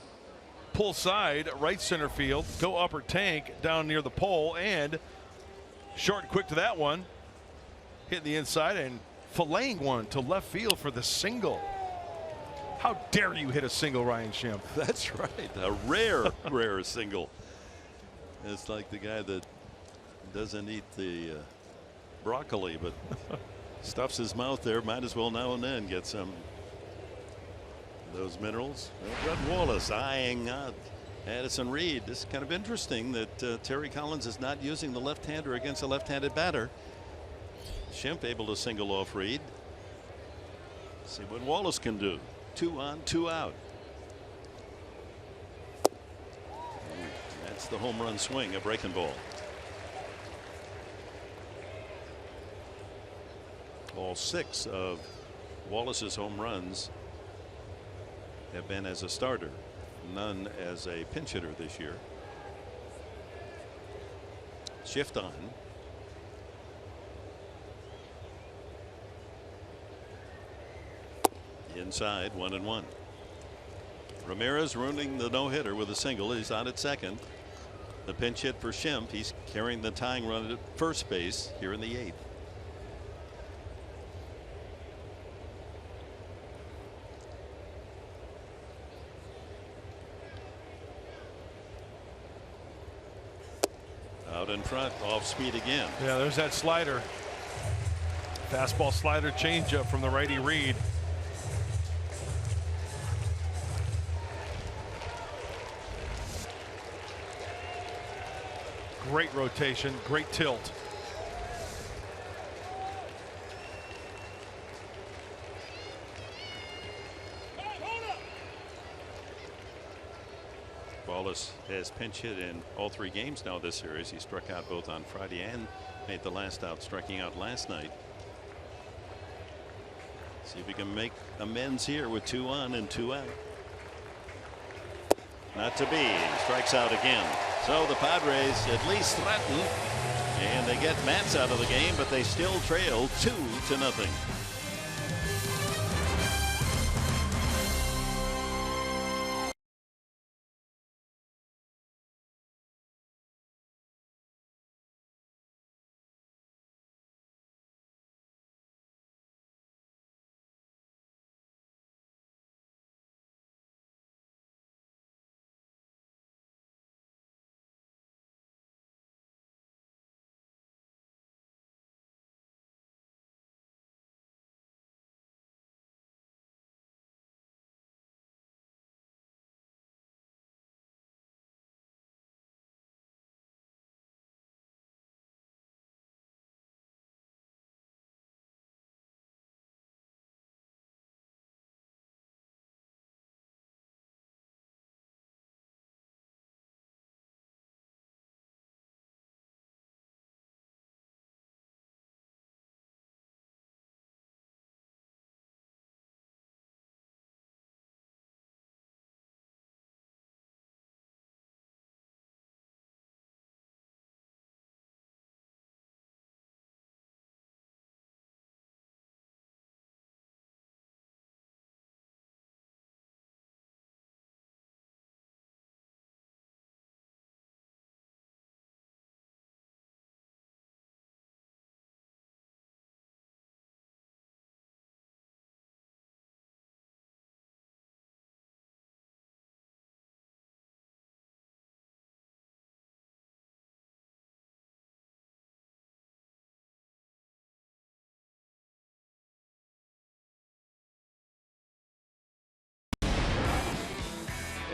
pull side, right center field, go upper tank down near the pole, and short and quick to that one. Hitting the inside and filleting one to left field for the single. How dare you hit a single, Ryan Schimpf? That's right. A rare single. It's like the guy that doesn't eat the broccoli, but stuffs his mouth there. Might as well now and then get some of those minerals. Brett Wallace eyeing Addison Reed. This is kind of interesting that Terry Collins is not using the left-hander against a left-handed batter. Schimpf able to single off Reed. See what Wallace can do. 2 on, 2 out. That's the home run swing, a breaking ball. All 6 of Wallace's home runs have been as a starter, none as a pinch hitter this year. Shift on. Inside, 1-1. Ramirez ruining the no-hitter with a single. He's out at second. The pinch hit for Schimpf. He's carrying the tying run at first base here in the 8th. Out in front, off speed again. Yeah, there's that slider. Fastball slider changeup from the righty Reed. Great rotation, great tilt. Wallace has pinch hit in all 3 games now this series. He struck out both on Friday and made the last out, striking out last night. See if he can make amends here with 2 on and 2 out. Not to be. He strikes out again. So the Padres at least threaten, and they get Matz out of the game, but they still trail 2-0.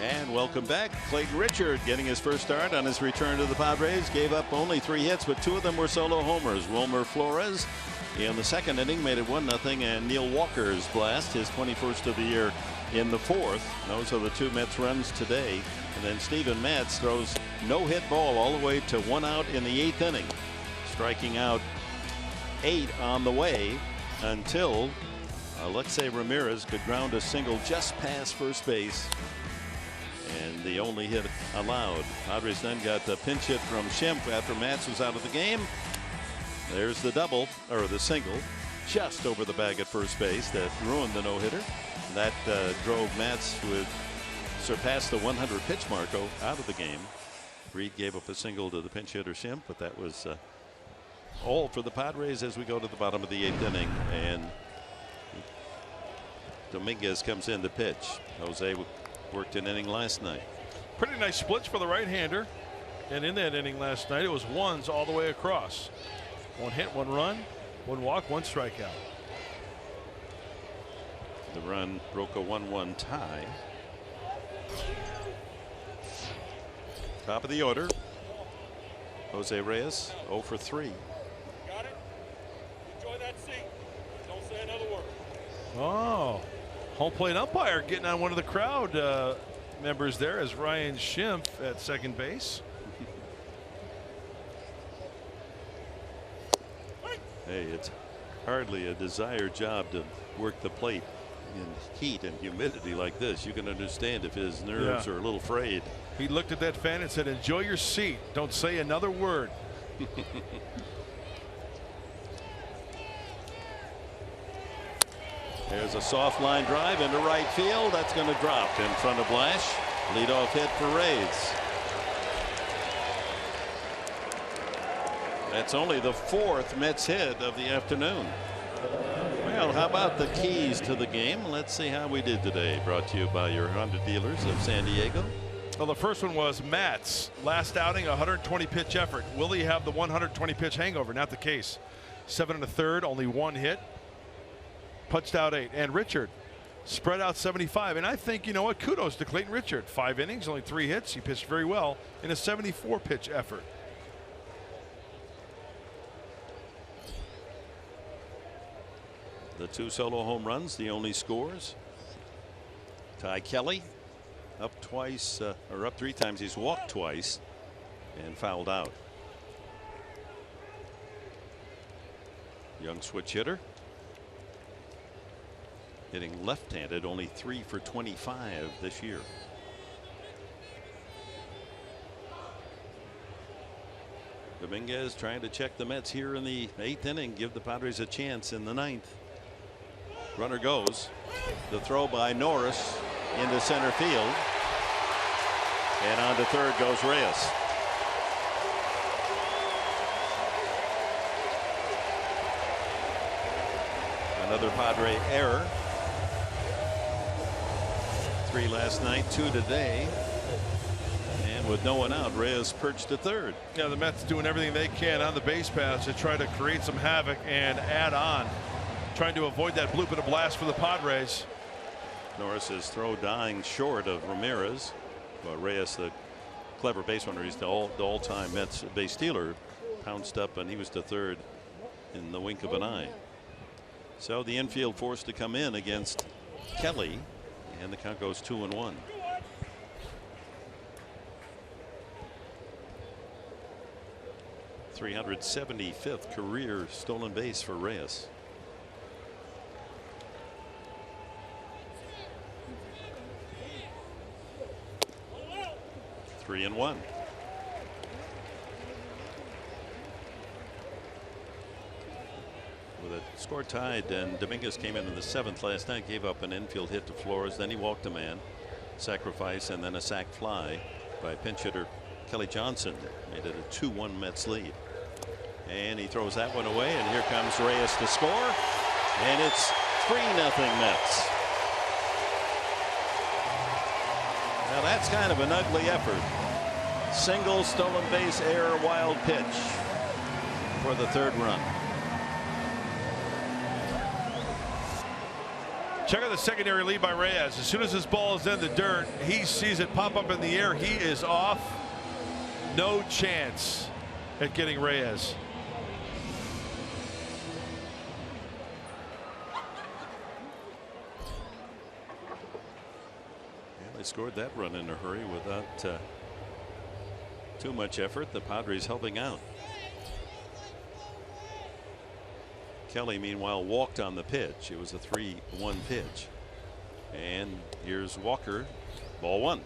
And welcome back. Clayton Richard getting his first start on his return to the Padres. Gave up only 3 hits, but 2 of them were solo homers. Wilmer Flores in the second inning made it 1-0, and Neil Walker's blast, his 21st of the year, in the 4th. Those are the 2 Mets runs today. And then Steven Matz throws no-hit ball all the way to 1 out in the 8th inning, striking out 8 on the way until Alexei Ramirez could ground a single just past first base, and the only hit allowed. Padres then got the pinch hit from Schimpf after Matz was out of the game. There's the double, or the single, just over the bag at first base that ruined the no-hitter. That drove Matz, who had surpassed the 100 pitch mark, out of the game. Reed gave up a single to the pinch hitter Schimpf, but that was all for the Padres as we go to the bottom of the 8th inning, and Dominguez comes in to pitch. Jose worked an inning last night. Pretty nice splits for the right-hander, and in that inning last night it was ones all the way across. 1 hit, 1 run, 1 walk, 1 strikeout. The run broke a 1-1 tie. Top of the order, Jose Reyes 0 for 3. Got it? Enjoy that seat. Don't say another word. Oh, home plate umpire getting on one of the crowd members there as Ryan Schimpf at second base. Hey, it's hardly a desired job to work the plate in heat and humidity like this. You can understand if his nerves are a little frayed. He looked at that fan and said, enjoy your seat. Don't say another word. There's a soft line drive into right field. That's going to drop in front of Blash. Leadoff hit for Reyes. That's only the 4th Mets hit of the afternoon. Well, how about the keys to the game? Let's see how we did today. Brought to you by your Honda dealers of San Diego. Well, the first one was Matz. Last outing, 120 pitch effort. Will he have the 120 pitch hangover? Not the case. 7 1/3, only 1 hit. Punched out 8. And Richard spread out 75. And I think, you know what, kudos to Clayton Richard. 5 innings, only 3 hits. He pitched very well in a 74 pitch effort. The 2 solo home runs, the only scores. Ty Kelly up twice, or up 3 times. He's walked twice and fouled out. Young switch hitter. Hitting left-handed, only 3 for 25 this year. Dominguez trying to check the Mets here in the 8th inning, give the Padres a chance in the 9th. Runner goes. The throw by Norris into center field. And on to third goes Reyes. Another Padre error. 3 last night, 2 today. And with no one out, Reyes perched to third. Yeah, the Mets doing everything they can on the base paths to try to create some havoc and add on, trying to avoid that bloop and a blast for the Padres. Norris's throw dying short of Ramirez. But Reyes, the clever base runner, he's the all-time Mets base stealer, pounced up and he was to third in the wink of an eye. So the infield forced to come in against Kelly, and the count goes 2-1. .375th career stolen base for Reyes. Three and 1. With a score tied, and Dominguez came in the 7th last night, gave up an infield hit to Flores, then he walked a man, sacrifice, and then a sac fly by pinch hitter Kelly Johnson. Made it a 2-1 Mets lead. And he throws that one away, and here comes Reyes to score, and it's 3-0 Mets. Now that's kind of an ugly effort. Single, stolen base, error, wild pitch for the 3rd run. Check out the secondary lead by Reyes. As soon as this ball is in the dirt, he sees it pop up in the air. He is off. No chance at getting Reyes. They scored that run in a hurry without too much effort. The Padres helping out. Kelly, meanwhile, walked on the pitch. It was a 3-1 pitch. And here's Walker, ball one.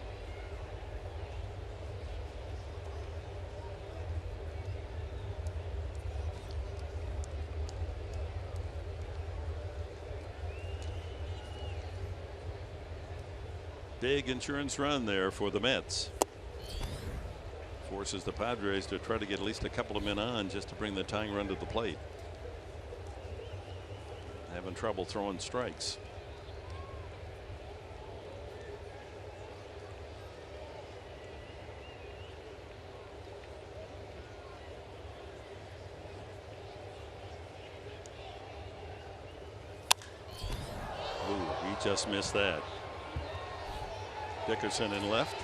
Big insurance run there for the Mets. Forces the Padres to try to get at least a couple of men on just to bring the tying run to the plate. Having trouble throwing strikes. Ooh, he just missed that. Dickerson in left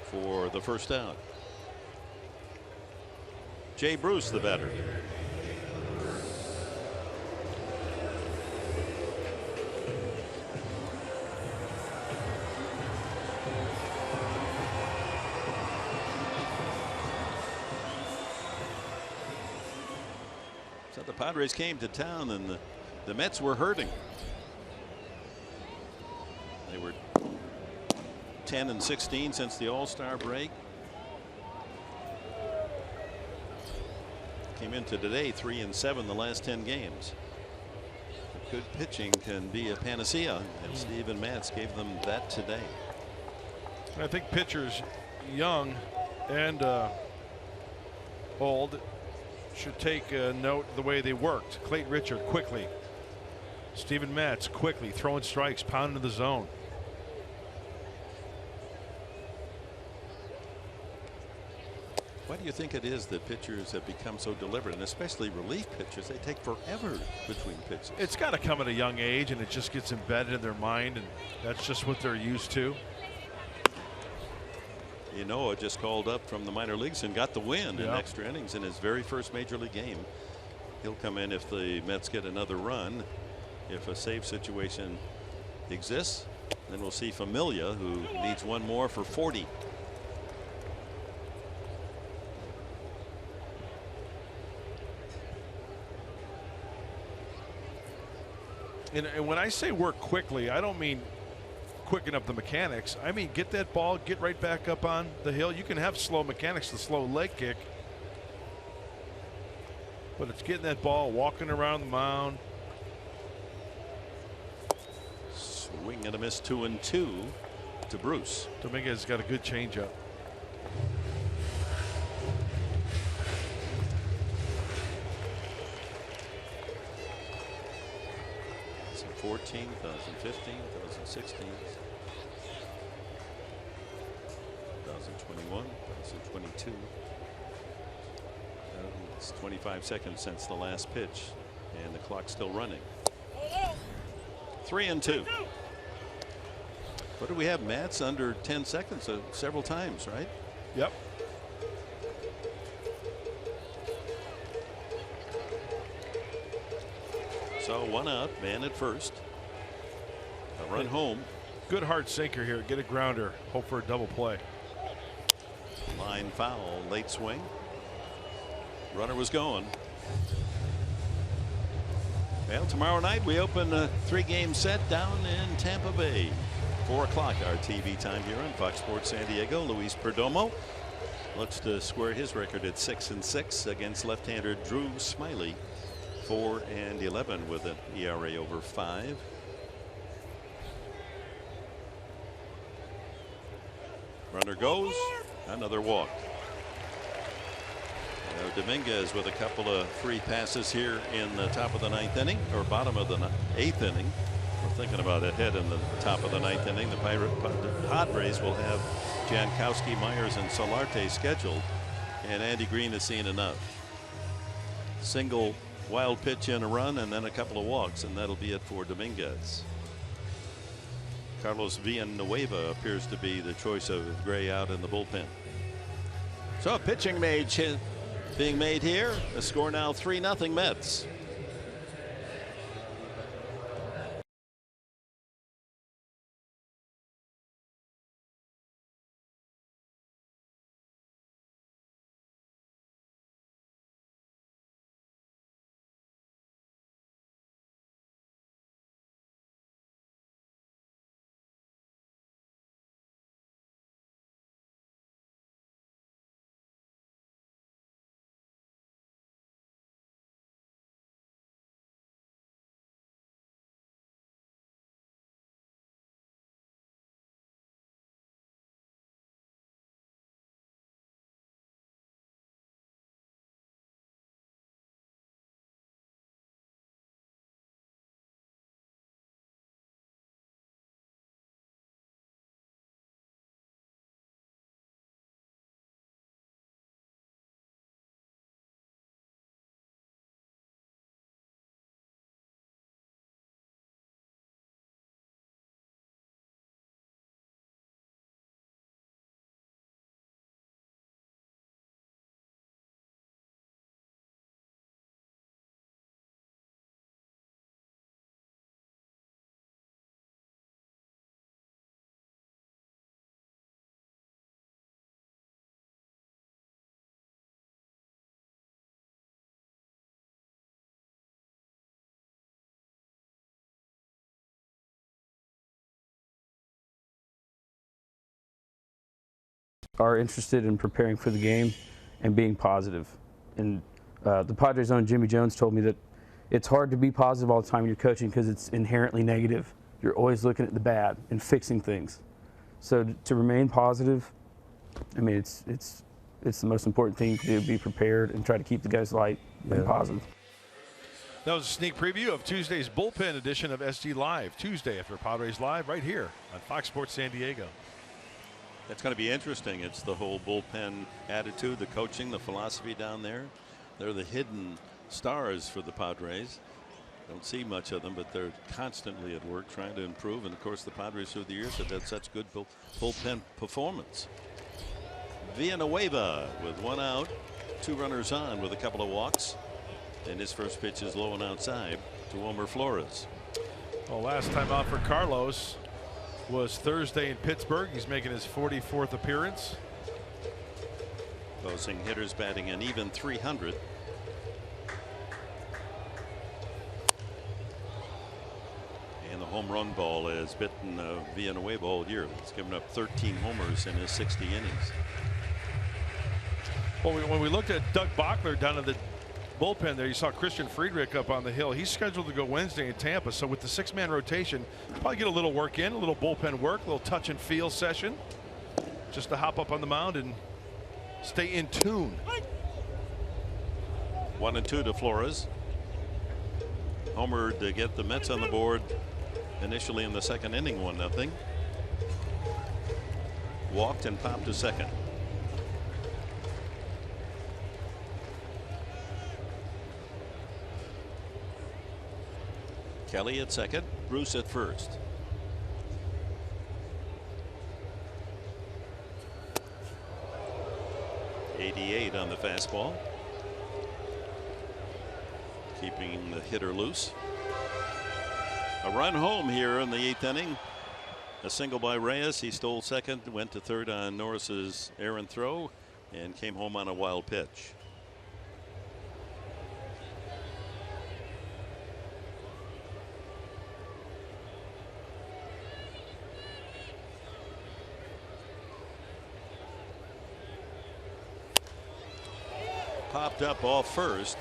for the first out. Jay Bruce, the batter. So the Padres came to town and the Mets were hurting. They were 10-16 since the All-Star break. Came into today 3-7 the last 10 games. Good pitching can be a panacea, and Steven Matz gave them that today. I think pitchers, young and old, should take note of the way they worked. Clayton Richard quickly. Steven Matz quickly throwing strikes, pounding the zone. Why do you think it is that pitchers have become so deliberate, and especially relief pitchers? They take forever between pitches. It's got to come at a young age, and it just gets embedded in their mind, and that's just what they're used to. Ynoa just called up from the minor leagues and got the win in extra innings in his very first major league game. He'll come in if the Mets get another run. If a save situation exists, then we'll see Familia, who needs one more for 40. And when I say work quickly, I don't mean quicken up the mechanics. I mean get that ball, get right back up on the hill. You can have slow mechanics, the slow leg kick, but it's getting that ball, walking around the mound. Swing and a miss, 2-2 to Bruce. Dominguez got a good changeup. It's 14, 2015, 2016, 2021, 2022. It's 25 seconds since the last pitch, and the clock's still running. 3-2. What do we have? Matz under 10 seconds several times, right? Yep. So one out, man at first. A run home. Good hard sinker here. Get a grounder. Hope for a double play. Line foul, late swing. Runner was going. Well, tomorrow night we open a 3-game set down in Tampa Bay. 4 o'clock our TV time here on Fox Sports San Diego. Luis Perdomo looks to square his record at 6-6 against left-hander Drew Smyly. 4-11 with an ERA over 5. Runner goes. Another walk. Dominguez with a couple of free passes here in the top of the 9th inning, or bottom of the 8th inning. We're thinking about ahead in the top of the 9th inning. The Padres will have Jankowski, Myers, and Solarte scheduled, and Andy Green has seen enough. Single wild pitch in a run, and then a couple of walks, and that'll be it for Dominguez. Carlos Villanueva appears to be the choice of Gray out in the bullpen. So a pitching match being made here. The score now 3-0 Mets. are interested in preparing for the game and being positive. And the Padres' own Jimmy Jones told me that it's hard to be positive all the time when you're coaching because it's inherently negative. You're always looking at the bad and fixing things. So to remain positive, I mean, it's the most important thing you can do, be prepared and try to keep the guys light and positive. That was a sneak preview of Tuesday's bullpen edition of SD Live. Tuesday after Padres Live right here on Fox Sports San Diego. That's going to be interesting. It's the whole bullpen attitude, the coaching, the philosophy down there. They're the hidden stars for the Padres. Don't see much of them, but they're constantly at work trying to improve. And of course, the Padres through the years have had such good bullpen performance. Villanueva with 1 out, 2 runners on with a couple of walks. And his first pitch is low and outside to Wilmer Flores. Well, last time out for Carlos was Thursday in Pittsburgh. He's making his 44th appearance. Opposing hitters batting an even 300. And the home run ball has bitten Villanueva all year. He's given up 13 homers in his 60 innings. Well, when we looked at Doug Bachler down at the bullpen there, you saw Christian Friedrich up on the hill. He's scheduled to go Wednesday in Tampa. So with the 6-man rotation, probably get a little work in, a little bullpen work, a little touch and feel session, just to hop up on the mound and stay in tune. 1-2 to Flores. Homer to get the Mets on the board initially in the second inning, 1-0. Walked and popped to second. Kelly at second, Bruce at first. .88 on the fastball. Keeping the hitter loose. A run home here in the 8th inning. A single by Reyes. He stole second, went to third on Norris's errant throw, and came home on a wild pitch. Popped up off first.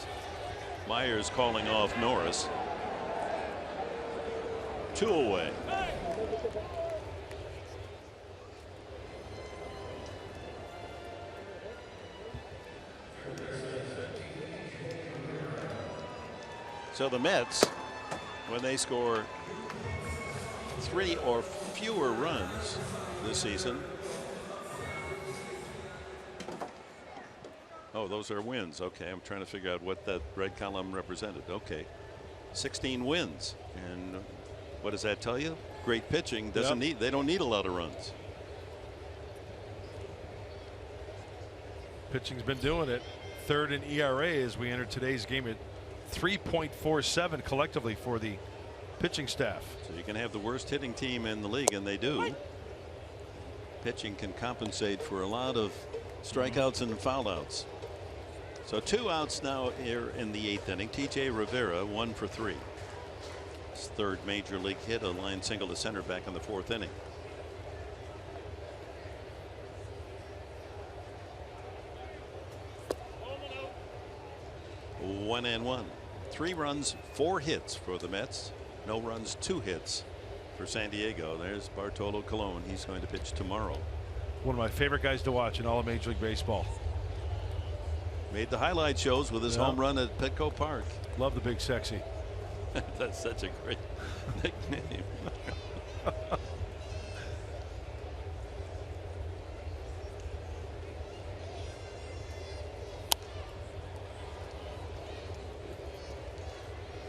Myers calling off Norris. 2 away. So the Mets, when they score 3 or fewer runs this season. Oh, those are wins. Okay, I'm trying to figure out what that red column represented. Okay, 16 wins, and what does that tell you? Great pitching doesn't need. They don't need a lot of runs. Pitching's been doing it. Third in ERA as we enter today's game at 3.47 collectively for the pitching staff. So you can have the worst hitting team in the league, and they do. Pitching can compensate for a lot of strikeouts and foul outs. So 2 outs now here in the 8th inning. TJ Rivera 1 for 3. His 3rd major league hit, a line single to center back in the 4th inning. One and one. 3 runs, 4 hits for the Mets. No runs, 2 hits for San Diego. There's Bartolo Colon. He's going to pitch tomorrow. One of my favorite guys to watch in all of Major League Baseball. Made the highlight shows with his home run at Petco Park. Love the Big Sexy. That's such a great nickname.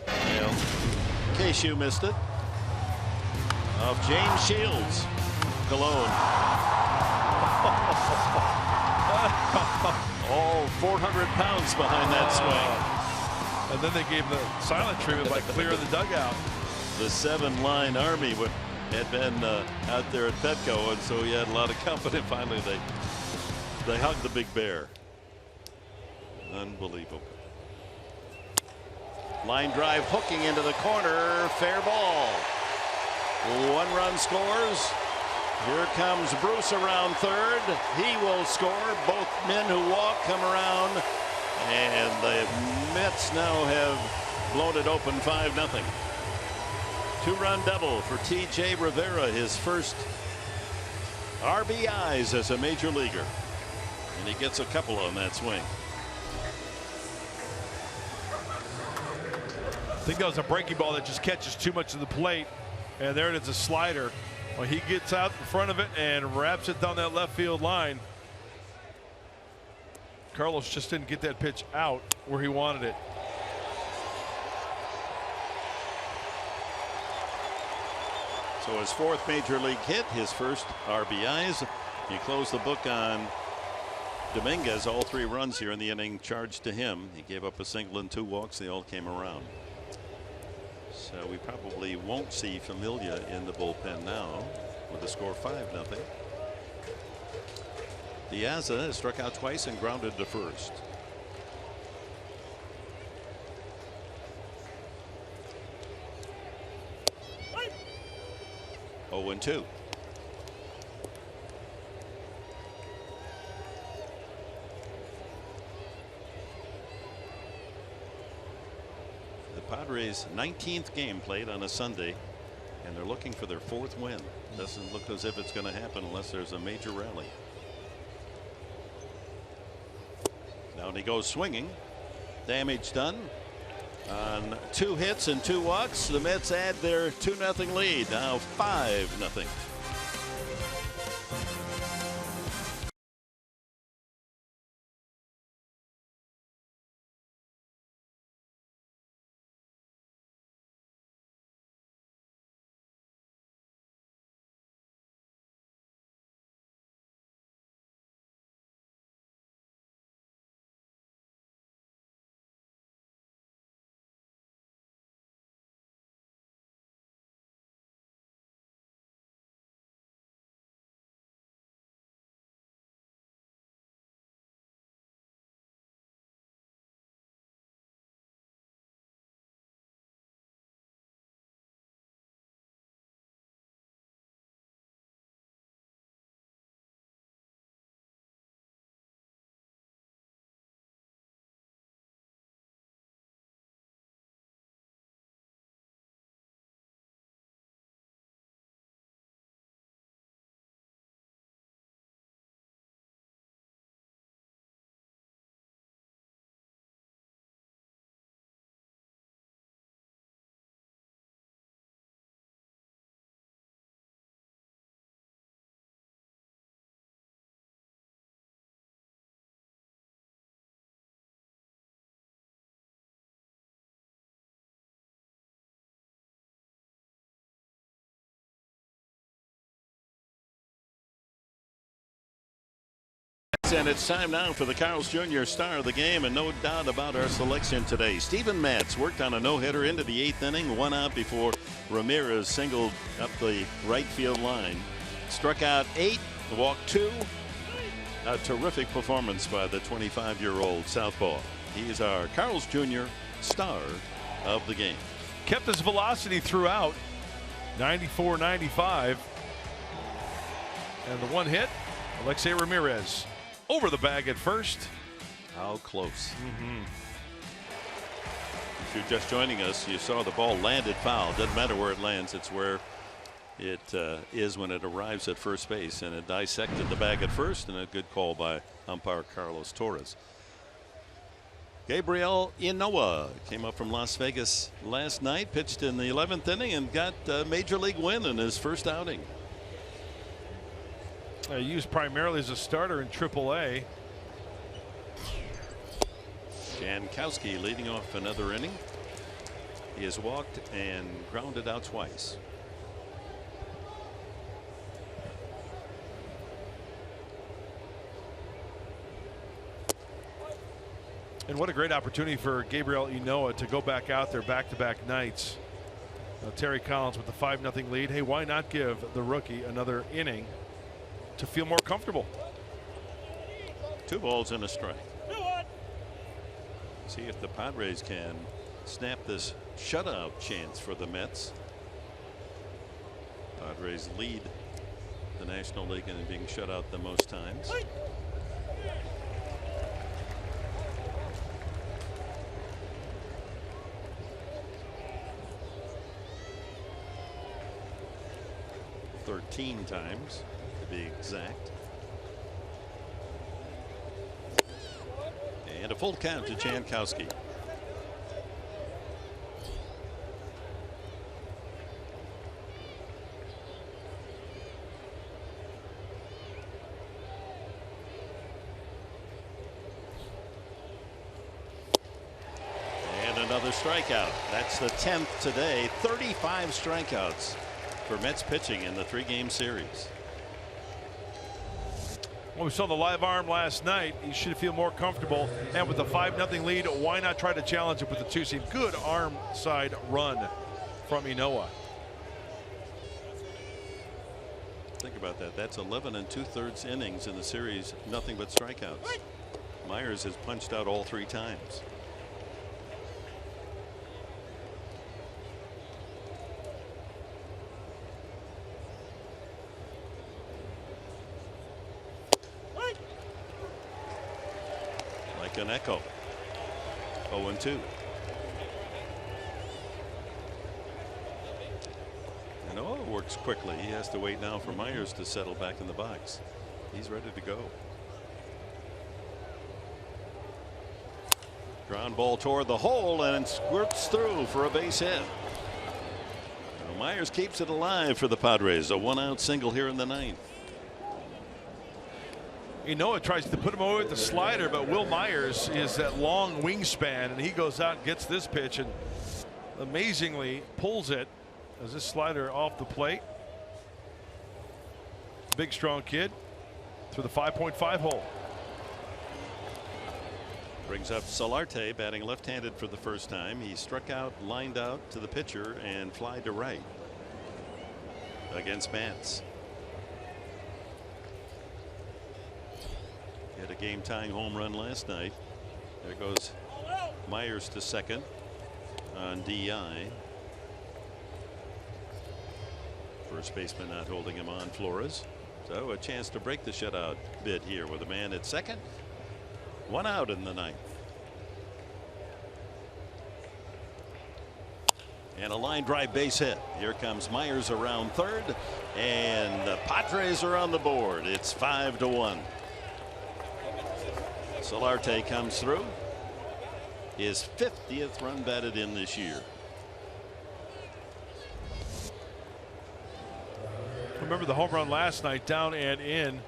Well, in case you missed it, of James Shields. Colon. All 400 pounds behind that swing. And then they gave the silent treatment by clearing the dugout. The 7-line army had been out there at Petco, and so he had a lot of company. Finally, they hugged the big bear. Unbelievable. Line drive hooking into the corner. Fair ball. 1 run scores. Here comes Bruce around third. He will score. Both men who walk come around. And the Mets now have blown it open 5-0. Two-run double for T.J. Rivera, his first RBIs as a major leaguer. And he gets a couple on that swing. I think that was a breaking ball that just catches too much of the plate. And there it is, a slider. Well, he gets out in front of it and wraps it down that left field line. Carlos just didn't get that pitch out where he wanted it. So his fourth major league hit, his first RBIs. He closed the book on Dominguez. All 3 runs here in the inning charged to him. He gave up a single and 2 walks. They all came around. So we probably won't see Familia in the bullpen now with the score 5-0. Diaza has struck out twice and grounded to first. Oh, and 2. The Padres' 19th game played on a Sunday, and they're looking for their 4th win. Doesn't look as if it's going to happen unless there's a major rally. Now he goes swinging. Damage done. On 2 hits and 2 walks, the Mets add their 2-0 lead. Now 5-0. And it's time now for the Carl's Jr. star of the game, and no doubt about our selection today. Steven Matz worked on a no-hitter into the 8th inning, 1 out before Ramirez singled up the right field line. Struck out 8, walked 2. A terrific performance by the 25-year-old southpaw. He's our Carl's Jr. star of the game. Kept his velocity throughout. 94-95. And the 1 hit, Alexei Ramirez. Over the bag at first. How close. If you're just joining us, you saw the ball landed foul. Doesn't matter where it lands, it's where it is when it arrives at first base. And it dissected the bag at first, and a good call by umpire Carlos Torres. Gabriel Ynoa came up from Las Vegas last night, pitched in the 11th inning, and got a major league win in his first outing. Used primarily as a starter in AAA. Jankowski leading off another inning. He has walked and grounded out twice. And what a great opportunity for Gabriel Ynoa to go back out there back-to-back nights. Terry Collins with the 5-0 lead. Hey, why not give the rookie another inning to feel more comfortable? 2 balls and a strike. See if the Padres can snap this shutout chance for the Mets. Padres lead the National League and being shut out the most times. $13 times to be exact. And a full count to Jankowski. And another strikeout. That's the 10th today. 35 strikeouts for Mets pitching in the 3-game series. Well, we saw the live arm last night. He should feel more comfortable. And with the 5-0 lead, why not try to challenge it with the 2-seam? Good arm side run from Ynoa. Think about that. That's 11 2/3 innings in the series. Nothing but strikeouts. Myers has punched out all 3 times. Like an echo. 0-2. Works quickly. He has to wait now for Myers to settle back in the box. He's ready to go. Ground ball toward the hole and squirts through for a base hit. Now Myers keeps it alive for the Padres. A 1-out single here in the 9th. Ynoa tries to put him away with the slider, but Will Myers is that long wingspan, and he goes out and gets this pitch and amazingly pulls it. As this slider off the plate. Big strong kid through the 5.5 hole. Brings up Solarte, batting left-handed for the first time. He struck out, lined out to the pitcher and fly to right against Mance. He had a game-tying home run last night. There goes Myers to second on DI. First baseman not holding him on, Flores. So a chance to break the shutout bid here with a man at second. 1 out in the 9th. And a line drive base hit. Here comes Myers around third, and the Padres are on the board. It's 5-1. Solarte comes through. His 50th run batted in this year. Remember the home run last night, down and in.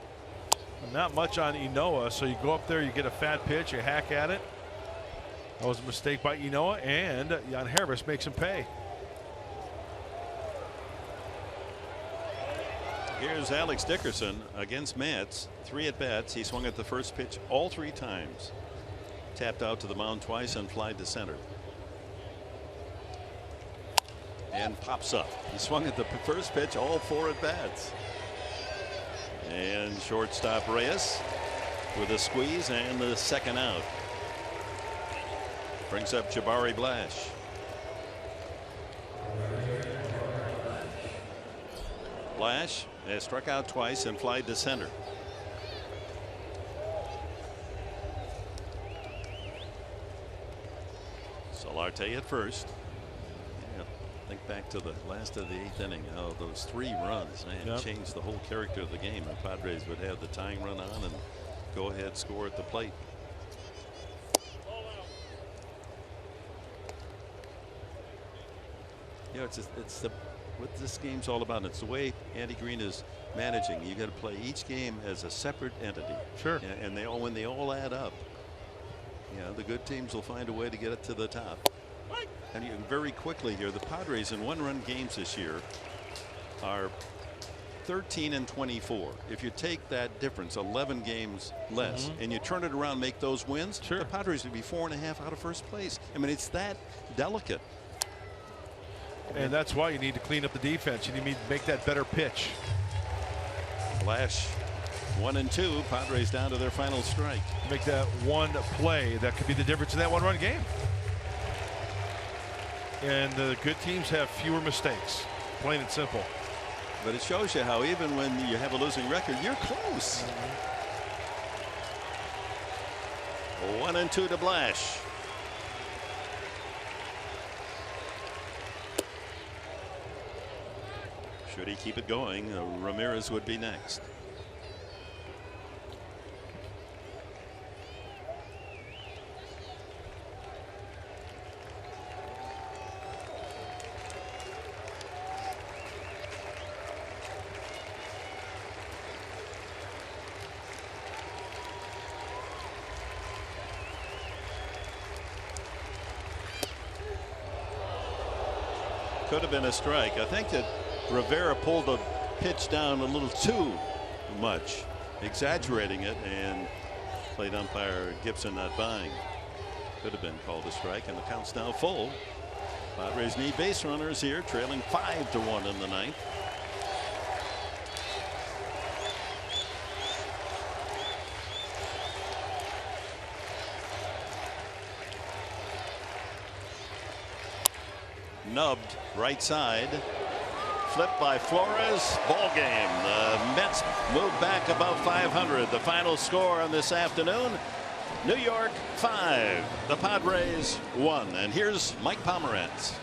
Not much on Ynoa, so you go up there, you get a fat pitch, you hack at it. That was a mistake by Ynoa, and Jan Hervis makes him pay. Here's Alex Dickerson against Mets. 3 at-bats. He swung at the first pitch all 3 times. Tapped out to the mound twice and flied to center. And pops up. He swung at the first pitch all 4 at-bats. And shortstop Reyes with a squeeze and the second out. Brings up Jabari Blash. Blash has struck out twice and flied to center. Solarte at first. Think back to the last of the 8th inning. Oh, those 3 runs, man, changed the whole character of the game. The Padres would have the tying run on and go ahead score at the plate. You know, it's what this game's all about. It's the way Andy Green is managing. You got to play each game as a separate entity. Sure. And they all, when they all add up, you know, the good teams will find a way to get it to the top. And you very quickly here, the Padres in 1-run games this year are 13-24. If you take that difference, 11 games less, and you turn it around, make those wins, the Padres would be 4.5 out of first place. I mean, it's that delicate. And that's why you need to clean up the defense. You need to make that better pitch. Flash 1 and 2. Padres down to their final strike. Make that one play that could be the difference in that 1-run game. And the good teams have fewer mistakes, plain and simple. But it shows you how even when you have a losing record, you're close. 1-2 to Blash. Should he keep it going, Ramirez would be next. Could have been a strike. I think that Rivera pulled the pitch down a little too much, exaggerating it, and plate umpire Gibson not buying. Could have been called a strike, and the count's now full. Padres need base runners here, trailing 5-1 in the ninth. Nubbed right side. Flipped by Flores. Ball game. The Mets move back above 500. The final score on this afternoon: New York 5, the Padres 1. And here's Mike Pomeranz.